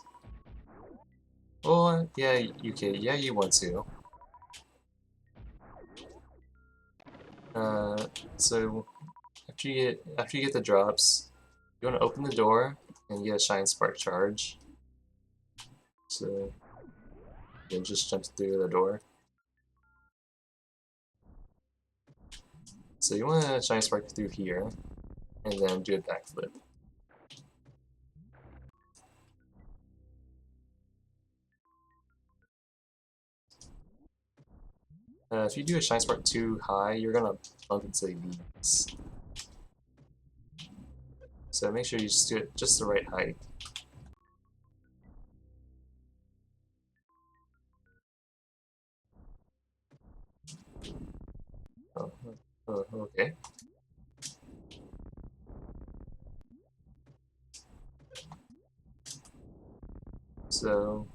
Oh, yeah, you can. Yeah, you want to. So after you get the drops, you want to open the door and get a Shine Spark charge. So you just jump through the door. So you want to Shine Spark through here, and then do a backflip. If you do a shine spark too high, you're gonna bump into these. So make sure you just do it just the right height. Oh, okay. So,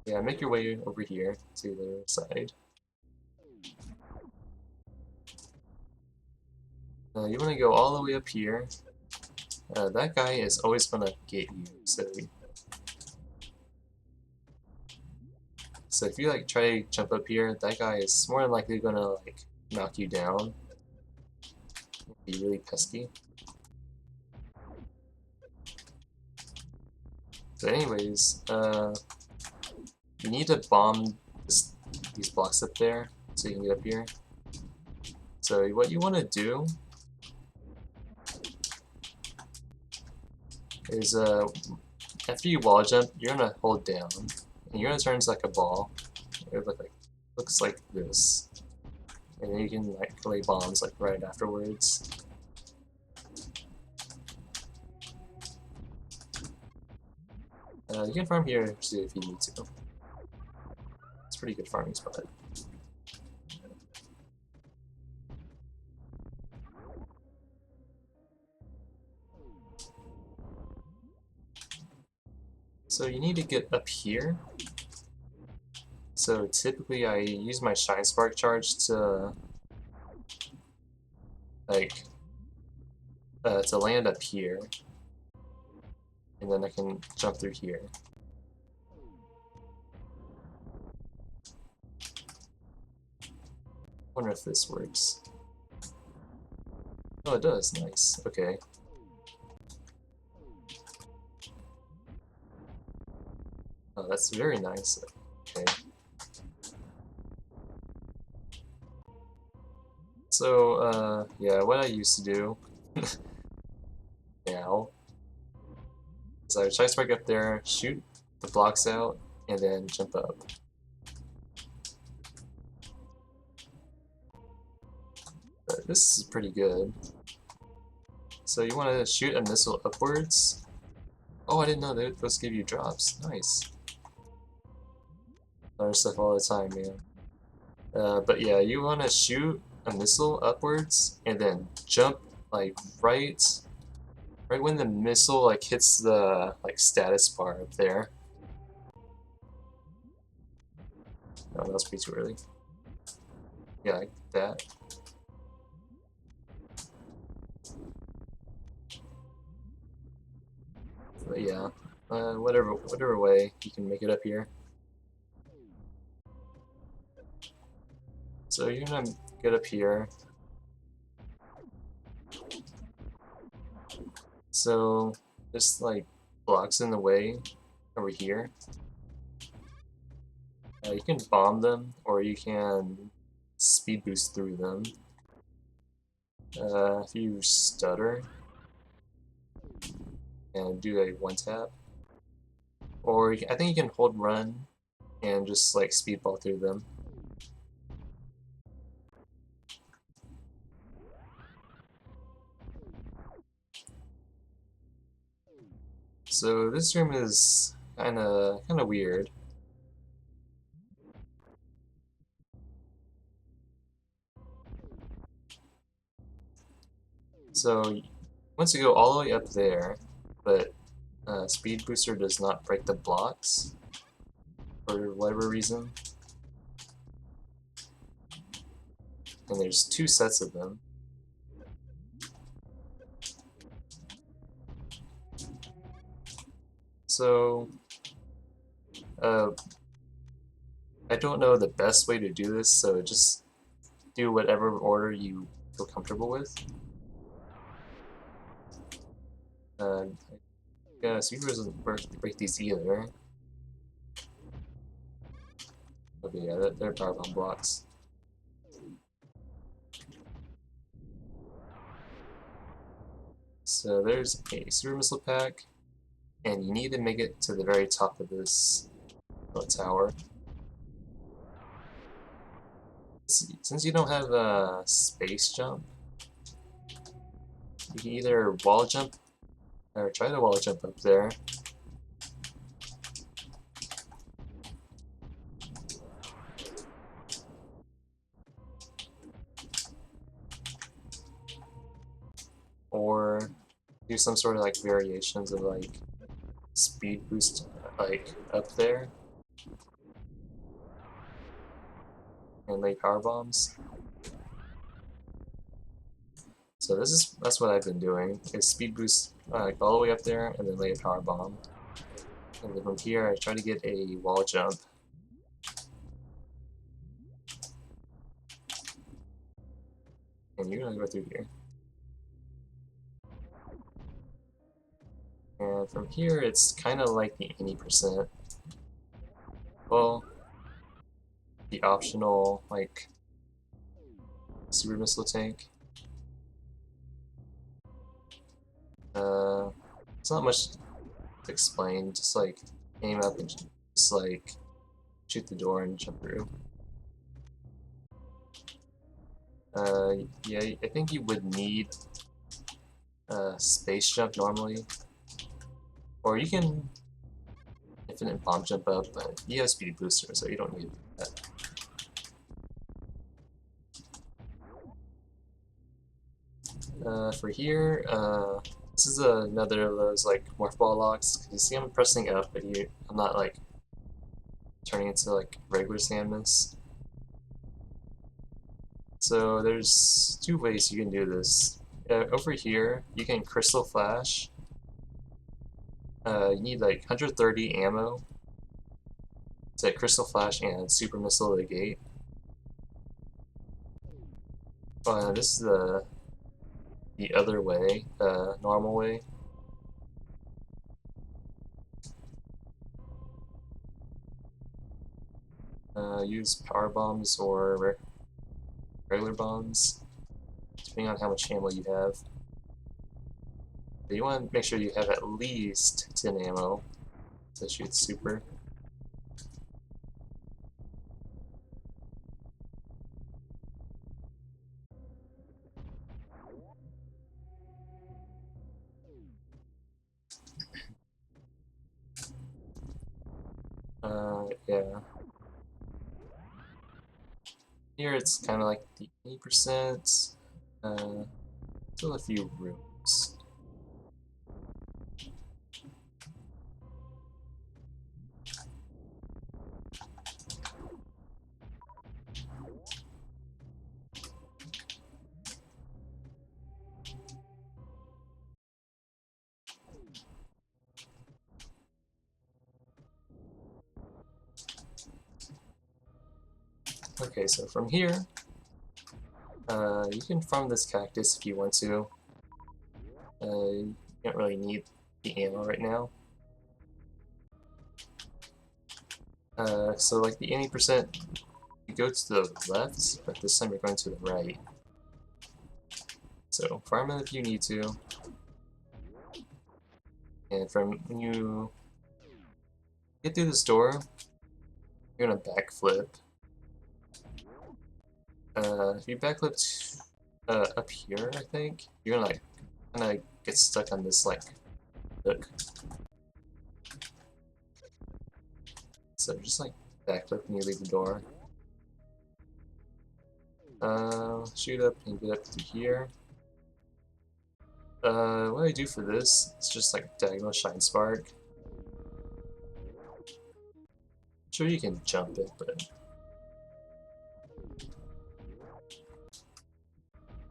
yeah, make your way over here to the other side. You want to go all the way up here. That guy is always going to get you, so if you like try to jump up here, that guy is more than likely going to like knock you down. Be really pesky. So anyways, you need to bomb these blocks up there so you can get up here. So what you want to do is after you wall jump, you're gonna hold down, and you're gonna turn into like a ball. It looks like this, and then you can like lay bombs like right afterwards. You can farm here too if you need to. It's a pretty good farming spot. So you need to get up here. So typically I use my Shine Spark charge to like to land up here, and then I can jump through here. Wonder if this works. Oh, it does. Nice. Okay. Oh, that's very nice. Okay. So, yeah, what I used to do now is I would try to strike up there, shoot the blocks out, and then jump up. But this is pretty good. So you want to shoot a missile upwards. Oh, I didn't know that those give you drops. Nice. Learn stuff all the time, man. But yeah, you want to shoot a missile upwards and then jump like right when the missile like hits the like status bar up there. Oh, that was pretty too early. Yeah, like that. But yeah, whatever way you can make it up here. So you're gonna get up here. So just like blocks in the way over here. You can bomb them, or you can speed boost through them. If you stutter and do a one tap, or I think you can hold run and just like speedball through them. So this room is kind of weird. So once you go all the way up there, but Speed Booster does not break the blocks for whatever reason. And there's two sets of them. So I don't know the best way to do this, so just do whatever order you feel comfortable with. Yeah, Speed Booster doesn't break these either. Okay, yeah, they're power bomb blocks. So there's a super missile pack, and you need to make it to the very top of this tower. Since you don't have a space jump, you can either wall jump or try to wall jump up there. Or do some sort of like variations of like speed boost like up there and lay power bombs. So that's what I've been doing, is speed boost like all the way up there and then lay a power bomb. And then from here I try to get a wall jump. And you're gonna go through here. And from here it's kinda like the 80%. Well, the optional like super missile tank. It's not much to explain, just like aim up and just like shoot the door and jump through. Yeah, I think you would need space jump normally, or you can infinite bomb jump up, but you have speed booster, so you don't need that. For here, this is another of those like morph ball locks. Cause you see, I'm pressing up, but I'm not like turning into like regular Samus. So there's two ways you can do this. Over here, you can crystal flash. You need like 130 ammo to crystal flash and super missile the gate. This is the other way, normal way. Use power bombs or regular bombs, depending on how much ammo you have. But you want to make sure you have at least 10 ammo to shoot super. Yeah. Here it's kind of like the 80%. Still a few rooms. Okay, so from here, you can farm this cactus if you want to. You don't really need the ammo right now. So like the 80%, you go to the left, but this time you're going to the right. So farm it if you need to. And when you get through this door, you're gonna backflip. If you backflip up here, I think, you're gonna like kind of get stuck on this like hook. So just like backflip when you leave the door. Shoot up and get up to here. What I do for this is just like diagonal shine spark. I'm sure you can jump it, but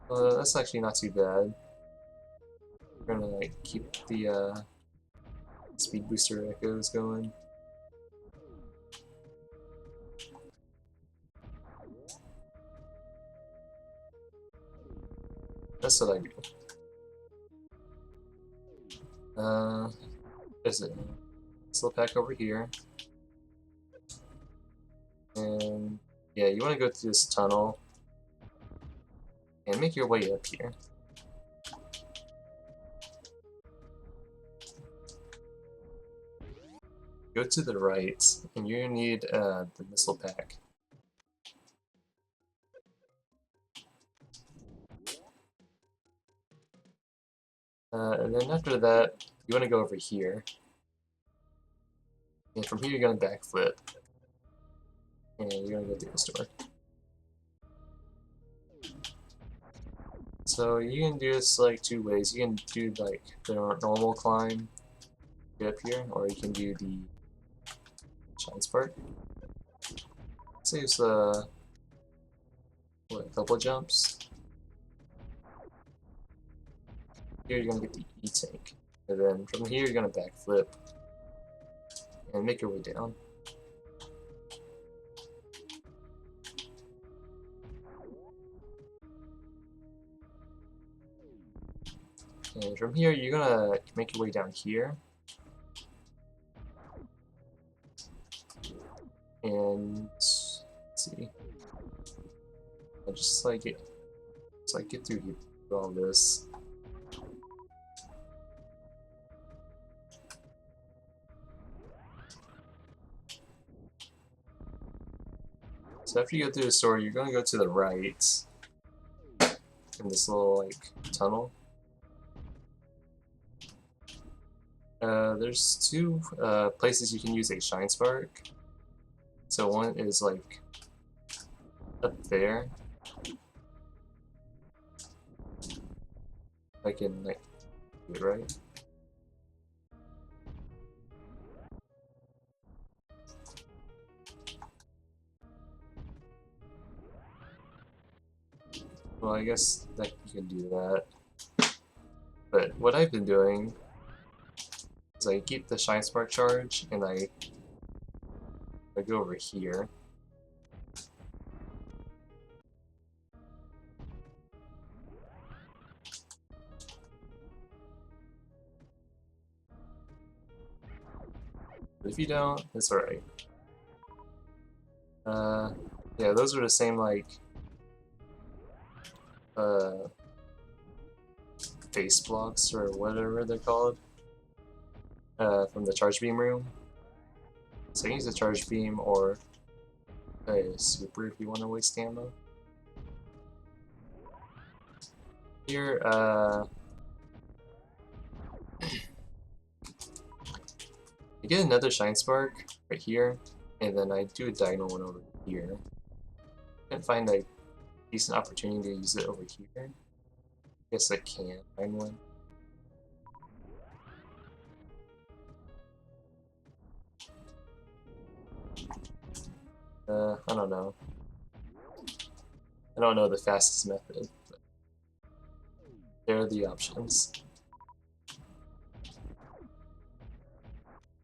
that's actually not too bad. We're gonna like keep the speed booster echoes going. That's what I do. There's a missile pack over here. And yeah, you want to go through this tunnel and make your way up here. Go to the right, and you're gonna need the missile pack. And then after that, you want to go over here. And from here, you're going to backflip. And you're going to go through the store. So you can do this like two ways. You can do like the normal climb, get up here, or you can do the shine spark. Saves what, a couple jumps. Here you're gonna get the E-tank, and then from here you're gonna backflip and make your way down. And from here you're gonna make your way down here. And let's see. I'll just like get through all this. So after you go through the store, you're gonna go to the right in this little like tunnel. There's two places you can use a shine spark. So one is like up there. I can like do it right. Well, I guess that you can do that. But what I've been doing is I keep the shine spark charge and I go over here. But if you don't, it's alright. Yeah, those are the same like face blocks or whatever they're called from the charge beam room. So you can use a charge beam or a super if you want to waste ammo. Here, I get another shine spark right here, and then I do a diagonal one over here. Can't find a decent opportunity to use it over here. Guess I can find one. I don't know. I don't know the fastest method, but there are the options.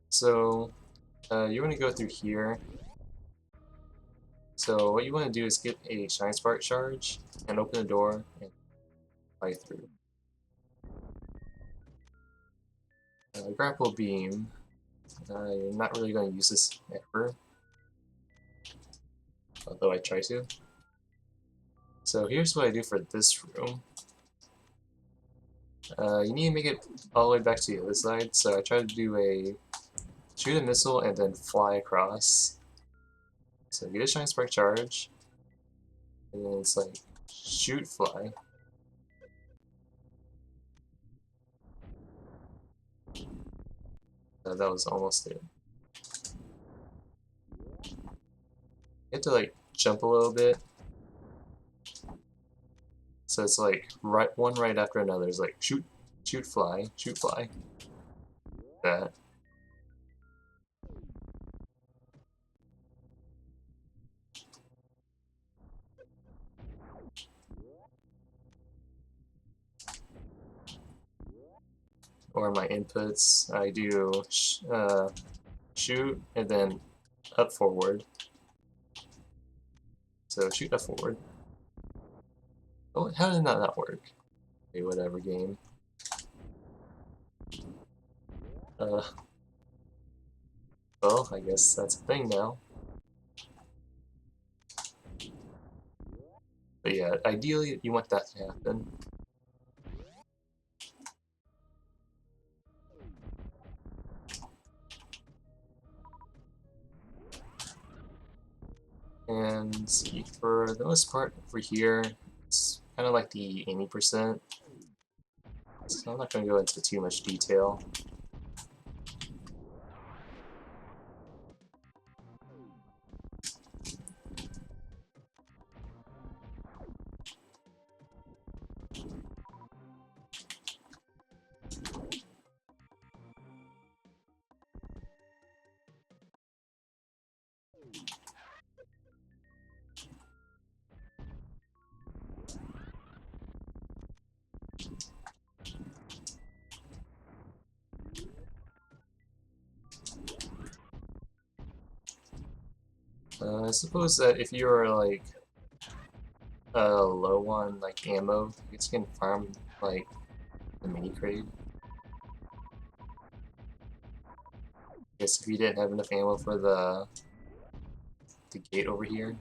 So, you want to go through here. So what you want to do is get a shine spark charge and open the door and fly through. Grapple beam. You're not really going to use this ever, although I try to. So here's what I do for this room. You need to make it all the way back to the other side, so I try to do a shoot a missile and then fly across. So get a shine spark charge, and then it's like shoot fly. That was almost it. You have to like jump a little bit. So it's like one right after another. It's like shoot, shoot, fly, shoot, fly. That. Or my inputs, I do shoot and then up forward. So shoot up forward. Oh, how did that not work? Okay, whatever game. Well, I guess that's a thing now. But yeah, ideally you want that to happen. And see, for the most part over here, it's kind of like the 80%. So I'm not going to go into too much detail. I suppose that if you are like low on like ammo, you can farm like the mini crate. Guess if you didn't have enough ammo for the gate over here.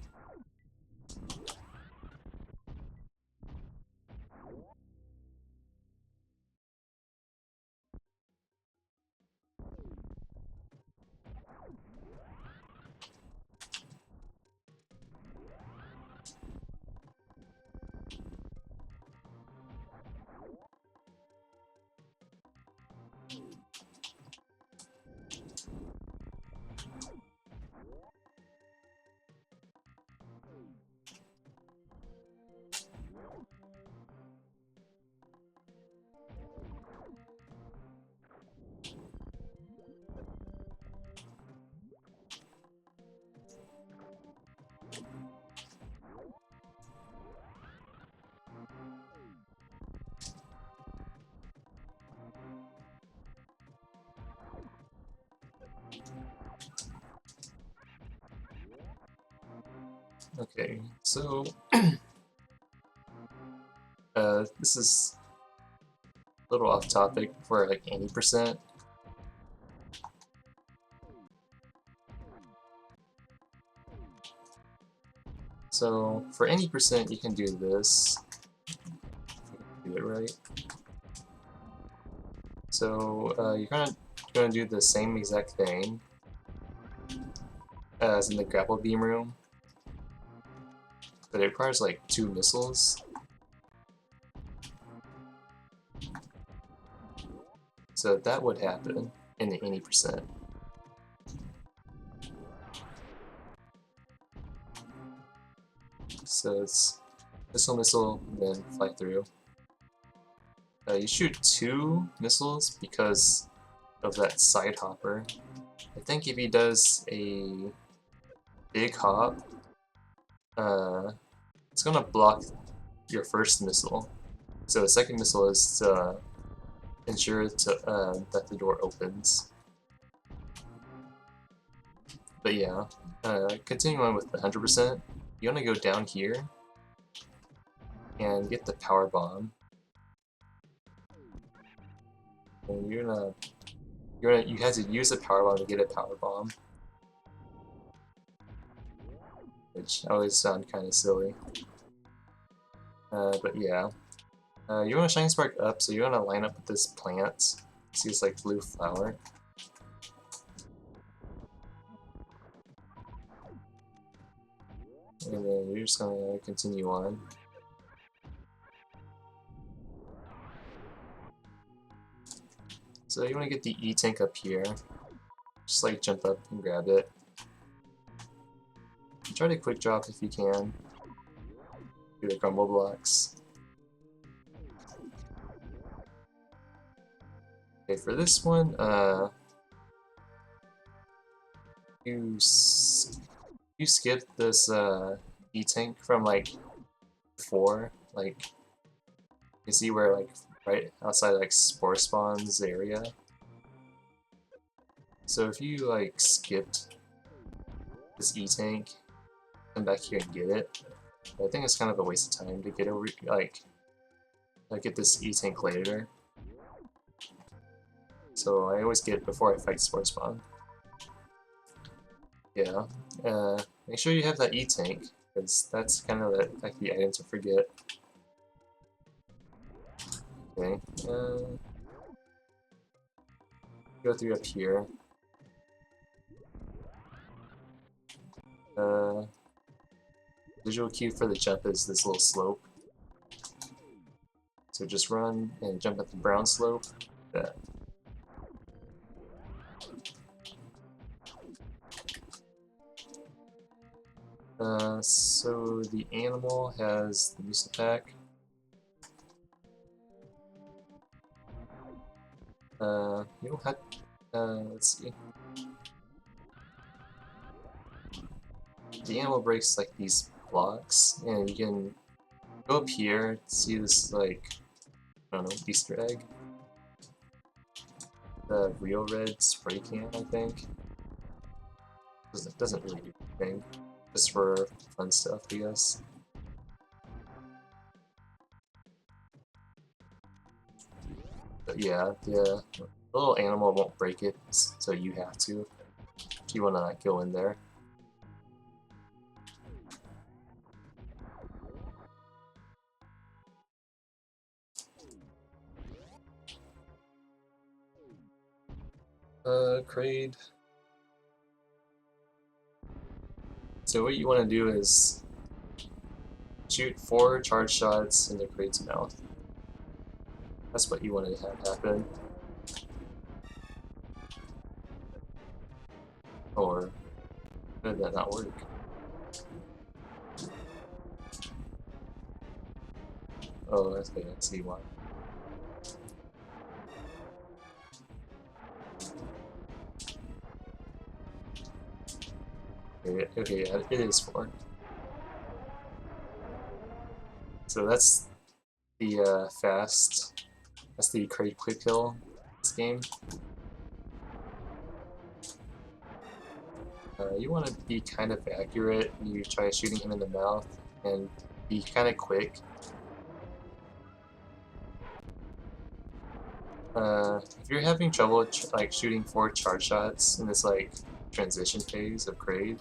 Okay, so this is a little off topic for like 80%. So for any percent, you can do this. Do it right. So you're gonna do the same exact thing as in the grapple beam room, but it requires like 2 missiles. So that would happen in the 80%. So it's missile, then fly through. You shoot 2 missiles because of that side hopper. I think if he does a big hop, it's gonna block your first missile. So the second missile is to ensure that the door opens. But yeah, continuing on with the 100%, you want to go down here and get the power bomb. And you have to use a power bomb to get a power bomb, which always sound kind of silly. But yeah, you want to shine spark up, so you want to line up with this plant. See this like blue flower. And then you're just gonna continue on. So you want to get the E-tank up here. Just like jump up and grab it. Try to quick drop if you can. Do the crumble blocks. Okay, for this one, you skip this E-tank from like 4, like you see where like right outside like spore spawns area. So if you like skipped this E-tank, come back here and get it. But I think it's kind of a waste of time to get over like get this E-tank later. So I always get it before I fight spore spawn. Yeah. Make sure you have that E-tank, because that's kind of like the item to forget. Okay. Go through up here. Visual cue for the jump is this little slope. So just run and jump at the brown slope. That. So the animal has the missile pack. You don't have. Let's see. The animal breaks like these blocks, and you can go up here. See this like I don't know Easter egg. The real red spray can, I think. It doesn't really do anything. Just for fun stuff, I guess. But yeah, the little animal won't break it, so you have to if you want to go in there. Kraid. So what you want to do is shoot 4 charge shots into Kraid's mouth. That's what you want to have happen. Or did that not work? Oh, okay, I see why. Okay, yeah, it is 4. So that's the fast. That's the Kraid quick kill this game. You want to be kind of accurate when you try shooting him in the mouth, and be kind of quick. If you're having trouble like shooting 4 charge shots in this like transition phase of Kraid,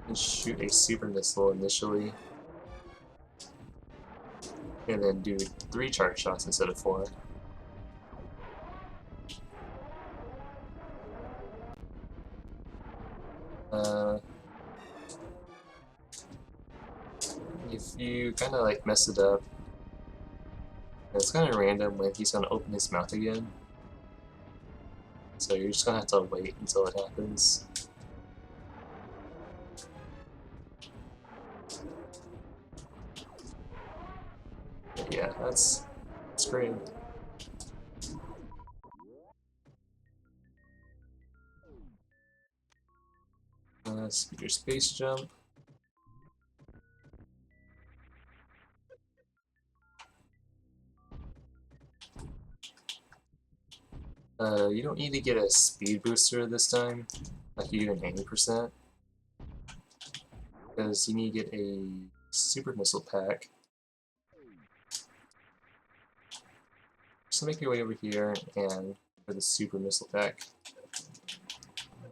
and shoot a super missile initially, and then do 3 charge shots instead of 4. If you kind of like mess it up, it's kind of random when he's gonna open his mouth again. So you're just gonna have to wait until it happens. But yeah, that's great. Speed your space jump. You don't need to get a speed booster this time, like you do in 80%, because you need to get a super missile pack. So make your way over here and for the super missile pack.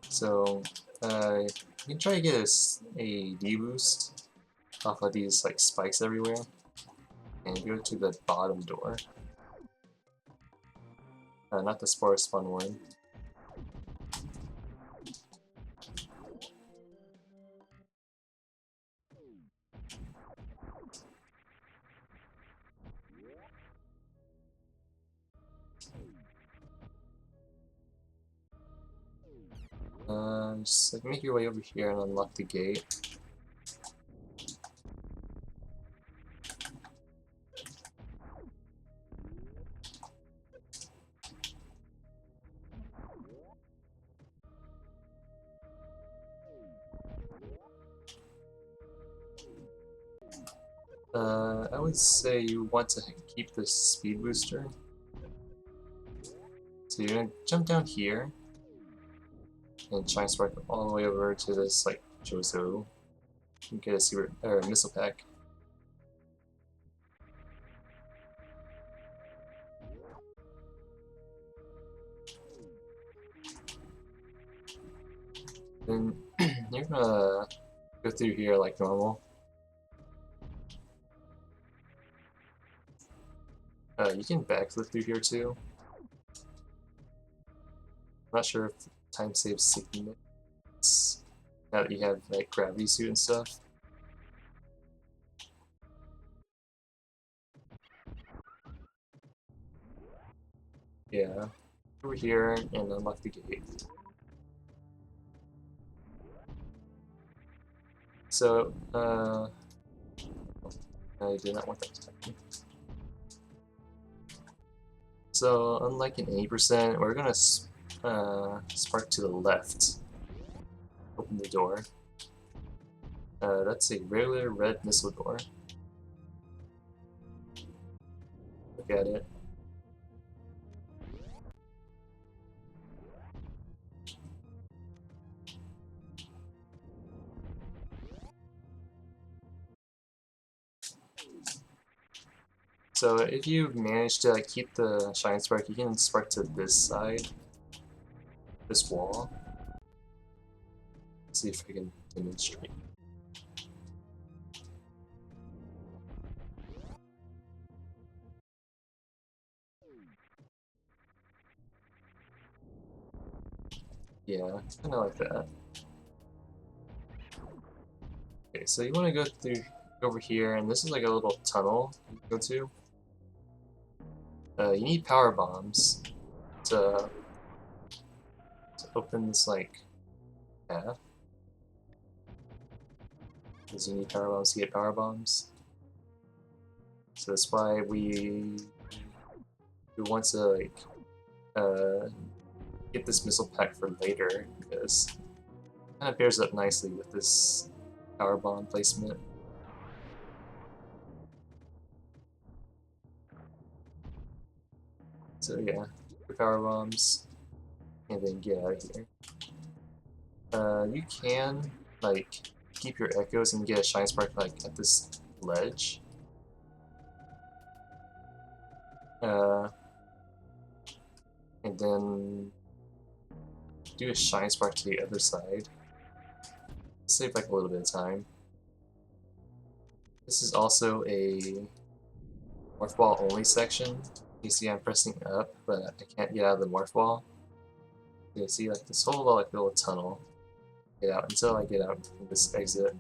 So you can try to get a D boost off of these like spikes everywhere, and go to the bottom door. Not the Spore Spawn one. Just like make your way over here and unlock the gate. I would say you want to keep this speed booster. So you're gonna jump down here and try and spark all the way over to this like Jozo and get a super or missile pack. Then you're gonna go through here like normal. You can backflip through here too. I'm not sure if time saves 60 minutes now that you have like gravity suit and stuff. Yeah, over here and unlock the gate. So, I did not want that to happen. So, unlike an 80%, we're gonna spark to the left. Open the door. That's a regular red missile door. Look at it. So if you manage to keep the shine spark, you can spark to this side, this wall. Let's see if I can demonstrate. Yeah, kind of like that. Okay, so you want to go through over here, and this is like a little tunnel you can go to. You need power bombs to open this like path. Because you need power bombs to get power bombs. So that's why we want to like get this missile pack for later, because it kind of pairs up nicely with this power bomb placement. So yeah, your power bombs, and then get out of here. You can like keep your echoes and get a shine spark like at this ledge. And then do a shine spark to the other side. Save like a little bit of time. This is also a morph ball only section. You see I'm pressing up, but I can't get out of the morph ball. You see like this whole like little tunnel. Get out until I get out from this exit.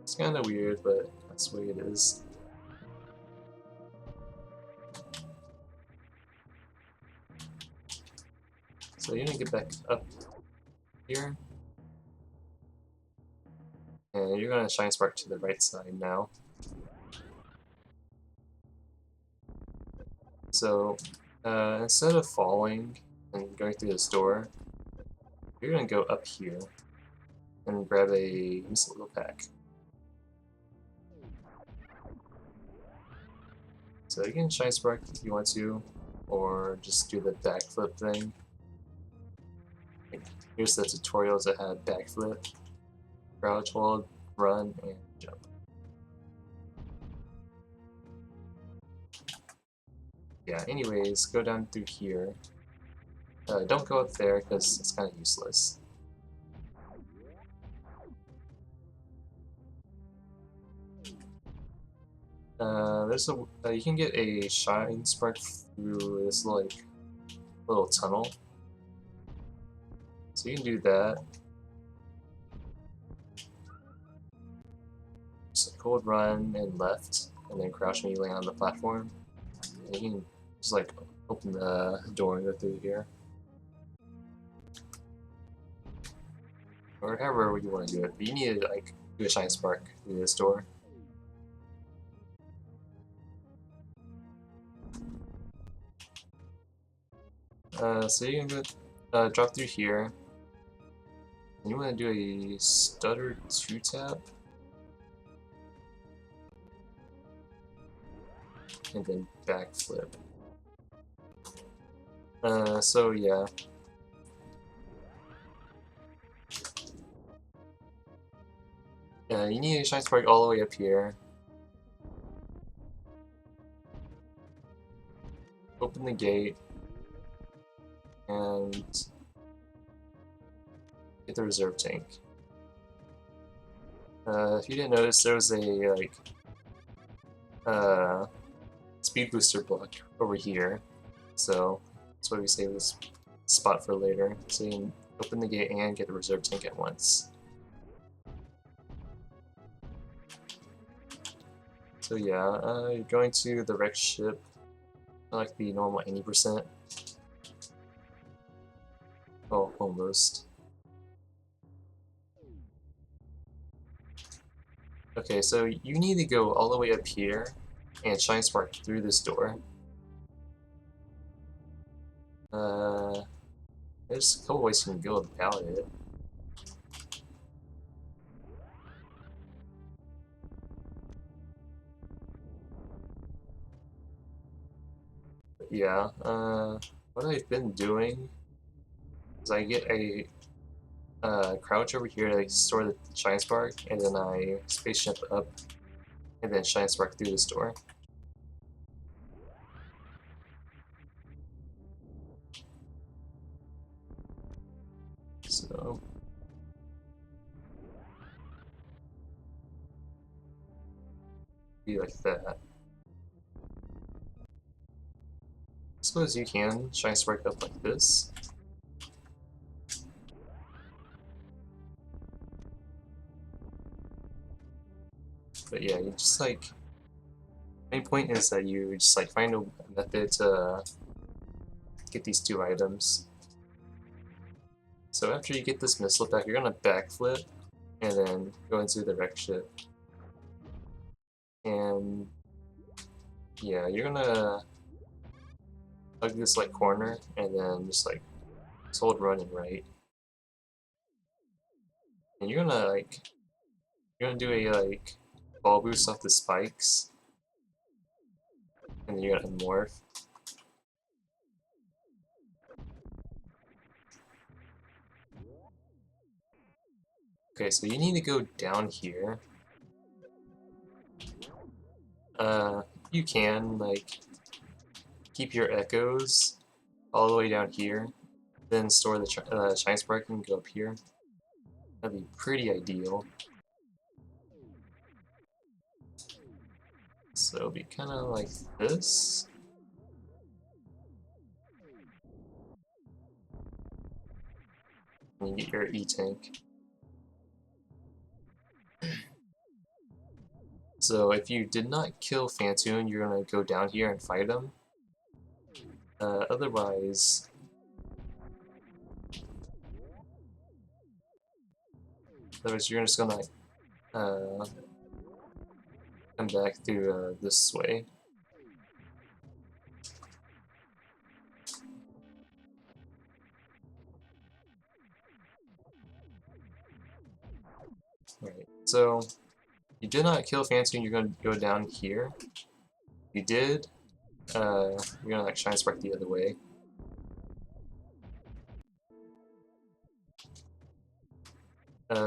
It's kind of weird, but that's the way it is. So you're gonna get back up here, and you're gonna shine spark to the right side now. So instead of falling and going through this door, you're gonna go up here and grab a missile pack. So you can shine spark if you want to, or just do the backflip thing. Here's the tutorials that have backflip, crouch, hold, run, and jump. Yeah, anyways, go down through here. Don't go up there because it's kind of useless. There's a you can get a shine spark through this like little tunnel, so you can do that. Just hold run and left, and then crouch when you land on the platform. And you can just like open the door and go through here, or however you want to do it. But you need to like do a shine spark through this door. So you can go, drop through here. And you want to do a stutter 2-tap. And then backflip. So yeah. You need a shine spark all the way up here. Open the gate. And get the reserve tank. If you didn't notice, there was a like speed booster block over here, so that's why we save this spot for later. So you can open the gate and get the reserve tank at once. So yeah, you're going to the wrecked ship. I like the normal 80%. Oh, almost. Okay, so you need to go all the way up here and shine spark through this door. There's a couple ways you can go about it. But yeah, what I've been doing is I get a crouch over here to store the shine spark, and then I space jump up, and then shine spark through this door. So be like that. I suppose you can shine spark up like this. But yeah, you just like, main point is that you just like find a method to get these two items. So after you get this missile back, you're gonna backflip and then go into the wreck ship. And yeah, you're gonna hug this like corner and then just hold run and right. And you're gonna do a ball boost off the spikes. And then you're gonna morph. Okay, so you need to go down here. You can keep your echoes all the way down here, then store the shine spark and go up here. That'd be pretty ideal. So it'll be kind of like this. And you get your E-tank. So if you did not kill Phantoon, you're gonna go down here and fight him. Otherwise, you're just gonna come back through this way. Right. So you did not kill Phantoon, you're gonna go down here. You did. You're gonna shine spark the other way.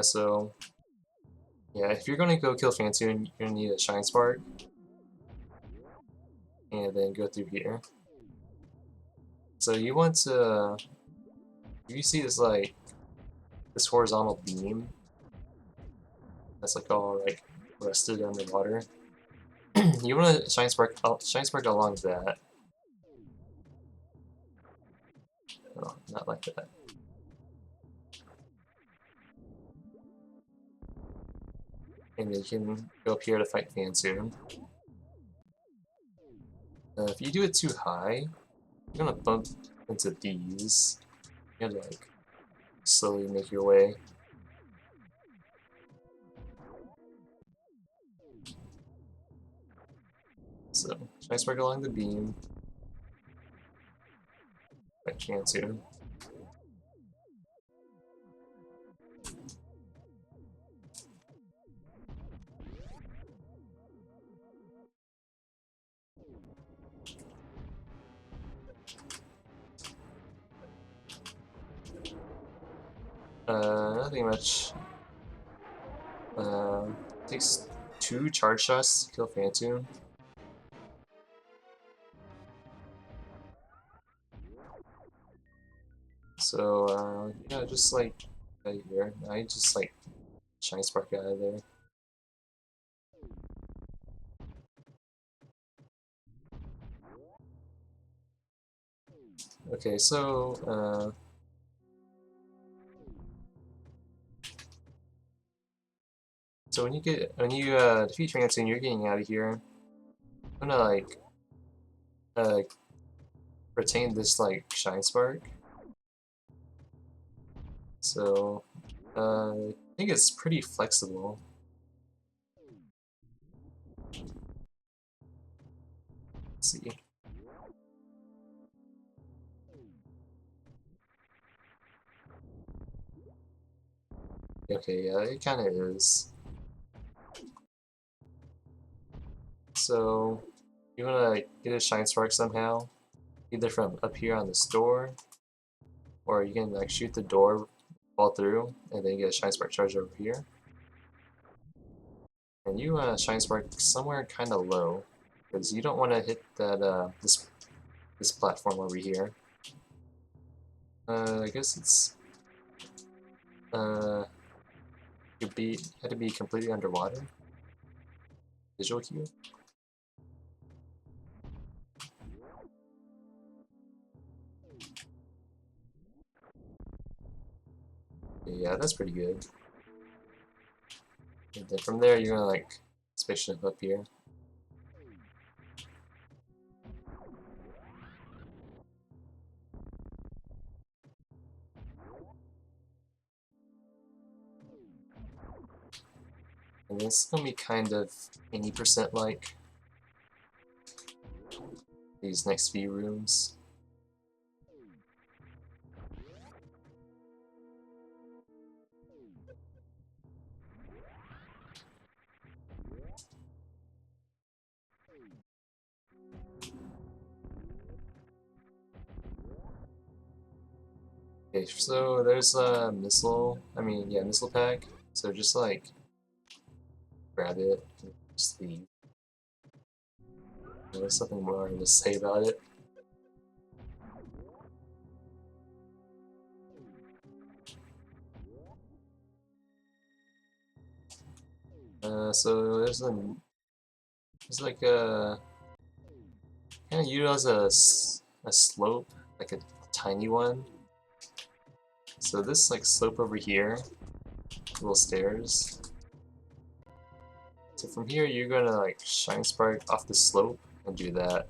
So yeah, if you're gonna go kill Phantoon, you're gonna need a shine spark, and then go through here. So you want to, if you see this horizontal beam that's all rested underwater, you want to shine spark along that. No, not like that. And then you can go up here to fight Phantoon. If you do it too high, you're gonna bump into these. You have to slowly make your way. So, shine spark along the beam. Fight Phantoon. Nothing much. Takes 2 charge shots to kill Phantoon. So, yeah, just right here. I just shine spark out of there. Okay, so, so when you defeat Phantoon, you're getting out of here. I'm gonna retain this like shine spark. So I think it's pretty flexible. Let's see. Okay, yeah, it kind of is. So you want to like, get a shine spark somehow, either from up here on this door, or you can like shoot the door, fall through, and then get a shine spark charge over here. And you want to shine spark somewhere kind of low, because you don't want to hit that this platform over here. I guess it's had to be completely underwater. Visual cue. Yeah, that's pretty good. And then from there, you're gonna like spaceship up here. And this is gonna be kind of 80% like these next few rooms. Okay, so there's a missile, missile pack. So just like grab it and just leave. There's something more to say about it. So there's like a kind of utilize a slope, like a tiny one. So this like slope over here, little stairs. So from here you're gonna like shine spark off the slope and do that.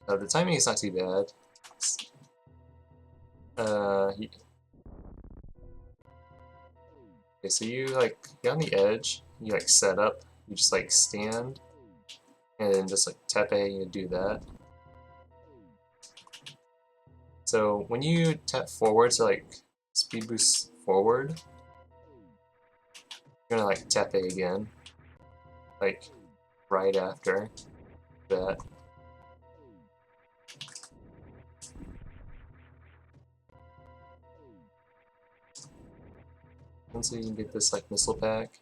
The timing is not too bad. Okay, so you like get on the edge, you like set up, you just like stand, and then just like tap A and do that. So when you tap forward to like speed boost forward, you're gonna like tap A again, like right after that. And so you can get this like missile pack,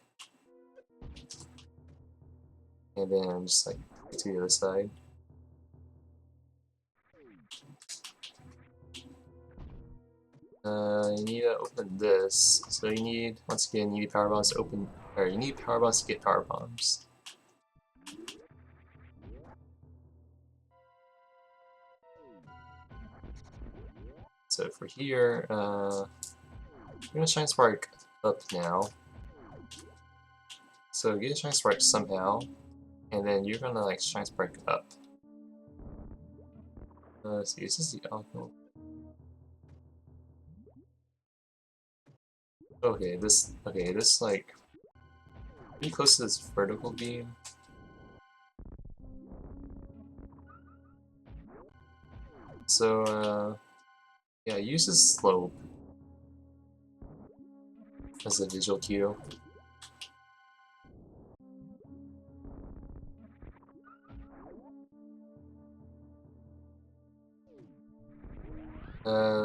and then just like get to the other side. You need to open this. So you need, once again, you need power bombs to open, or you need power bombs to get power bombs. So for here, we're gonna shine spark up now. So get a shine spark somehow, and then you're gonna like shine spark up. See, this is the alcohol. Okay, this like pretty close to this vertical beam. So yeah, use this slope as a visual cue.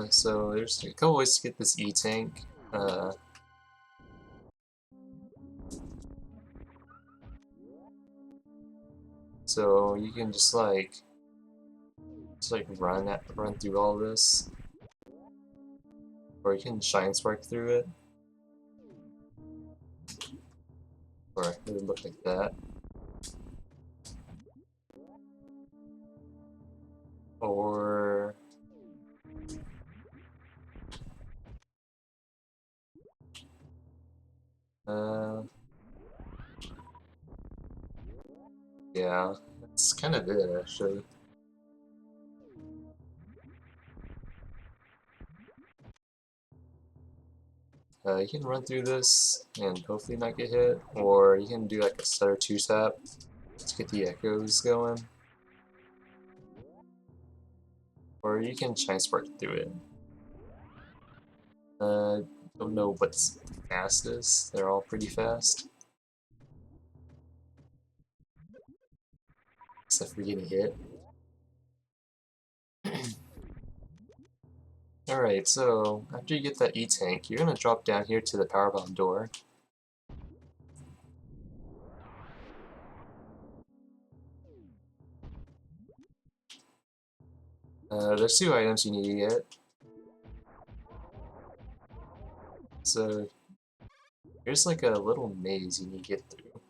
So there's a couple ways to get this E-tank. So you can just like run through all this, or you can shine spark through it, or it would look like that. Or yeah, it's kind of it, actually. You can run through this and hopefully not get hit, or you can do like a stutter two-tap to get the echoes going. Or you can shine spark through it. Don't know what's fastest. They're all pretty fast. Except for getting hit. Alright, so after you get that E-Tank, you're gonna drop down here to the power bomb door. There's 2 items you need to get. So here's like a little maze you need to get through.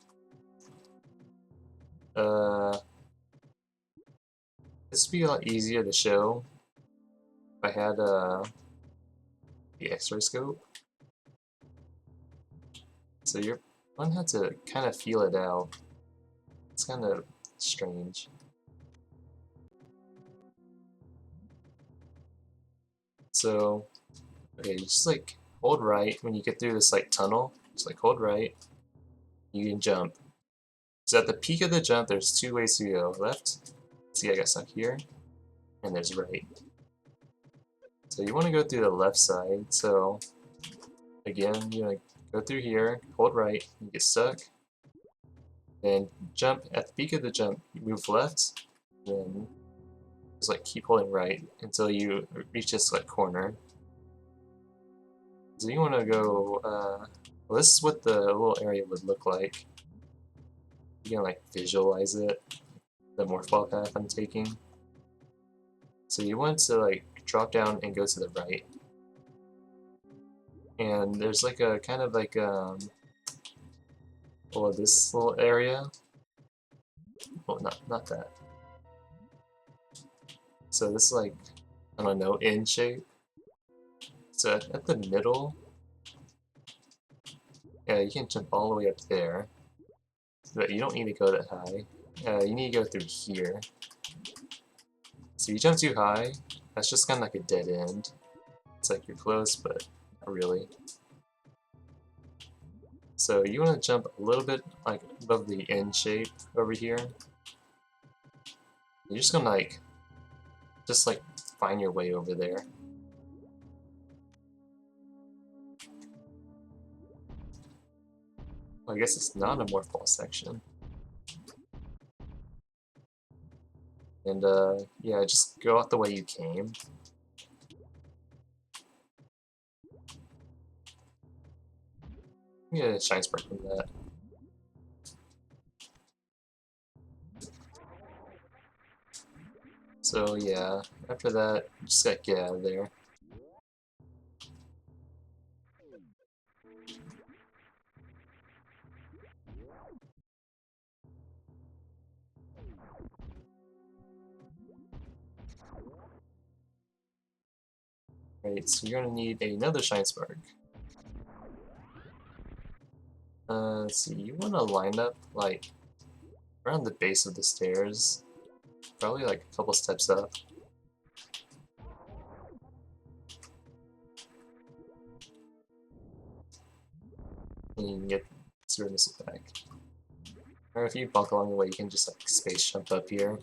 This would be a lot easier to show if I had the X-ray scope. So you're gonna have to kind of feel it out. It's kind of strange. So, okay, just like hold right when you get through this like tunnel. Just like hold right. You can jump. So at the peak of the jump, there's 2 ways to go. Left. See, I got stuck here, and there's right. So you want to go through the left side. So again, you want to go through here, hold right, you get stuck. Then jump at the peak of the jump. You move left. Then just like keep holding right until you reach this like corner. So you want to go. Well, this is what the little area would look like. You can like visualize it, the morphball path I'm taking. So you want to like drop down and go to the right. And there's like a kind of like well, this little area. Well, not that. So this is like, I don't know, in shape. So at the middle, yeah, you can jump all the way up there, but you don't need to go that high. You need to go through here. So you jump too high, that's just kind of like a dead end. It's like you're close, but not really. So you want to jump a little bit like above the N shape over here. You're just gonna like, just like find your way over there. Well, I guess it's not a morphball section. And yeah, just go out the way you came. I'm gonna shine spark from that. So yeah, after that, just gotta get out of there. Right, so you're gonna need another shine spark. Let's see, you wanna line up like around the base of the stairs, probably like a couple steps up. And you can get Super Missile back. Or if you bunk along the way, you can just like space jump up here.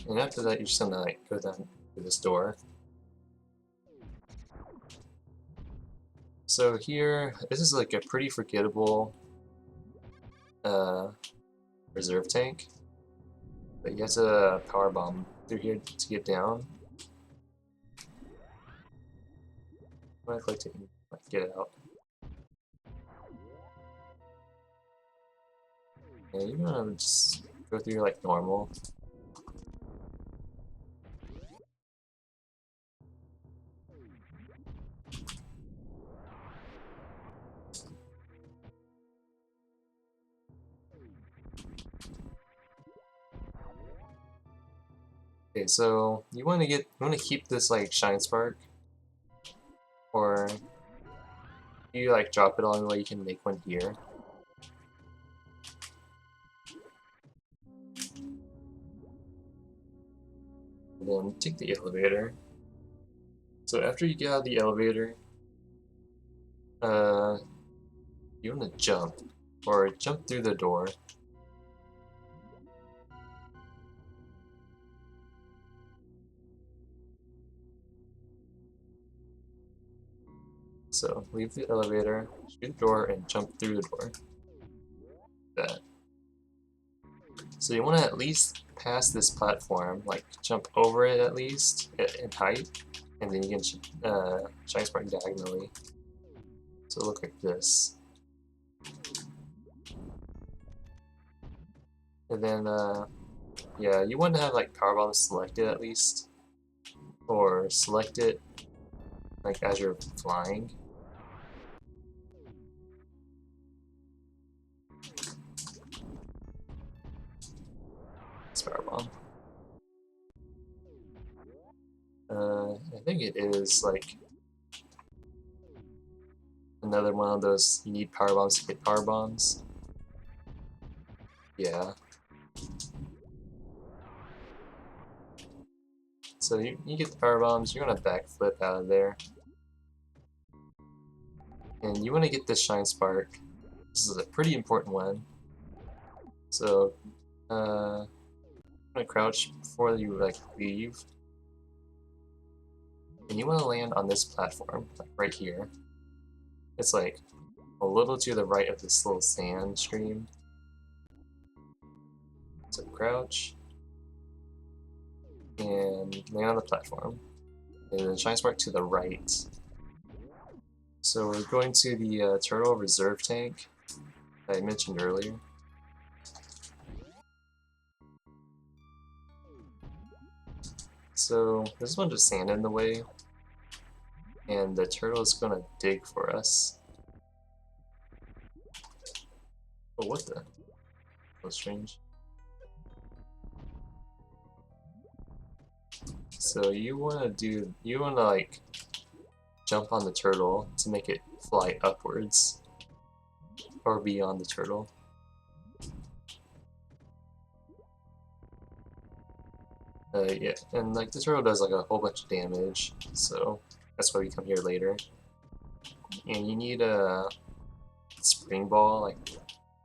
And after that, you're just gonna like go down through this door. So here, this is like a pretty forgettable reserve tank. But you have to power bomb through here to get down. I'd like to get out. Yeah, you're gonna just go through like normal. Okay, so you want to keep this like shine spark, or you like drop it all the way. You can make one here. and then take the elevator. So after you get out of the elevator, you want to jump, or jump through the door. So leave the elevator, shoot the door, and jump through the door. That. So you want to at least pass this platform, like jump over it at least in height, and then you can shine spark diagonally. So it'll look like this. And then, yeah, you want to have like power bomb selected at least, or select it like as you're flying. Power bomb. I think it is like another one of those you need power bombs to get power bombs. Yeah. So you get the power bombs, you're gonna backflip out of there. And you want to get this shine spark. This is a pretty important one. So, I'm gonna crouch before you like leave. And you want to land on this platform, like right here. It's like a little to the right of this little sand stream. So crouch. And land on the platform. And then shine spark to the right. So we're going to the turtle reserve tank that I mentioned earlier. So there's a bunch of sand in the way, and the turtle is gonna dig for us. Oh, what the? That's strange. So you wanna like jump on the turtle to make it fly upwards or beyond the turtle. Yeah, and like the turtle does like a whole bunch of damage, so that's why we come here later. And you need a spring ball, like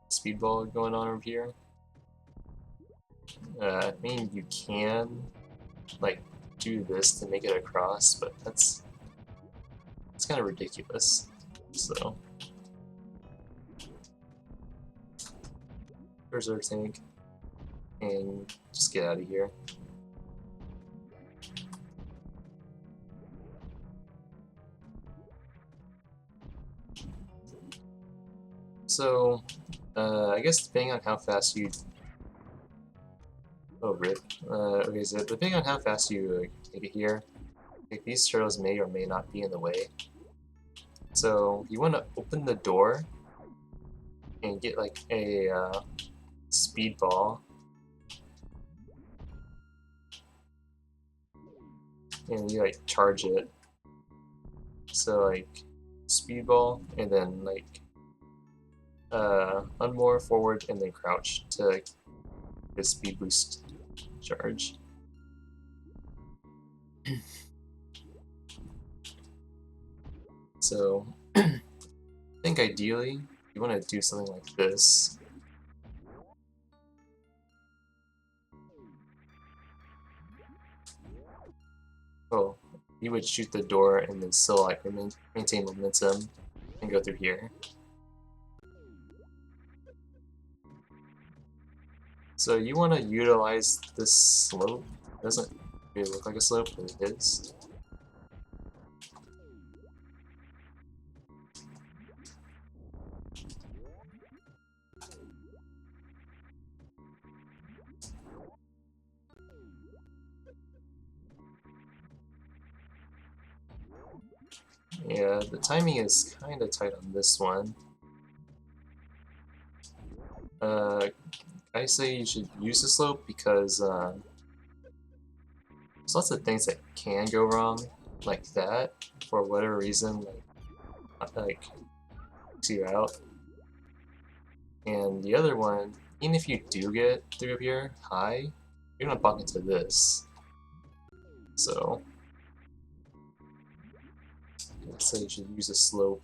speed ball going on over here. I mean, you can like do this to make it across, but it's kind of ridiculous. So reserve tank, and just get out of here. So, I guess depending on how fast you... Oh, rip. Okay, so depending on how fast you take it here, like, these turtles may or may not be in the way. So, you want to open the door and get like a speed ball. And you like charge it. So like speed ball and then like unmoor forward and then crouch to get a speed boost charge. So I think ideally you want to do something like this. Oh, you would shoot the door and then still like maintain momentum and go through here. So you want to utilize this slope. It doesn't really look like a slope, but it is. Yeah, the timing is kind of tight on this one. I say you should use the slope because there's lots of things that can go wrong, like that, for whatever reason, like takes you out. And the other one, even if you do get through here high, you're gonna bump into this. So I'd say you should use a slope.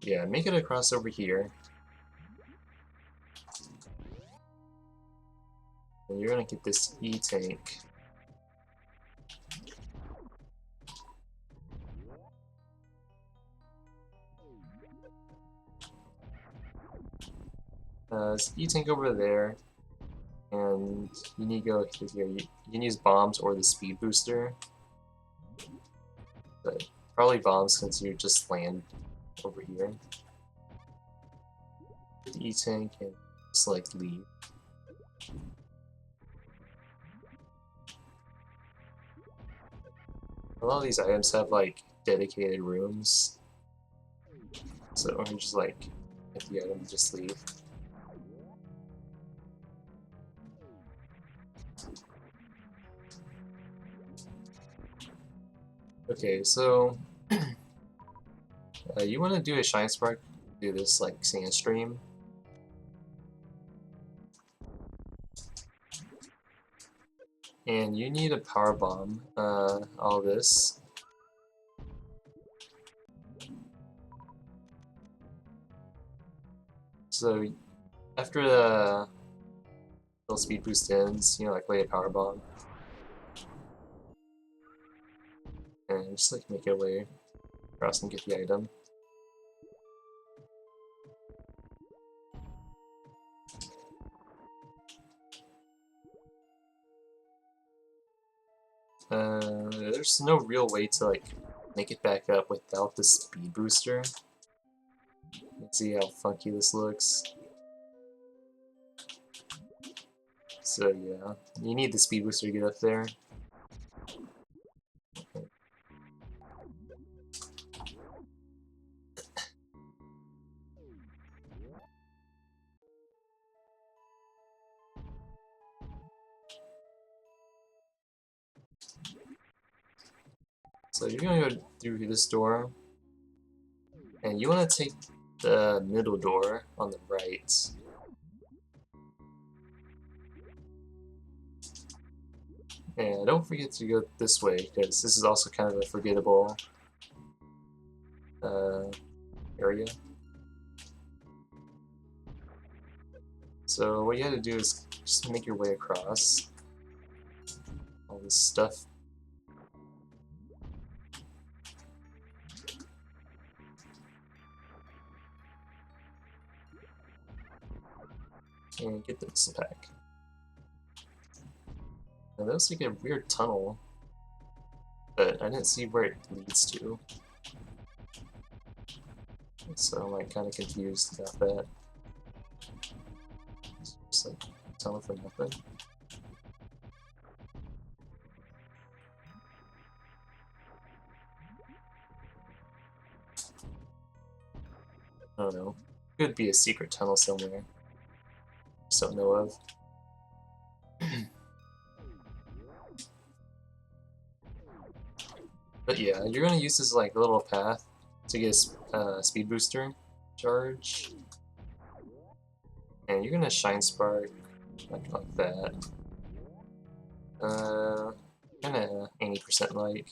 Yeah, make it across over here. And you're gonna get this E-tank. This E-tank over there, and you need to go here. You can use bombs or the speed booster, but probably bombs since you just land over here. The E-tank and just like leave. A lot of these items have like dedicated rooms, so you just like get the item and just leave. Okay, so you want to do a Shine Spark, do this like sand stream. And you need a power bomb, all this. So after the little speed boost ends, you know, like lay a power bomb. And just like make your way across and get the item. There's no real way to like make it back up without the speed booster. Let's see how funky this looks. So yeah, you need the speed booster to get up there. So you're gonna go through this door, and you want to take the middle door on the right. And don't forget to go this way, because this is also kind of a forgettable area. So what you have to do is just make your way across all this stuff. And get the missile pack. Now that looks like a weird tunnel, but I didn't see where it leads to. So I'm like kind of confused about that. It's just like a tunnel for nothing. I don't know. Could be a secret tunnel somewhere. Just don't know of. But yeah, you're gonna use this like little path to get a speed booster charge, and you're gonna shine spark like that. Kinda 80% like.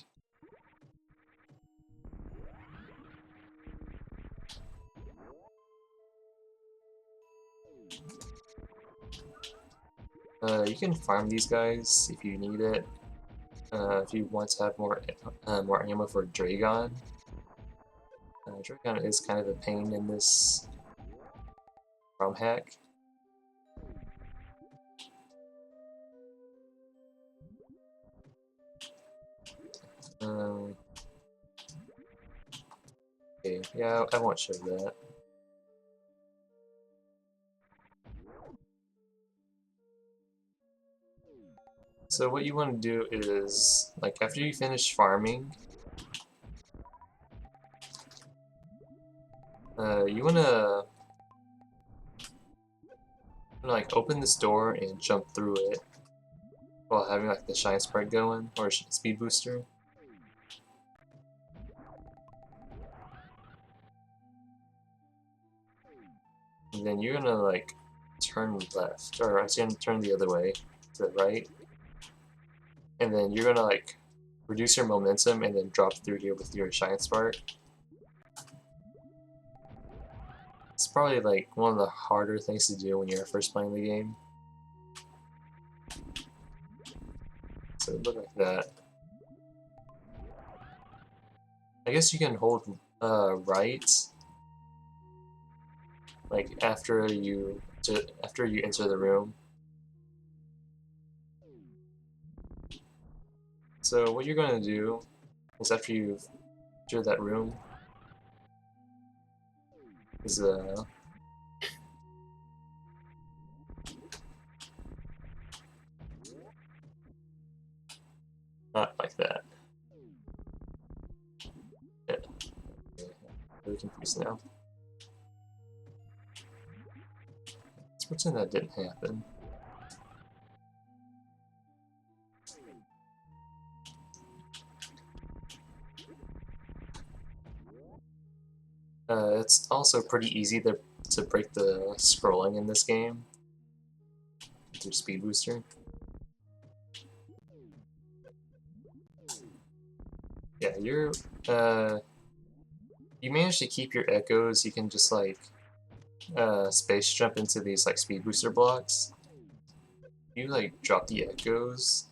You can farm these guys if you need it. If you want to have more ammo for Dragon. Dragon is kind of a pain in this ROM hack. Okay, yeah, I won't show that. So what you want to do is, like, after you finish farming, you want to like open this door and jump through it while having like the shine spark going or speed booster. And then you're gonna like turn left, or it's gonna turn the other way to the right, and then you're gonna like reduce your momentum and then drop through here with your Shine Spark. It's probably like one of the harder things to do when you're first playing the game. So it look like that. I guess you can hold right, like after you enter the room. So what you're gonna do is after you enter that room is not like that. Yeah. Really confused now. Let's pretend that didn't happen. It's also pretty easy to break the scrolling in this game with your speed booster. Yeah, you manage to keep your echoes. You can just like space jump into these like speed booster blocks. You like drop the echoes,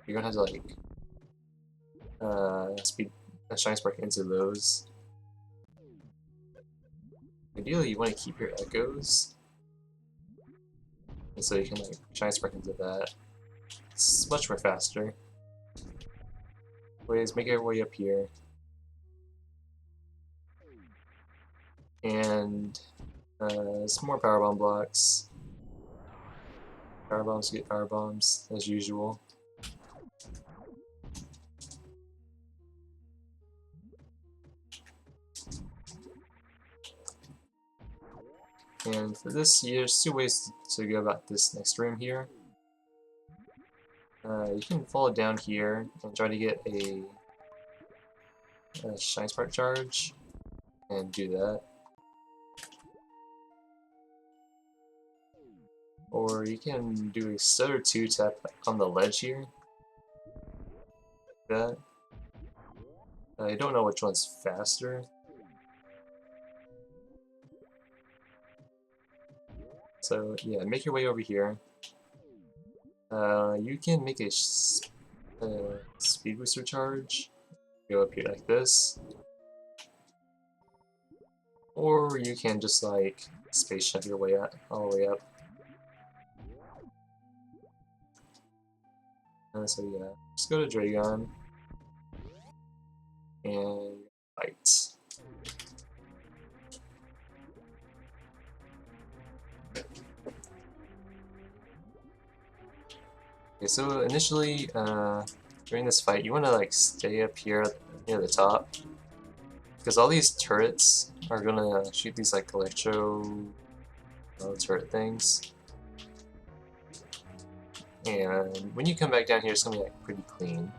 you're gonna have to like shine spark into those. Ideally, you want to keep your echoes, and so you can like shine spark into that. It's much more faster. Ways, make your way up here, and some more power bomb blocks. Power bombs get power bombs as usual. And for this, there's two ways to go about this next room here. You can fall down here and try to get a Shine Spark charge, and do that. Or you can do a stutter 2 tap on the ledge here. Like that. I don't know which one's faster. So yeah, make your way over here. You can make a speed booster charge. Go up here like this. Or you can just like space jump your way up, all the way up. So yeah, just go to Dragon and fight. Okay, so initially, during this fight, you want to like stay up here near the top, because all these turrets are gonna shoot these like electro turret things, and when you come back down here, it's gonna be like pretty clean.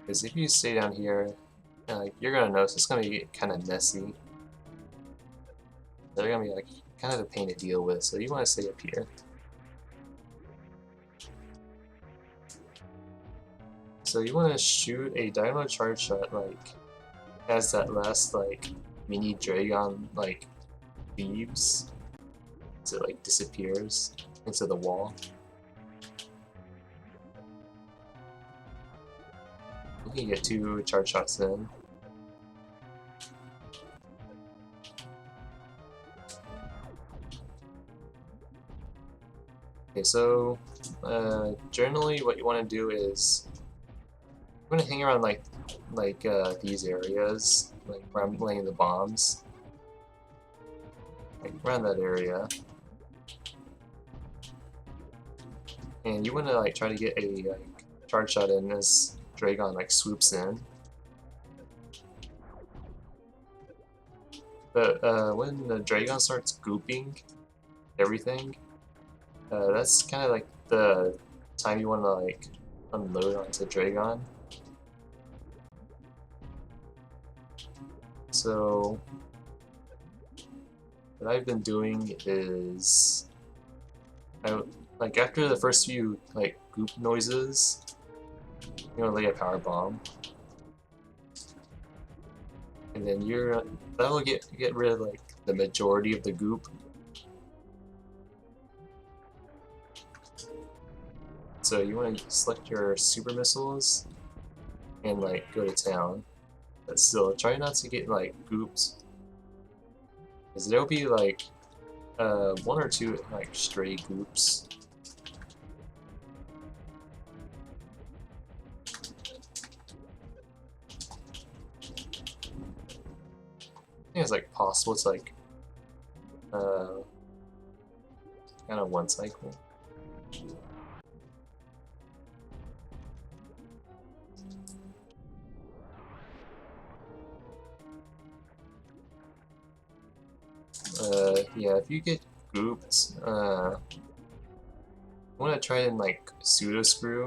Because if you stay down here, you're gonna notice it's gonna get kind of messy. They're gonna be like kind of a pain to deal with, so you want to stay up here. So you want to shoot a dynamo charge shot like as that last like mini Dragon like leaves, so it like disappears into the wall. You can get 2 charge shots in. Okay, so generally what you want to do is you want to hang around like these areas, like where I'm laying the bombs, like around that area, and you want to like try to get a like charge shot in as Dragon like swoops in. But when the Dragon starts gooping everything, that's kind of like the time you want to like unload onto Dragon. So what I've been doing is, like after the first few like goop noises, lay a power bomb, and then that'll get rid of like the majority of the goop. So you want to select your super missiles and like go to town, but still try not to get like gooped, because there'll be like one or two like stray goops. I think it's like possible to like kind of one cycle. Yeah, if you get gooped, you want to try and like pseudo screw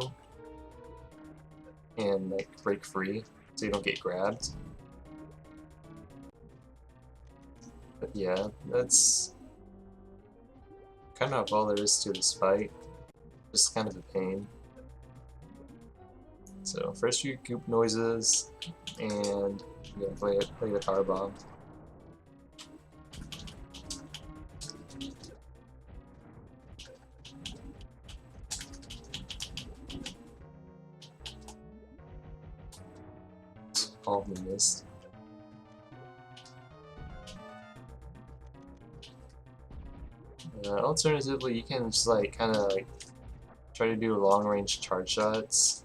and like break free so you don't get grabbed. But yeah, that's kind of all there is to this fight. Just kind of a pain. So first few goop noises, and yeah, play the power bomb. All of them missed. Alternatively, you can just like kind of like try to do long range charge shots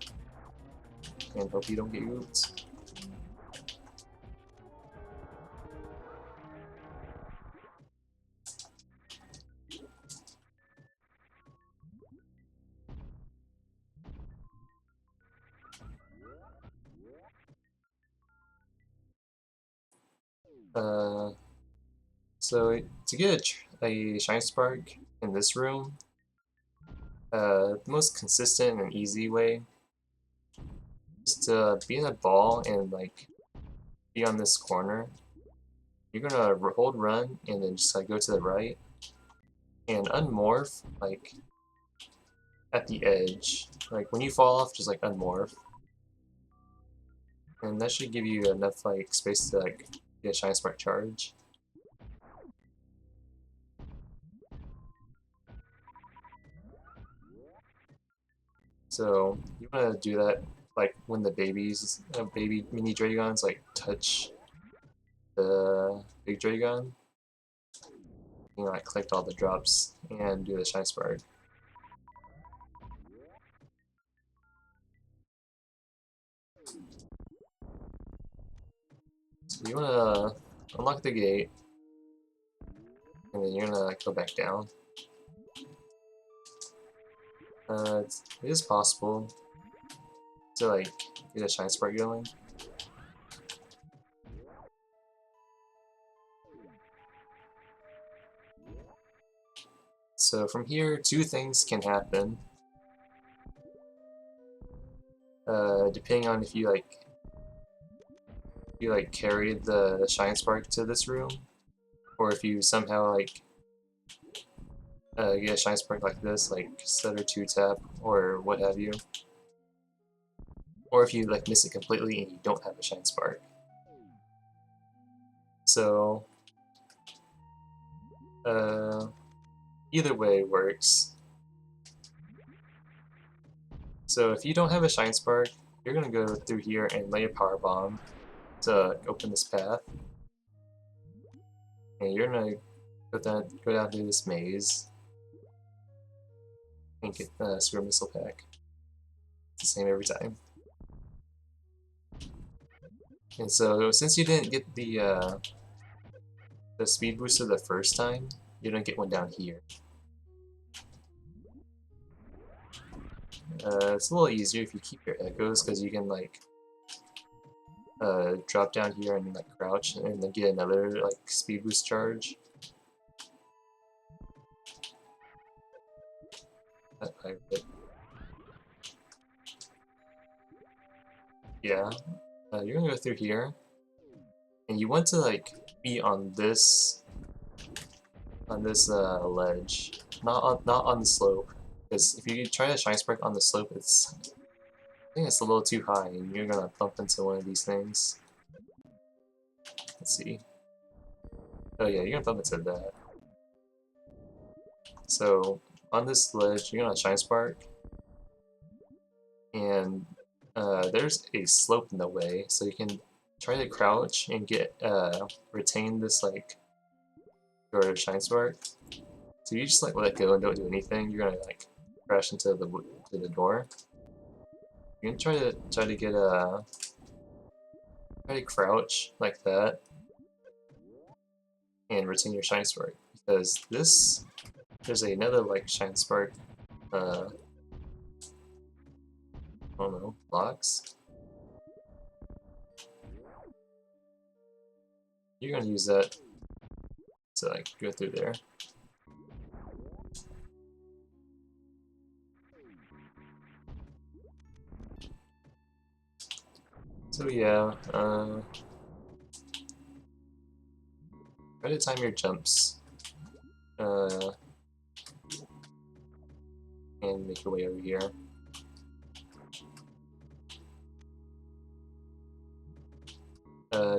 and hope you don't get gooped. So to get a Shine Spark in this room, the most consistent and easy way is to be in a ball and like be on this corner. You're gonna hold run and then just like go to the right and unmorph like at the edge. Like when you fall off, just like unmorph, and that should give you enough like space to like get a Shine Spark charge. So you want to do that like when the baby mini Dragons like touch the big Dragon. Like collect all the drops and do the Shine Spark. So you want to unlock the gate, and then you're gonna go back down. It is possible to like get a Shine Spark going. So from here, two things can happen. Depending on if you carried the Shine Spark to this room, or if you somehow like get a Shine Spark like this, like set or two tap, or what have you. Or if you like miss it completely and you don't have a Shine Spark. So either way works. So if you don't have a Shine Spark, you're gonna go through here and lay a power bomb to open this path. And you're gonna go down through this maze and get the Square Missile Pack. It's the same every time. And so since you didn't get the speed booster the first time, you're gonna get one down here. It's a little easier if you keep your echoes, because you can like drop down here and like crouch and then get another like speed boost charge. Yeah, you're gonna go through here, and you want to like be on this on this ledge, not on the slope. Because if you try to shine spark on the slope, I think it's a little too high, and you're gonna bump into one of these things. Let's see. Oh yeah, you're gonna bump into that. So on this ledge, you're gonna shine spark, and there's a slope in the way, so you can try to crouch and get retain this like your shine spark. So you just like let go and don't do anything, you're gonna like crash into the door. You can try to get try to crouch like that and retain your shine spark, because there's another like shine spark I don't know, blocks. You're gonna use that to like go through there. So yeah, try to time your jumps and make your way over here.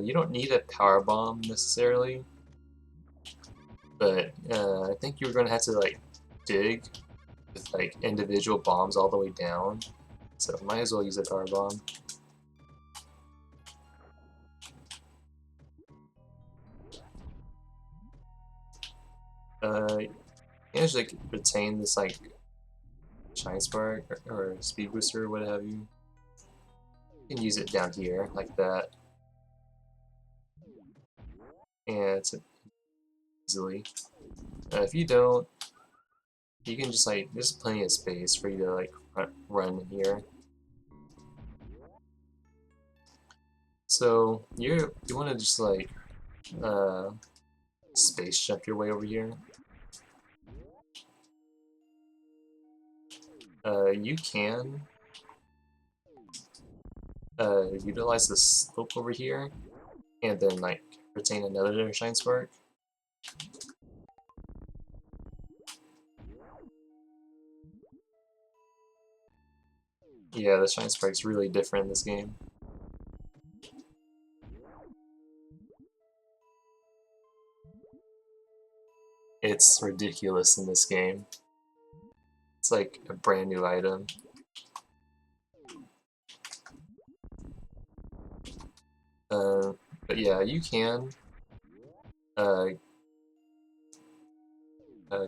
You don't need a power bomb necessarily, but I think you're gonna have to like dig with like individual bombs all the way down, so might as well use a power bomb. You can actually retain this like shine spark or speed booster or what have you. You can use it down here like that, and it's easily. If you don't, you can just like there's plenty of space for you to like run here. So you want to just like space jump your way over here. You can utilize the slope over here, and then like retain another shine spark. Yeah, the shine spark's really different in this game. It's ridiculous in this game. It's like a brand new item. But yeah, you can uh,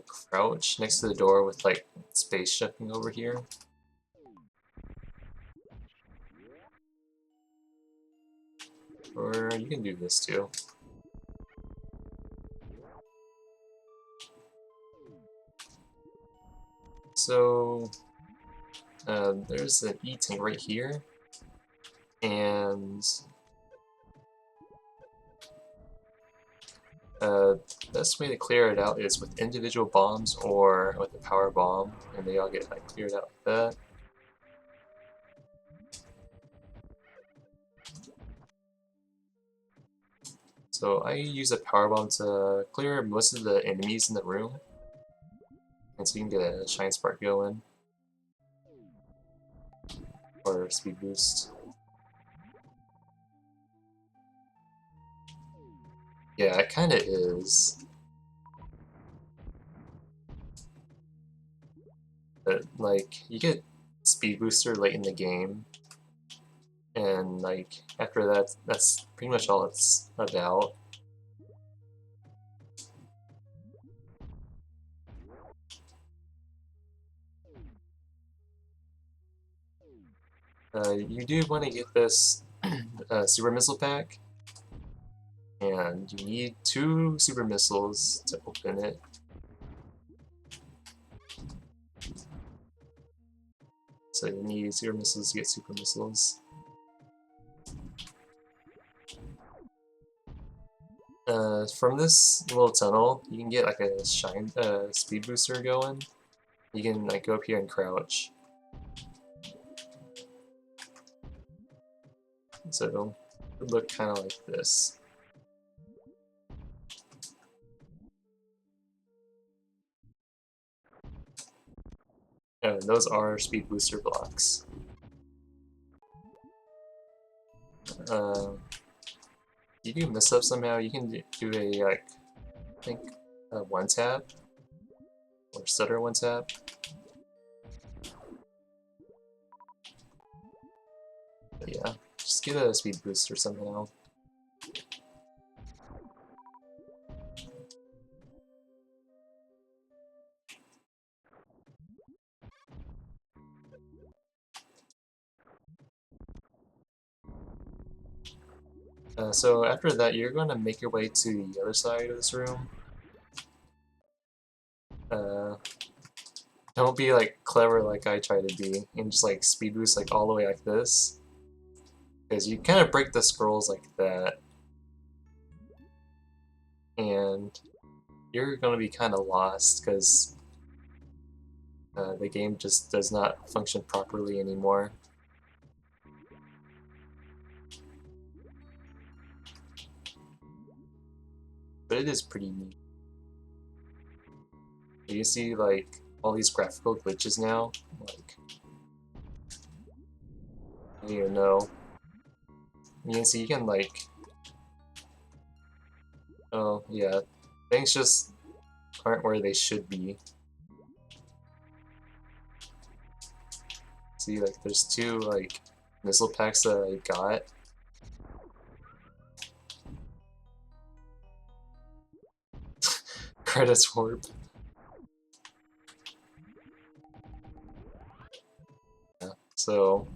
crouch next to the door with like space jumping over here. Or you can do this too. So there's an E-tank right here, and best way to clear it out is with individual bombs or with a power bomb, and they all get like cleared out like that. So I use a power bomb to clear most of the enemies in the room, and so you can get a shine spark going or speed boost. Yeah, it kind of is. But like, you get speed booster late in the game, and like after that, that's pretty much all it's about. You do want to get this super missile pack, and you need 2 super missiles to open it. So you need super missiles to get super missiles. From this little tunnel, you can get like a speed booster going. You can like go up here and crouch. So it would look kind of like this. And those are speed booster blocks. If you do mess up somehow, you can do a, like, I think, a one tap, or stutter one tap. But yeah, just get a speed booster somehow. So after that, you're going to make your way to the other side of this room. Don't be like clever like I try to be and just like speed boost like all the way like this, because you kind of break the scrolls like that, and you're going to be kind of lost because the game just does not function properly anymore. But it is pretty neat. You see like all these graphical glitches now, like I don't even know. You can see you can like, oh yeah, things just aren't where they should be. See, like there's two like missile packs that I got. Credits warp. Yeah, so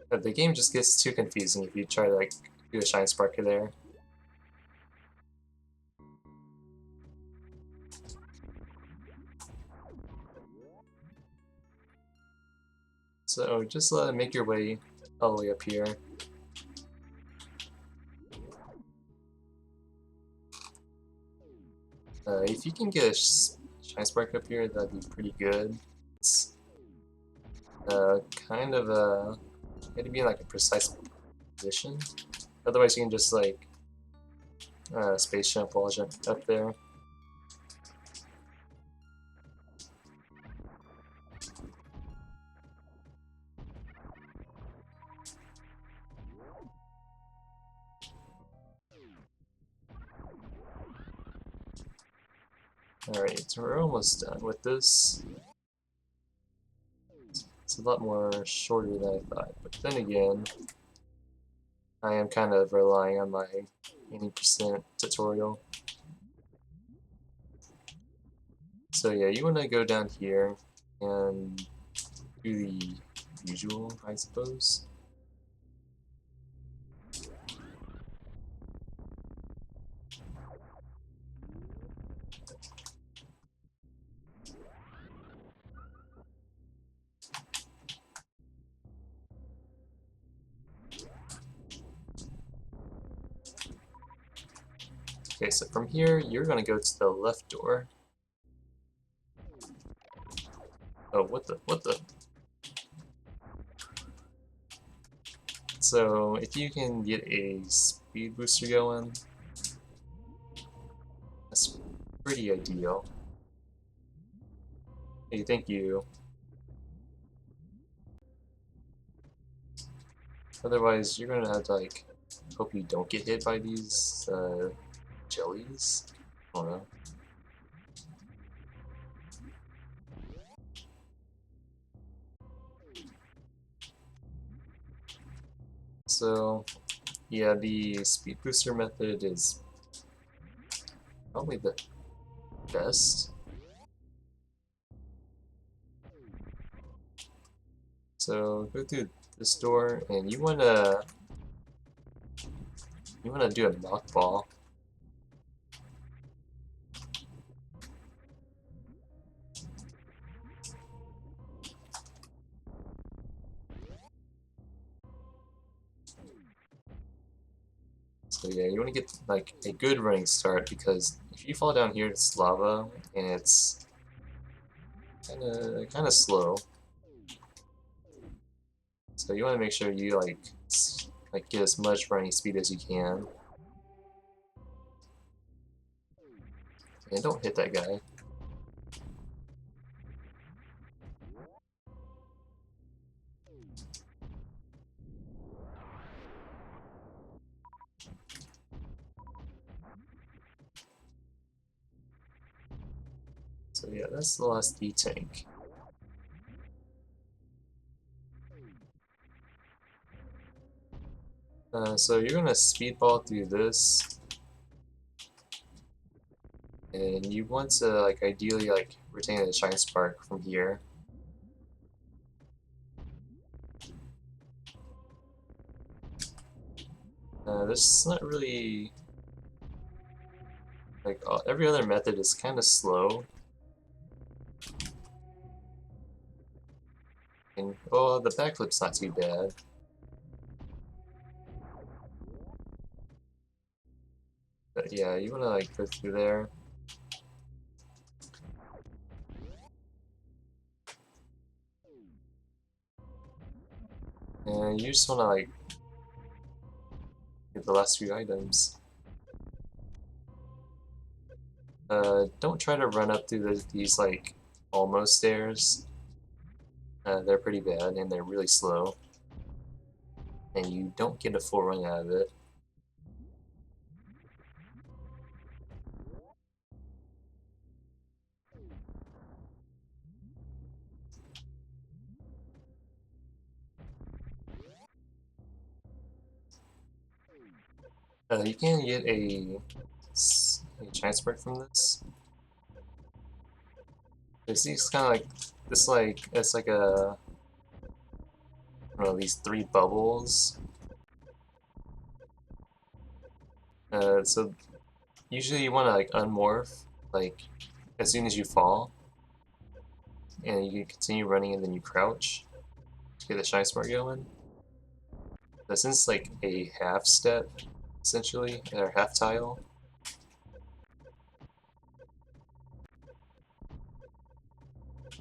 the game just gets too confusing if you try to like do a shine sparker there. So just make your way all the way up here. If you can get a shine spark up here, that'd be pretty good. It's kind of you have to be in like a precise position. Otherwise, you can just like space jump while jump up there. Alright, so we're almost done with this. It's a lot more shorter than I thought, but then again, I am kind of relying on my 80% tutorial. So yeah, you want to go down here and do the usual, I suppose. Okay, so from here, you're going to go to the left door. Oh, what the? So, if you can get a speed booster going, that's pretty ideal. Hey, thank you. Otherwise, you're gonna have to, like, hope you don't get hit by these, jellies? I don't know. So, yeah, the speed booster method is probably the best. So, go through this door, and you wanna do a knock ball. So yeah, you want to get like a good running start, because if you fall down here, it's lava and it's kind of slow. So you want to make sure you like get as much running speed as you can. And don't hit that guy. So yeah, that's the last D-tank. So you're gonna speedball through this, and you want to like ideally like retain the shine spark from here. There's not really like every other method is kind of slow. And well, the backflip's not too bad. But yeah, you wanna like go through there. And you just wanna like get the last few items. Don't try to run up through these like almost stairs. They're pretty bad and they're really slow. And you don't get a full run out of it. You can get a chance break from this. There's these kind of like this like it's like a I don't know, these three bubbles. So usually you want to like unmorph like as soon as you fall, and you can continue running and then you crouch to get the shine spark going. But since it's like a half step essentially or half tile,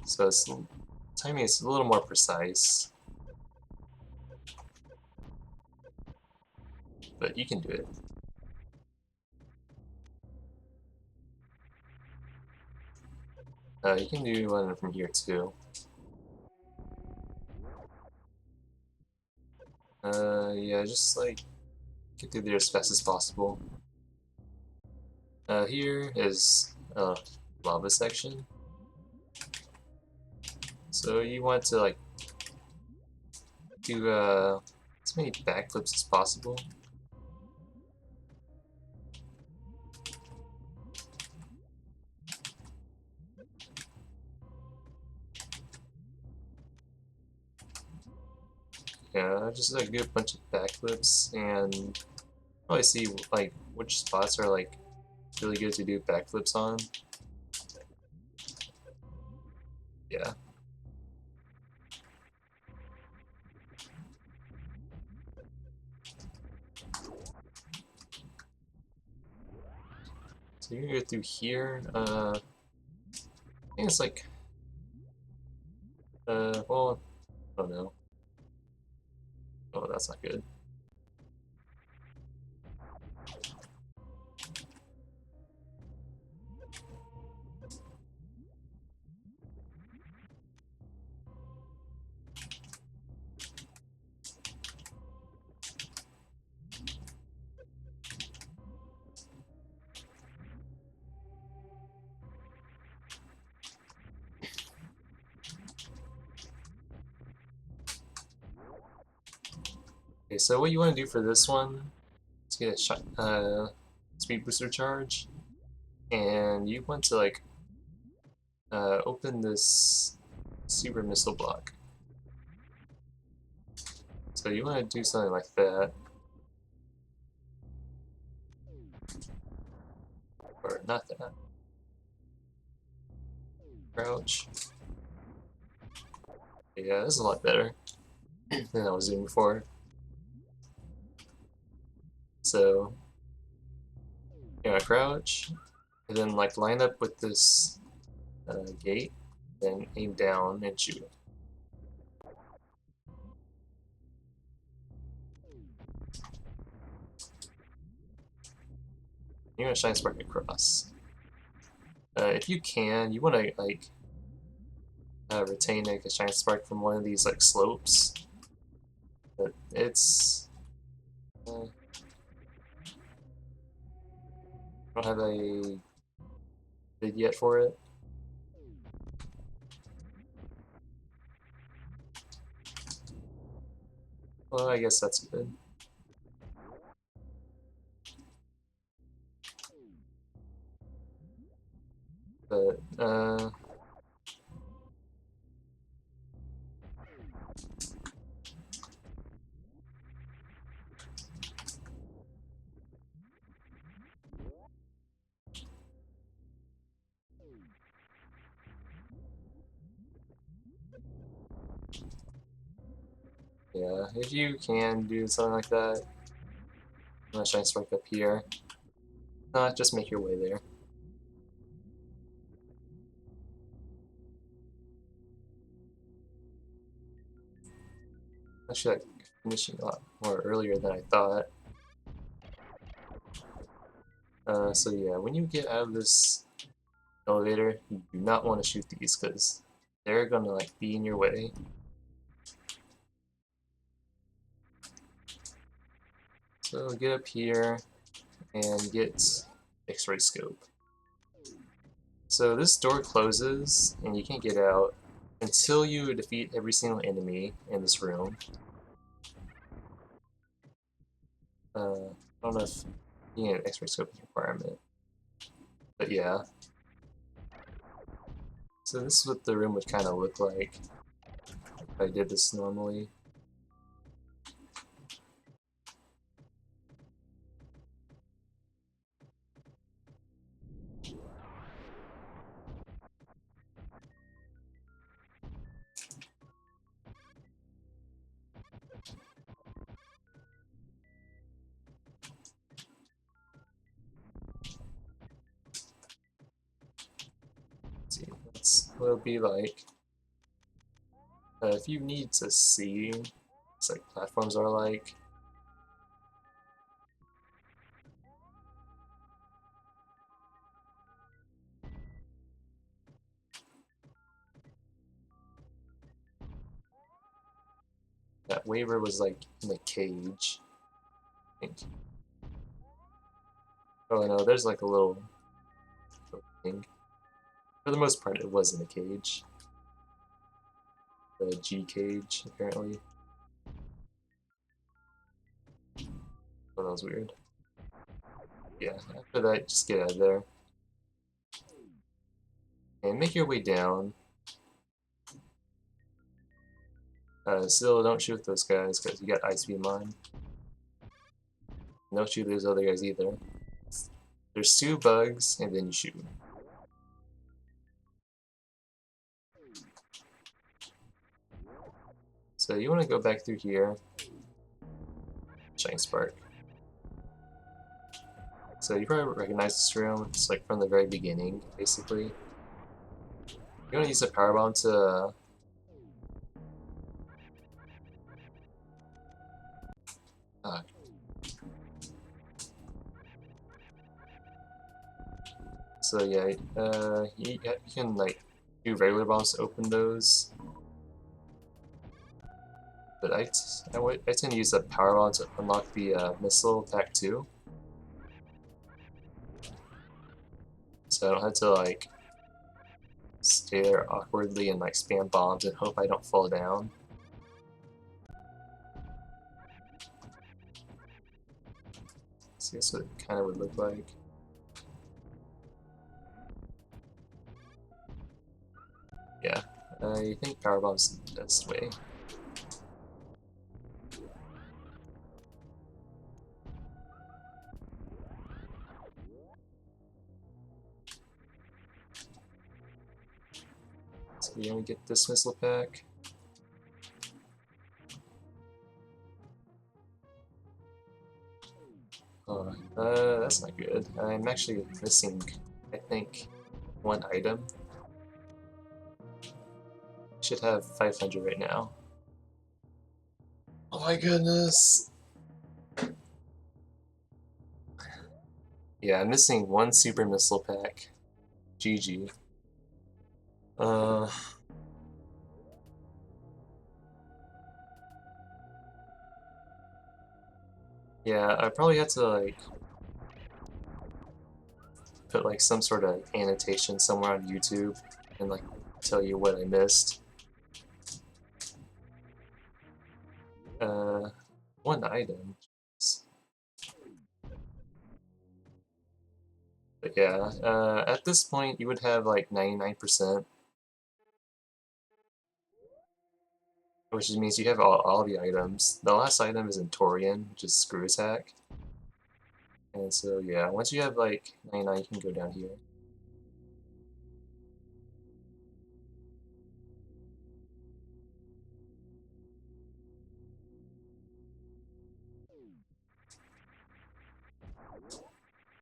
so it's timing is a little more precise, but you can do it. You can do one from here too. Yeah, just like get through there as fast as possible. Here is a lava section. So you want to like do as many backflips as possible. Yeah, just like do a bunch of backflips and probably see like which spots are like really good to do backflips on. Yeah. So you can go through here. I think it's like well, I don't know. Oh, that's not good. Okay, so what you want to do for this one is get a speed booster charge, and you want to like open this super missile block. So you want to do something like that, or not that. Crouch. Yeah, this is a lot better than I was doing before. So you know, crouch, and then like line up with this gate, then aim down and shoot. You're gonna shine spark across. If you can, you want to like retain like a shine spark from one of these like slopes, but it's I don't have a bid yet for it. Well, I guess that's good. But yeah, if you can do something like that, I'm gonna shine spark up here. Just make your way there. Actually, like finishing a lot more earlier than I thought. So yeah, when you get out of this elevator, you do not want to shoot these because they're gonna like be in your way. So get up here and get X-ray scope. So this door closes and you can't get out until you defeat every single enemy in this room. I don't know if being an X-ray scope is a requirement, but yeah. So this is what the room would kind of look like if I did this normally. Let's see, that's what it'll be like. If you need to see what like platforms are like, that waiver was like in the cage, I think. Oh no, there's like a little thing. For the most part, it was in a cage. The G cage, apparently. Oh, that was weird. Yeah, after that, just get out of there. And make your way down. Still, don't shoot those guys, because you got Ice Beam on. Don't shoot those other guys either. There's 2 bugs, and then you shoot. So you want to go back through here. Shine Spark. So you probably recognize this room. It's like from the very beginning, basically. You want to use a power bomb to so yeah, you can like do regular bombs to open those. But I tend to use the power bomb to unlock the missile pack too. So I don't have to like stay there awkwardly and like spam bombs and hope I don't fall down. So that's what it kind of would look like. Yeah, I think power bomb's the best way. So we only get this missile pack. Oh, that's not good. I'm actually missing, I think, 1 item. Should have 500 right now. Oh my goodness! Yeah, I'm missing 1 super missile pack. GG. Yeah, I probably had to like put like some sort of annotation somewhere on YouTube and like tell you what I missed. One item. But yeah, at this point you would have like 99%, which means you have all the items. The last item is in Torian, which is Screw Attack. And so yeah, once you have like 99, you can go down here.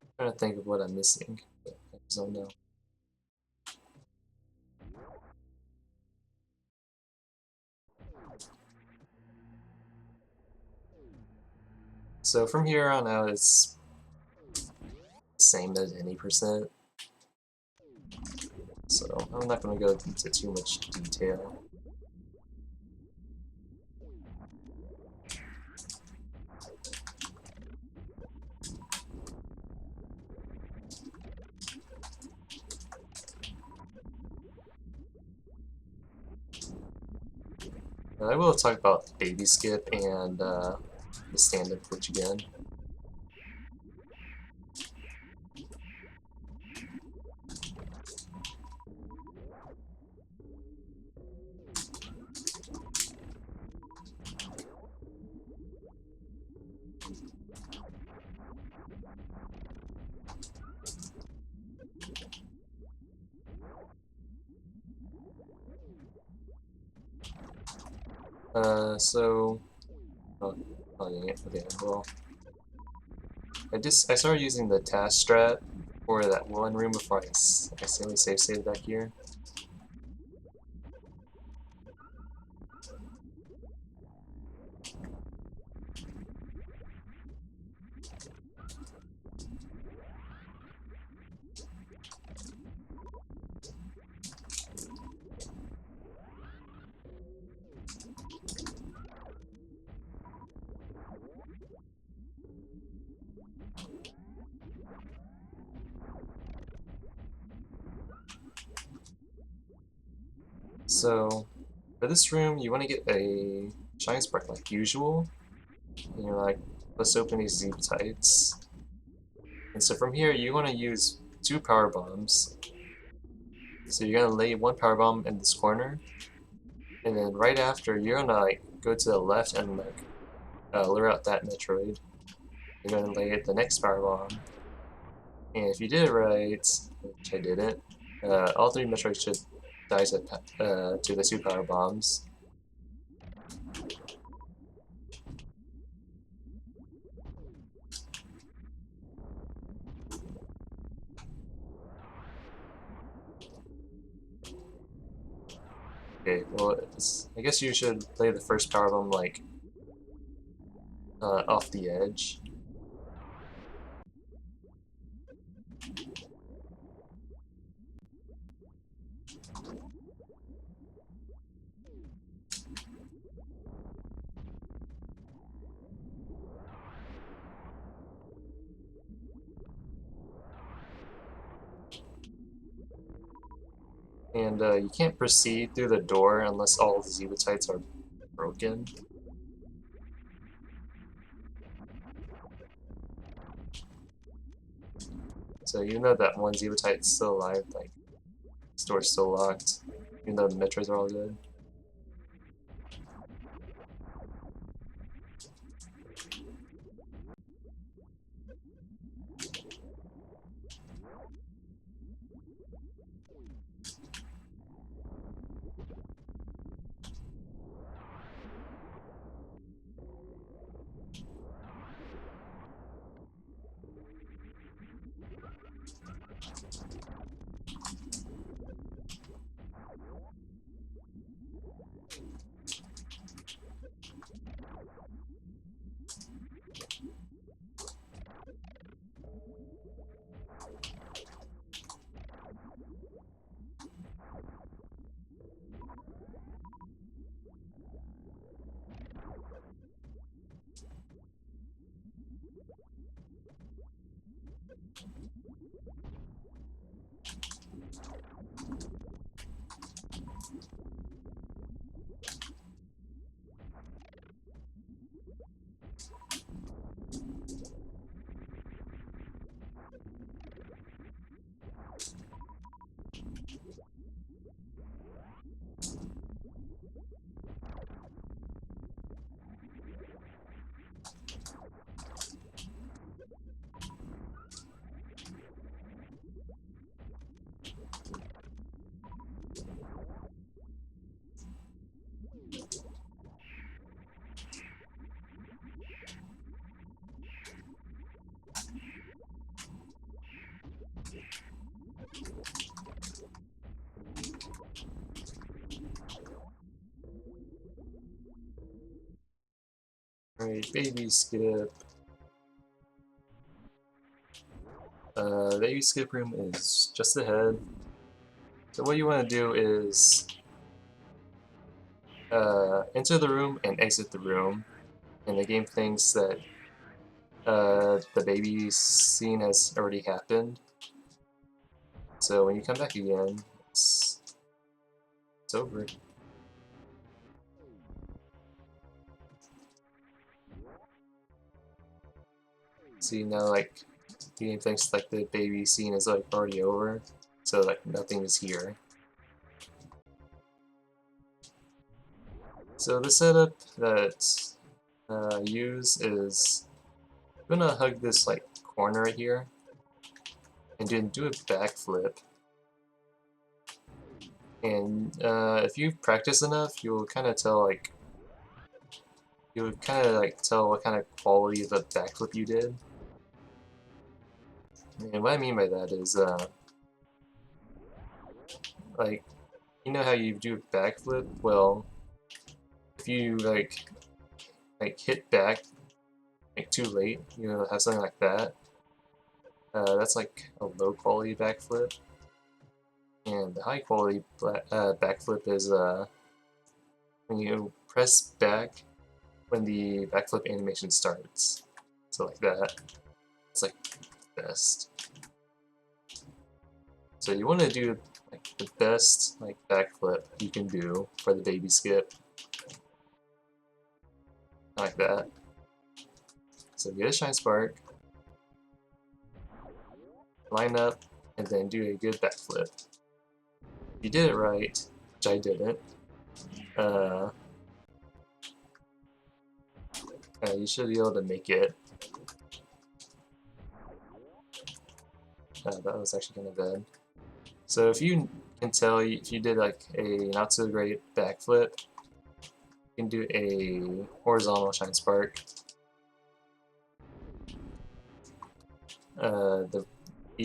I'm trying to think of what I'm missing, but I just don't know. So from here on out, it's the same as any percent. So I'm not going to go into too much detail. I will talk about Baby Skip and the stand-up glitch again. Okay, well, I started using the task strat for that one room before I accidentally save back here. So, for this room, you want to get a Shine Spark like usual, and you're like, let's open these Z tights. And so from here, you want to use 2 power bombs. So you're gonna lay 1 power bomb in this corner, and then right after, you're gonna like go to the left and like lure out that Metroid. You're gonna lay the next power bomb, and if you did it right, which I didn't, all 3 Metroids should die to the 2 power bombs. Okay, well, I guess you should play the first power bomb like off the edge. And you can't proceed through the door unless all the Zebatites are broken. So even though that one Zebatite is still alive, like, this door's still locked, even though the Metroids are all good. Alright, baby skip. The baby skip room is just ahead. So what you want to do is enter the room and exit the room, and the game thinks that the baby scene has already happened. So when you come back again, it's over. See, now like the game thinks like the baby scene is like already over, so like nothing is here. So the setup that use is I'm gonna hug this like corner right here and then do a backflip. And if you practice enough, you'll kind of tell like tell what kind of quality of the backflip you did. And what I mean by that is like you know how you do a backflip? Well, if you like hit back like too late, you know, have something like that. That's like a low quality backflip. And the high quality backflip is when you press back when the backflip animation starts. So like that. It's like best. So you want to do like the best like backflip you can do for the baby skip. Like that. So get a shine spark, line up, and then do a good backflip. If you did it right, which I didn't, you should be able to make it. That was actually kind of bad. So if you can tell, if you did like a not so great backflip, you can do a horizontal shine spark. The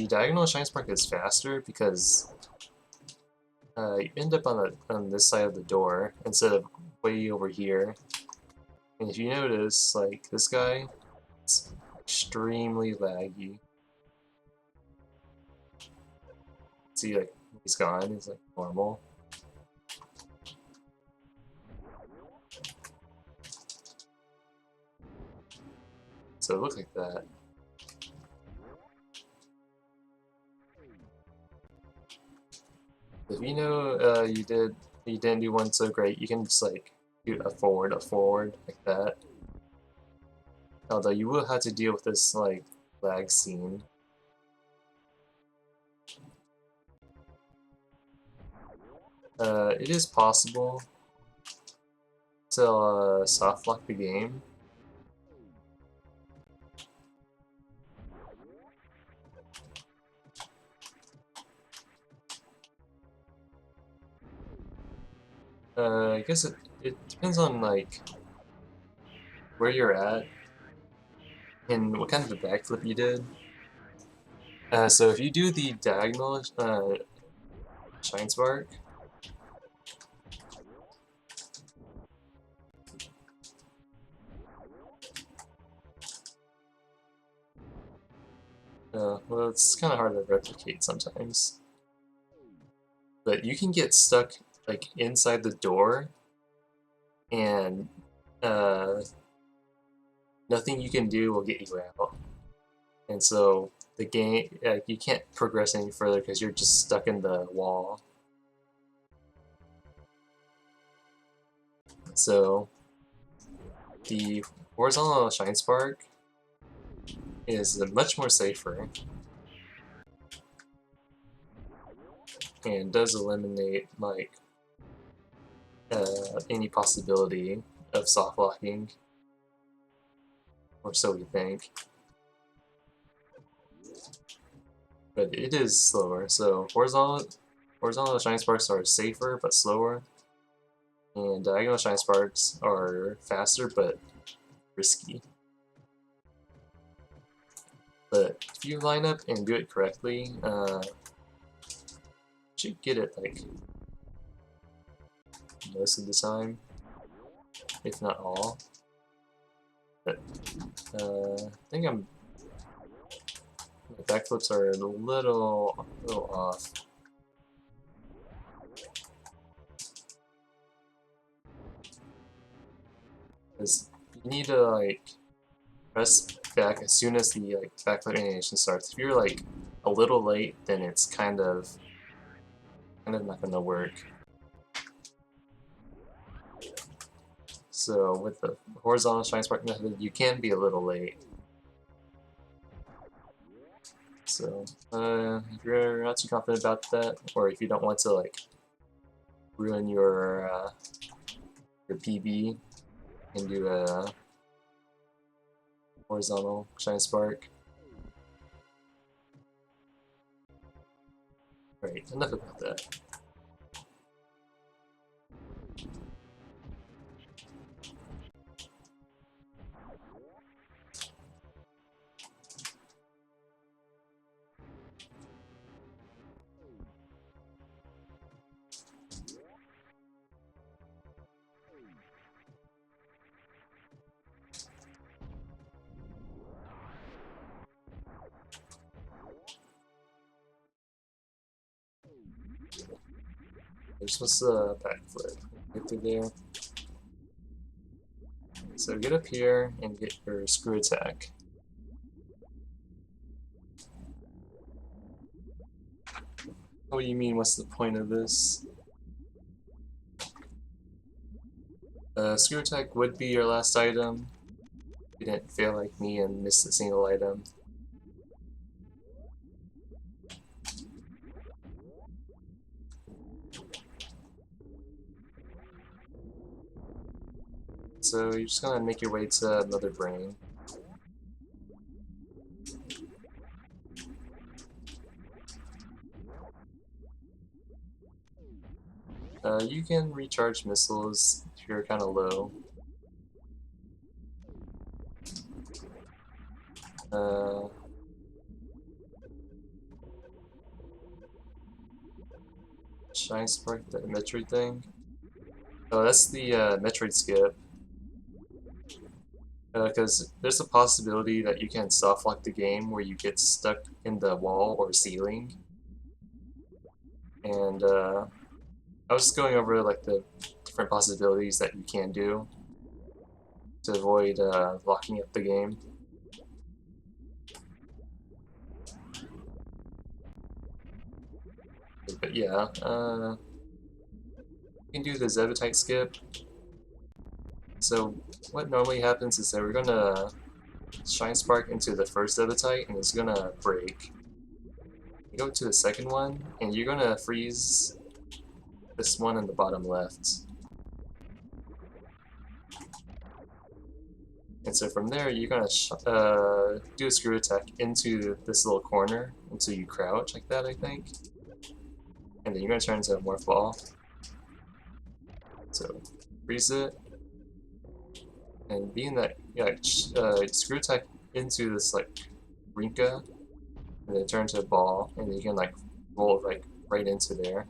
diagonal shine spark is faster because you end up on this side of the door instead of way over here. And if you notice, like this guy, it's extremely laggy. See, like he's gone. He's like normal. So it looks like that. If you know you didn't do one so great, you can just like do a forward, like that. Although you will have to deal with this like lag scene. It is possible to soft lock the game. I guess it depends on like where you're at and what kind of a backflip you did. So if you do the diagonal shine spark, well, it's kind of hard to replicate sometimes. But you can get stuck like inside the door, and nothing you can do will get you out. And so the game, you can't progress any further because you're just stuck in the wall. So the horizontal shine spark is much more safer and does eliminate like any possibility of soft locking, or so we think. But it is slower, so horizontal shine sparks are safer but slower, and diagonal shine sparks are faster but risky. But if you line up and do it correctly, you should get it like most of the time, if not all. But I think my backflips are a little off. Because you need to like press back as soon as the like backflip animation starts. If you're like a little late, then it's kind of not gonna work. So with the horizontal shine spark method, you can be a little late. So if you're not too confident about that, or if you don't want to like ruin your PB, you can do a horizontal shine spark. Right, enough about that. You're supposed to backflip. Get through there. So get up here and get your screw attack. What do you mean, what's the point of this? Screw attack would be your last item. You didn't fail like me and miss a single item. So you're just gonna make your way to Mother Brain. You can recharge missiles if you're kind of low. Shine Spark, the Metroid thing. Oh, that's the Metroid skip. Because there's a possibility that you can soft lock the game where you get stuck in the wall or ceiling. And I was just going over like the different possibilities that you can do to avoid locking up the game. But yeah, you can do the Zebutite skip. So what normally happens is that we're gonna Shine Spark into the first Zebutite and it's gonna break. You go to the second one and you're gonna freeze this one in the bottom left. And so from there, you're gonna do a screw attack into this little corner until you crouch like that, I think. And then you're gonna turn into a morph ball. So freeze it, and being that screw attack into this like Rinka, and then turn into a ball, and then you can like roll like right into there.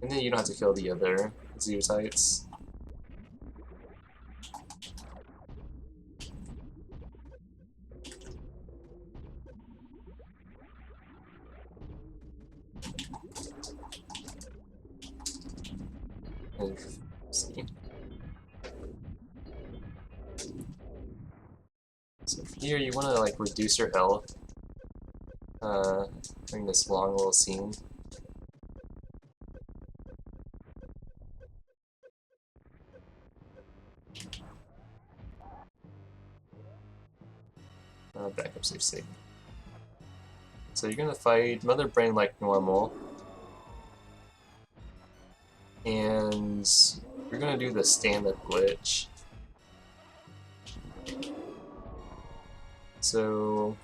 And then you don't have to kill the other Zeotites. And see. So here you want to like reduce your health during this long little scene. Back up safe. So you're gonna fight Mother Brain like normal, and you're gonna do the stand-up glitch. So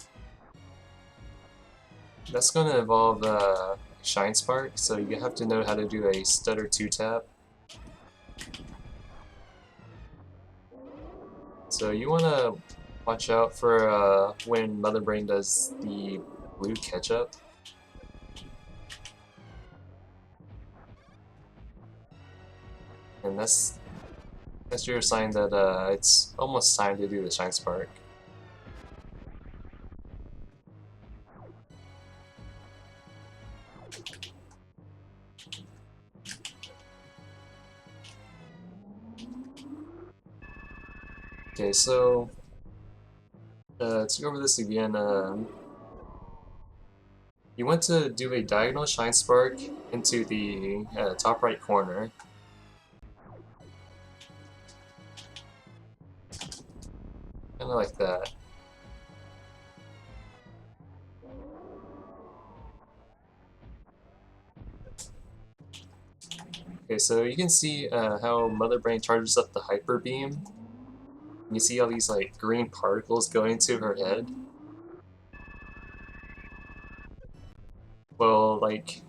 that's gonna involve Shine Spark, so you have to know how to do a stutter 2-tap. So you wanna watch out for when Mother Brain does the blue catch-up. And that's That's your sign that it's almost time to do the Shine Spark. Okay, so to go over this again, you want to do a diagonal Shine Spark into the top right corner. Kind of like that. Okay, so you can see how Mother Brain charges up the Hyper Beam. You see all these like green particles going to her head. Well, like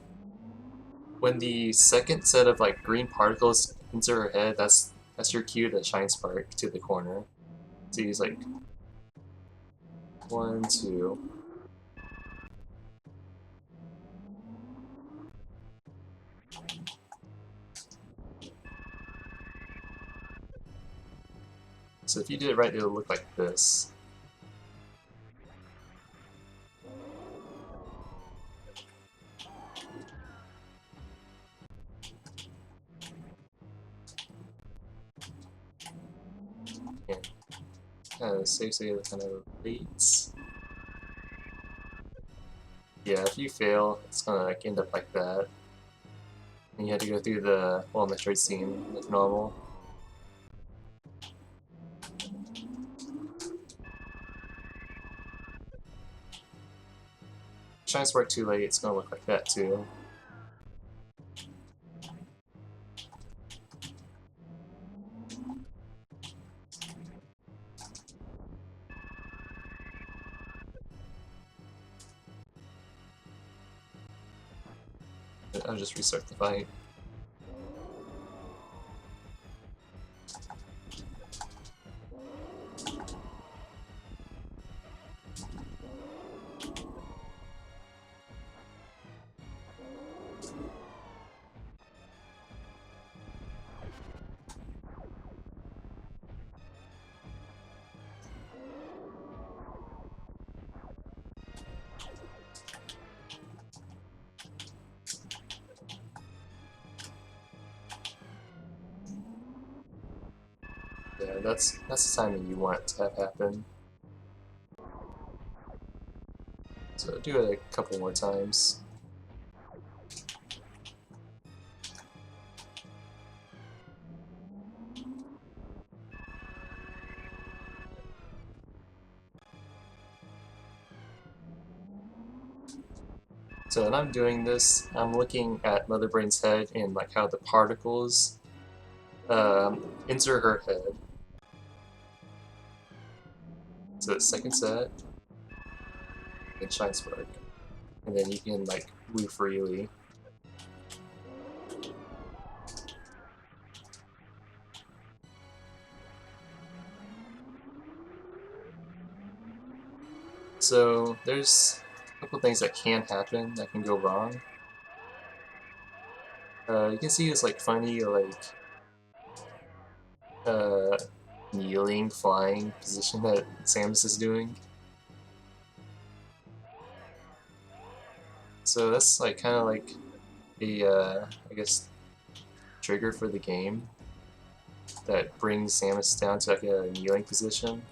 when the second set of like green particles enter her head, that's your cue to Shine Spark to the corner. So he's like 1, 2. So if you did it right, it'll look like this. And seriously, kind of leads. Yeah, if you fail, it's gonna like end up like that. And you have to go through the Metroid scene like normal. Shine Spark too late, it's gonna look like that too. I'll just restart the fight. Yeah, that's the timing you want to have happen. So do it a couple more times. So when I'm doing this, I'm looking at Mother Brain's head and like how the particles enter her head. So the second set, and Shine Spark. And then you can like move freely. So there's a couple things that can happen that can go wrong. You can see this like funny like uh, kneeling flying position that Samus is doing. So that's like kind of like a I guess trigger for the game that brings Samus down to like a kneeling position.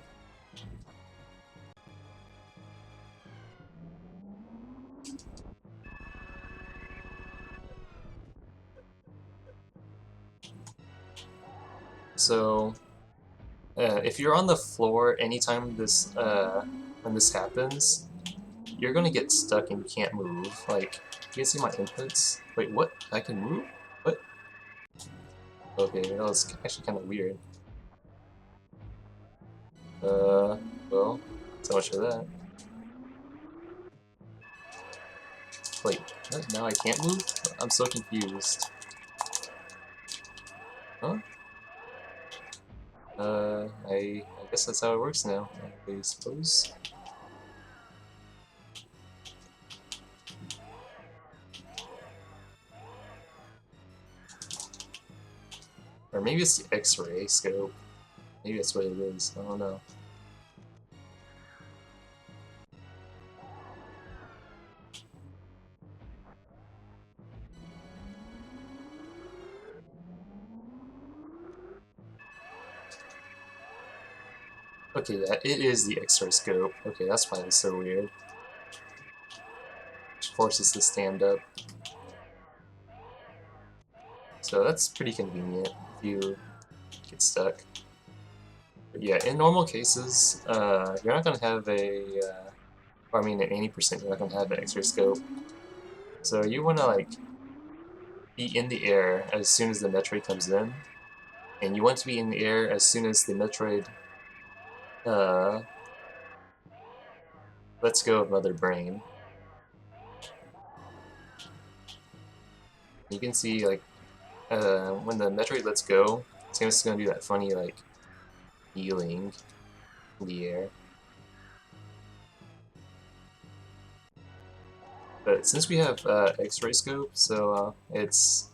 So if you're on the floor anytime this when this happens, you're gonna get stuck and you can't move. Like, you can see my inputs. Wait, what? I can move? What? Okay, that was actually kind of weird. Well, so much for that. Wait, what? Now I can't move? I'm so confused. Huh? I guess that's how it works now, I suppose. Or maybe it's the X-ray scope. Maybe that's what it is. I don't know. Okay, yeah, it is the X-ray scope. Okay, that's why it's so weird. Which forces to stand up. So that's pretty convenient if you get stuck. But yeah, in normal cases, you're not going to have a, or I mean at 80% you're not going to have an X-ray scope. So you want to like be in the air as soon as the Metroid comes in, and you want to be in the air as soon as the Metroid lets go of Mother Brain. You can see like when the Metroid lets go, it's just going to do that funny like healing in the air. But since we have X-ray scope, so it's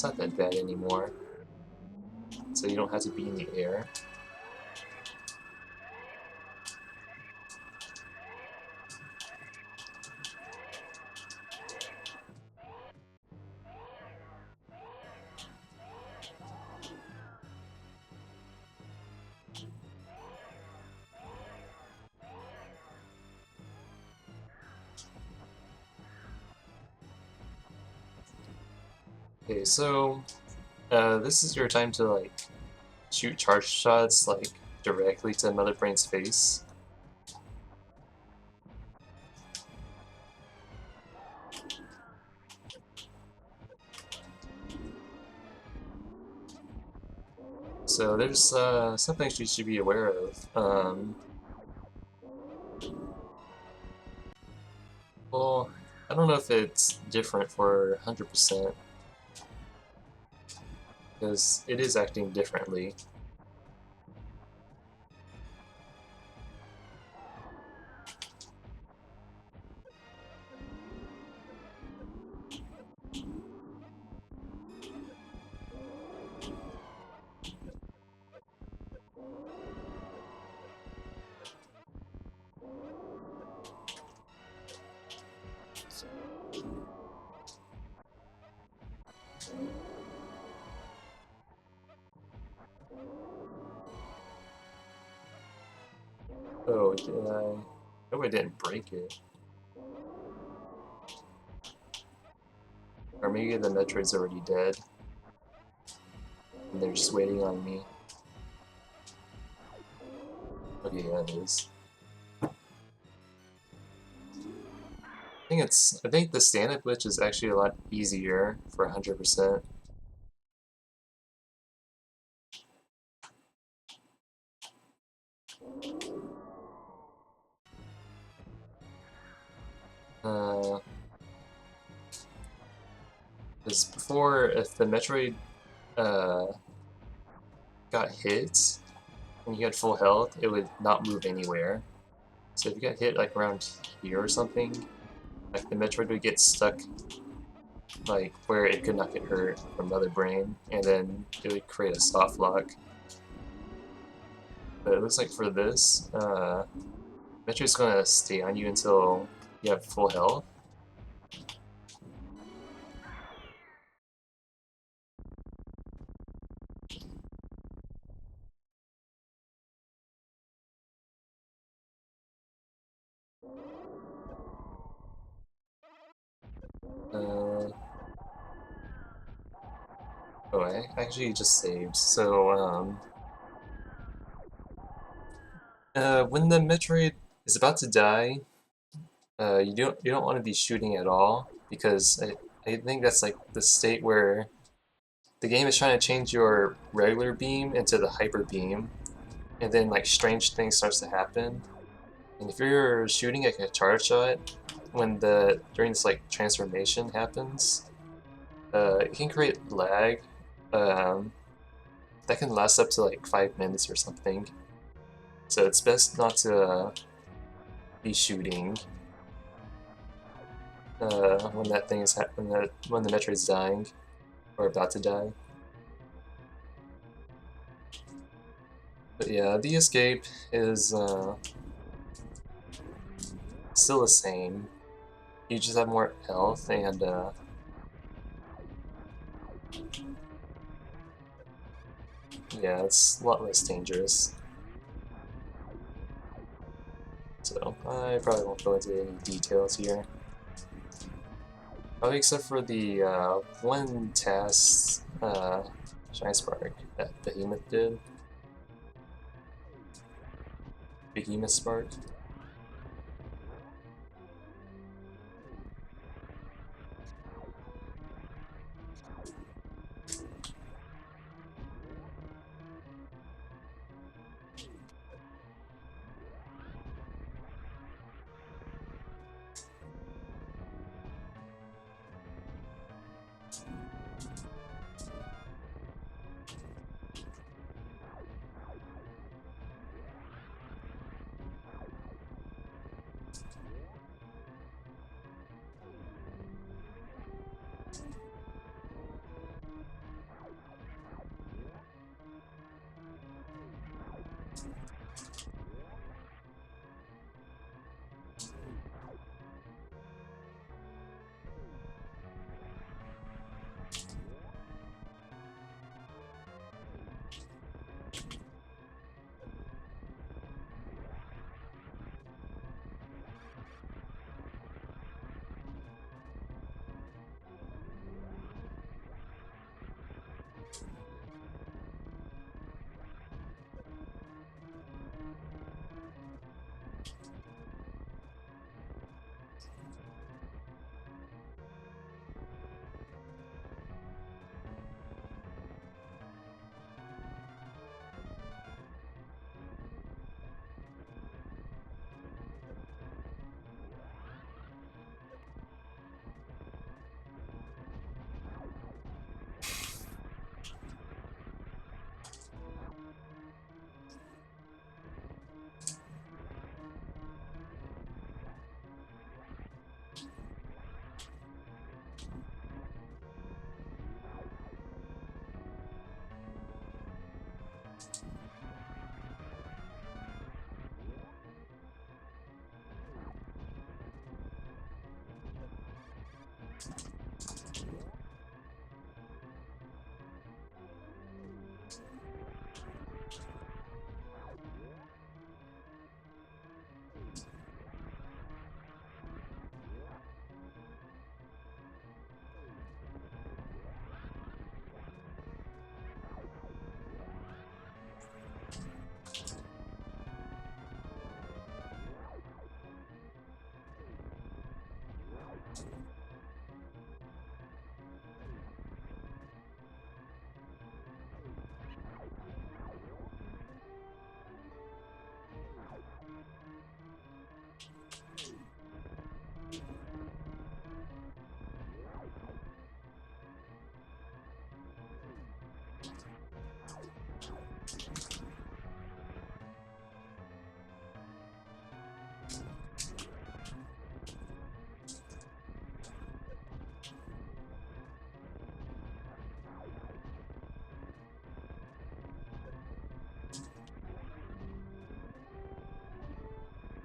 not that bad anymore. So you don't have to be in the air. Okay, so this is your time to like shoot charge shots like directly to Mother Brain's face. So there's some things you should be aware of. Well, I don't know if it's different for 100%, because it is acting differently. Oh, did I? Oh, I didn't break it. Or maybe the Metroid's already dead, and they're just waiting on me. Okay, yeah, it is. I think the stand-up glitch is actually a lot easier for 100%. Because before, if the Metroid got hit and you had full health, it would not move anywhere. So if you got hit like around here or something, like the Metroid would get stuck like where it could not get hurt from Mother Brain, and then it would create a soft lock. But it looks like for this, Metroid's gonna stay on you until you have full health. Uh, oh, I actually just saved. So, when the Metroid is about to die, you don't want to be shooting at all, because I think that's like the state where the game is trying to change your regular beam into the hyper beam, and then like strange things starts to happen. And if you're shooting like a charge shot when during this like transformation happens, it can create lag. Um, that can last up to like 5 minutes or something. So it's best not to be shooting when that thing is when the Metroid's dying. or about to die. But yeah, the escape is still the same. You just have more health and yeah, it's a lot less dangerous. So I probably won't go into any details here. Probably except for the one task Shine Spark that Behemoth did. Behemoth Spark.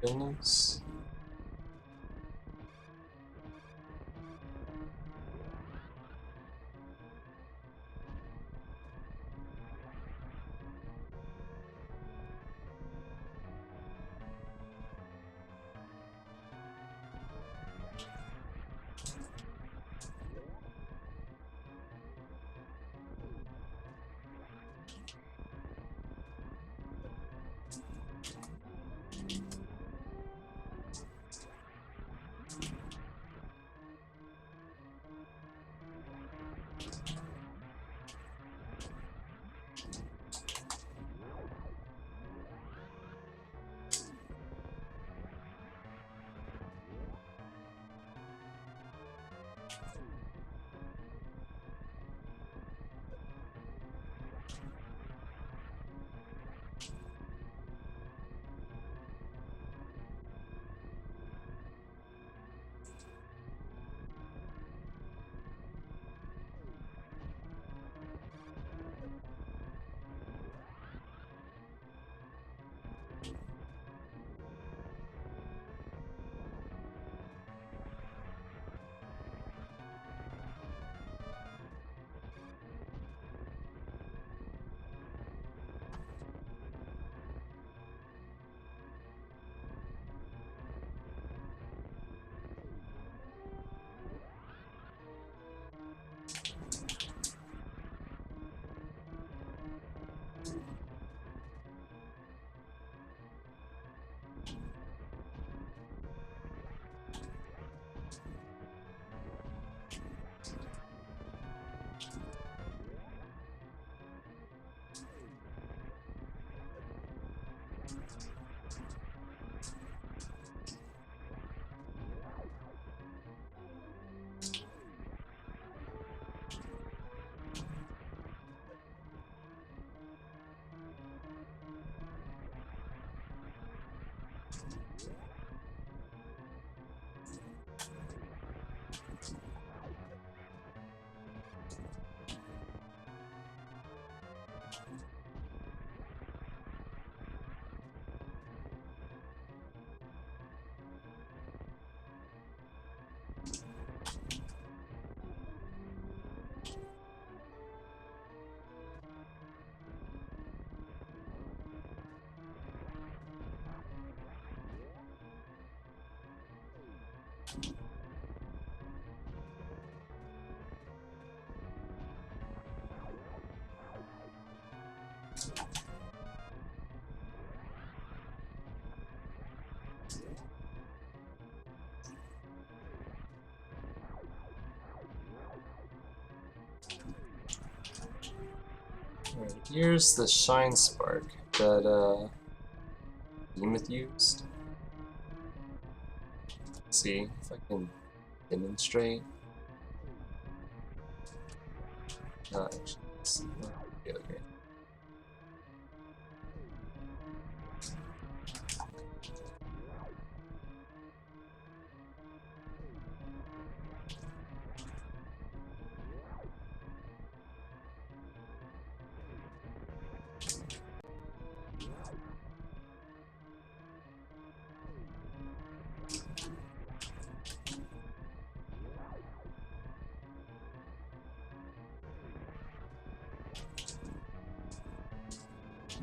Goodness. Alright, here's the Shine Spark that Behemoth used. Let's see if I can demonstrate. Actually, it's not failure.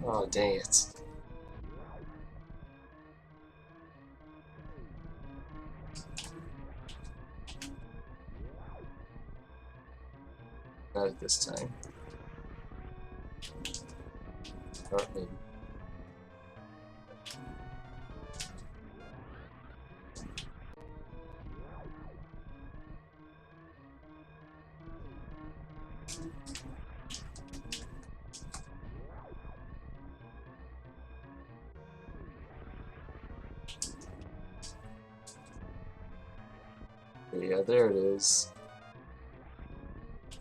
Oh, dang it. Not at this time. Or maybe. Yeah, there it is.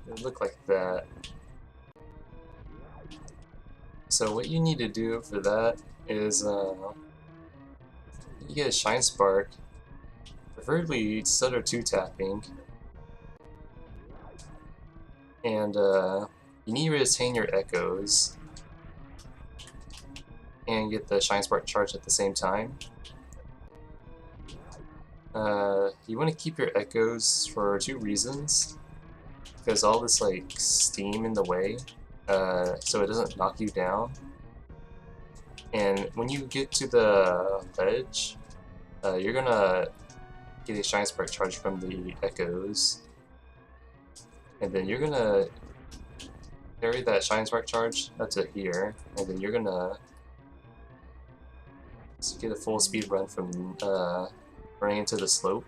It looked like that. So what you need to do for that is you get a Shine Spark, preferably Stutter 2 tapping, and you need to retain your echoes and get the Shine Spark charged at the same time. You want to keep your echoes for two reasons, because all this like steam in the way, so it doesn't knock you down. And when you get to the ledge, you're gonna get a Shine Spark charge from the echoes, and then you're gonna carry that Shine Spark charge up to here, and then you're gonna get a full speed run from running into the slope.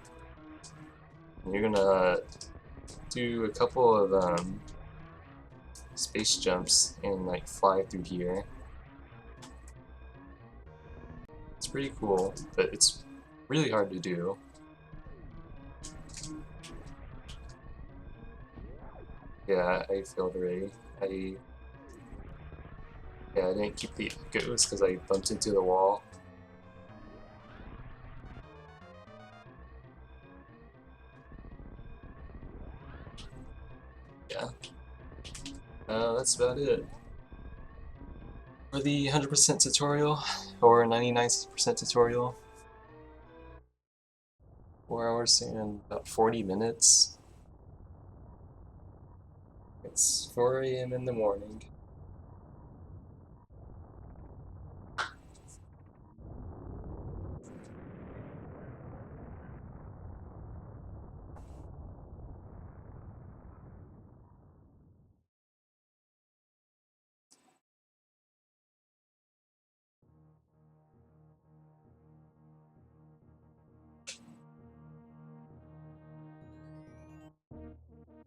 And you're gonna do a couple of space jumps and like fly through here. It's pretty cool, but it's really hard to do. Yeah, I failed already. I didn't keep the echoes because I bumped into the wall. Yeah. That's about it. For the 100% tutorial, or 99% tutorial, 4 hours and about 40 minutes. It's 4 AM in the morning.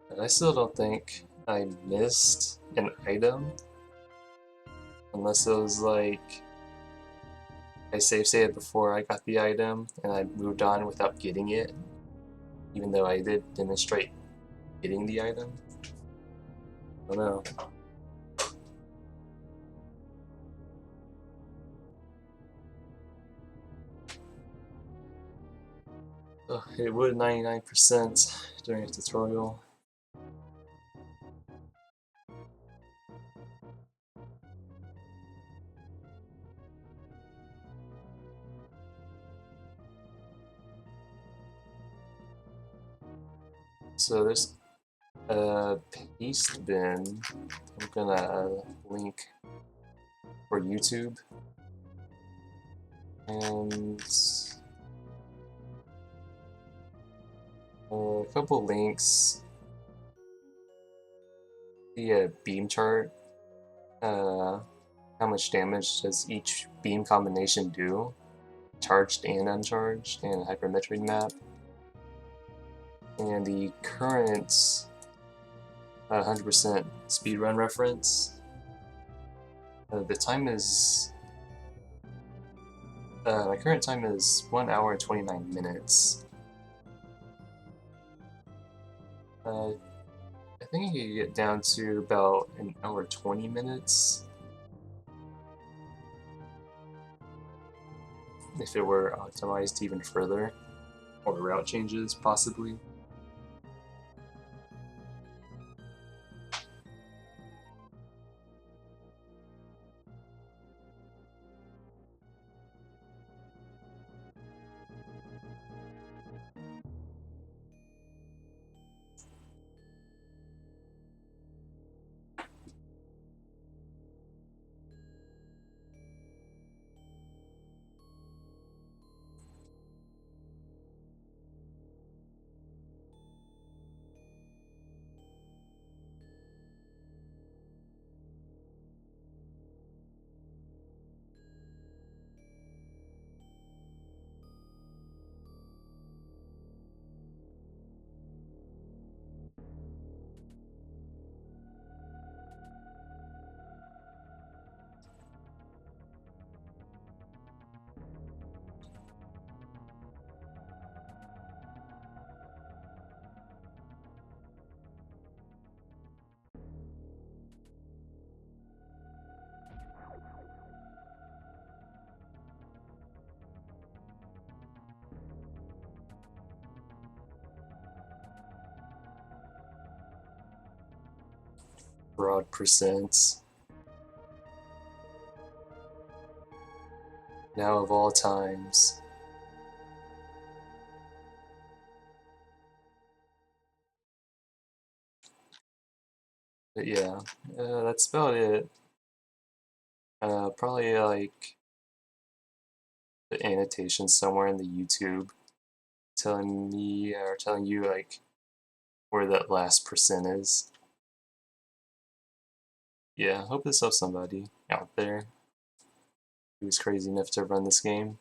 And I still don't think I missed an item, unless it was like I save before I got the item and I moved on without getting it, even though I did demonstrate getting the item. I don't know. Oh, it would 99% during a tutorial. So there's a paste bin I'm gonna link for YouTube, and a couple links. The beam chart. How much damage does each beam combination do? Charged and uncharged, and a hypermetric map. And the current 100% speedrun reference. The time is my current time is 1 hour and 29 minutes. I think I could get down to about an hour 20 minutes if it were optimized even further, or route changes possibly. Broad percent. Now of all times. But yeah, that's about it. Probably like the annotations somewhere in the YouTube telling me or telling you like where that last percent is. Yeah, hope this helps somebody out there who's crazy enough to run this game.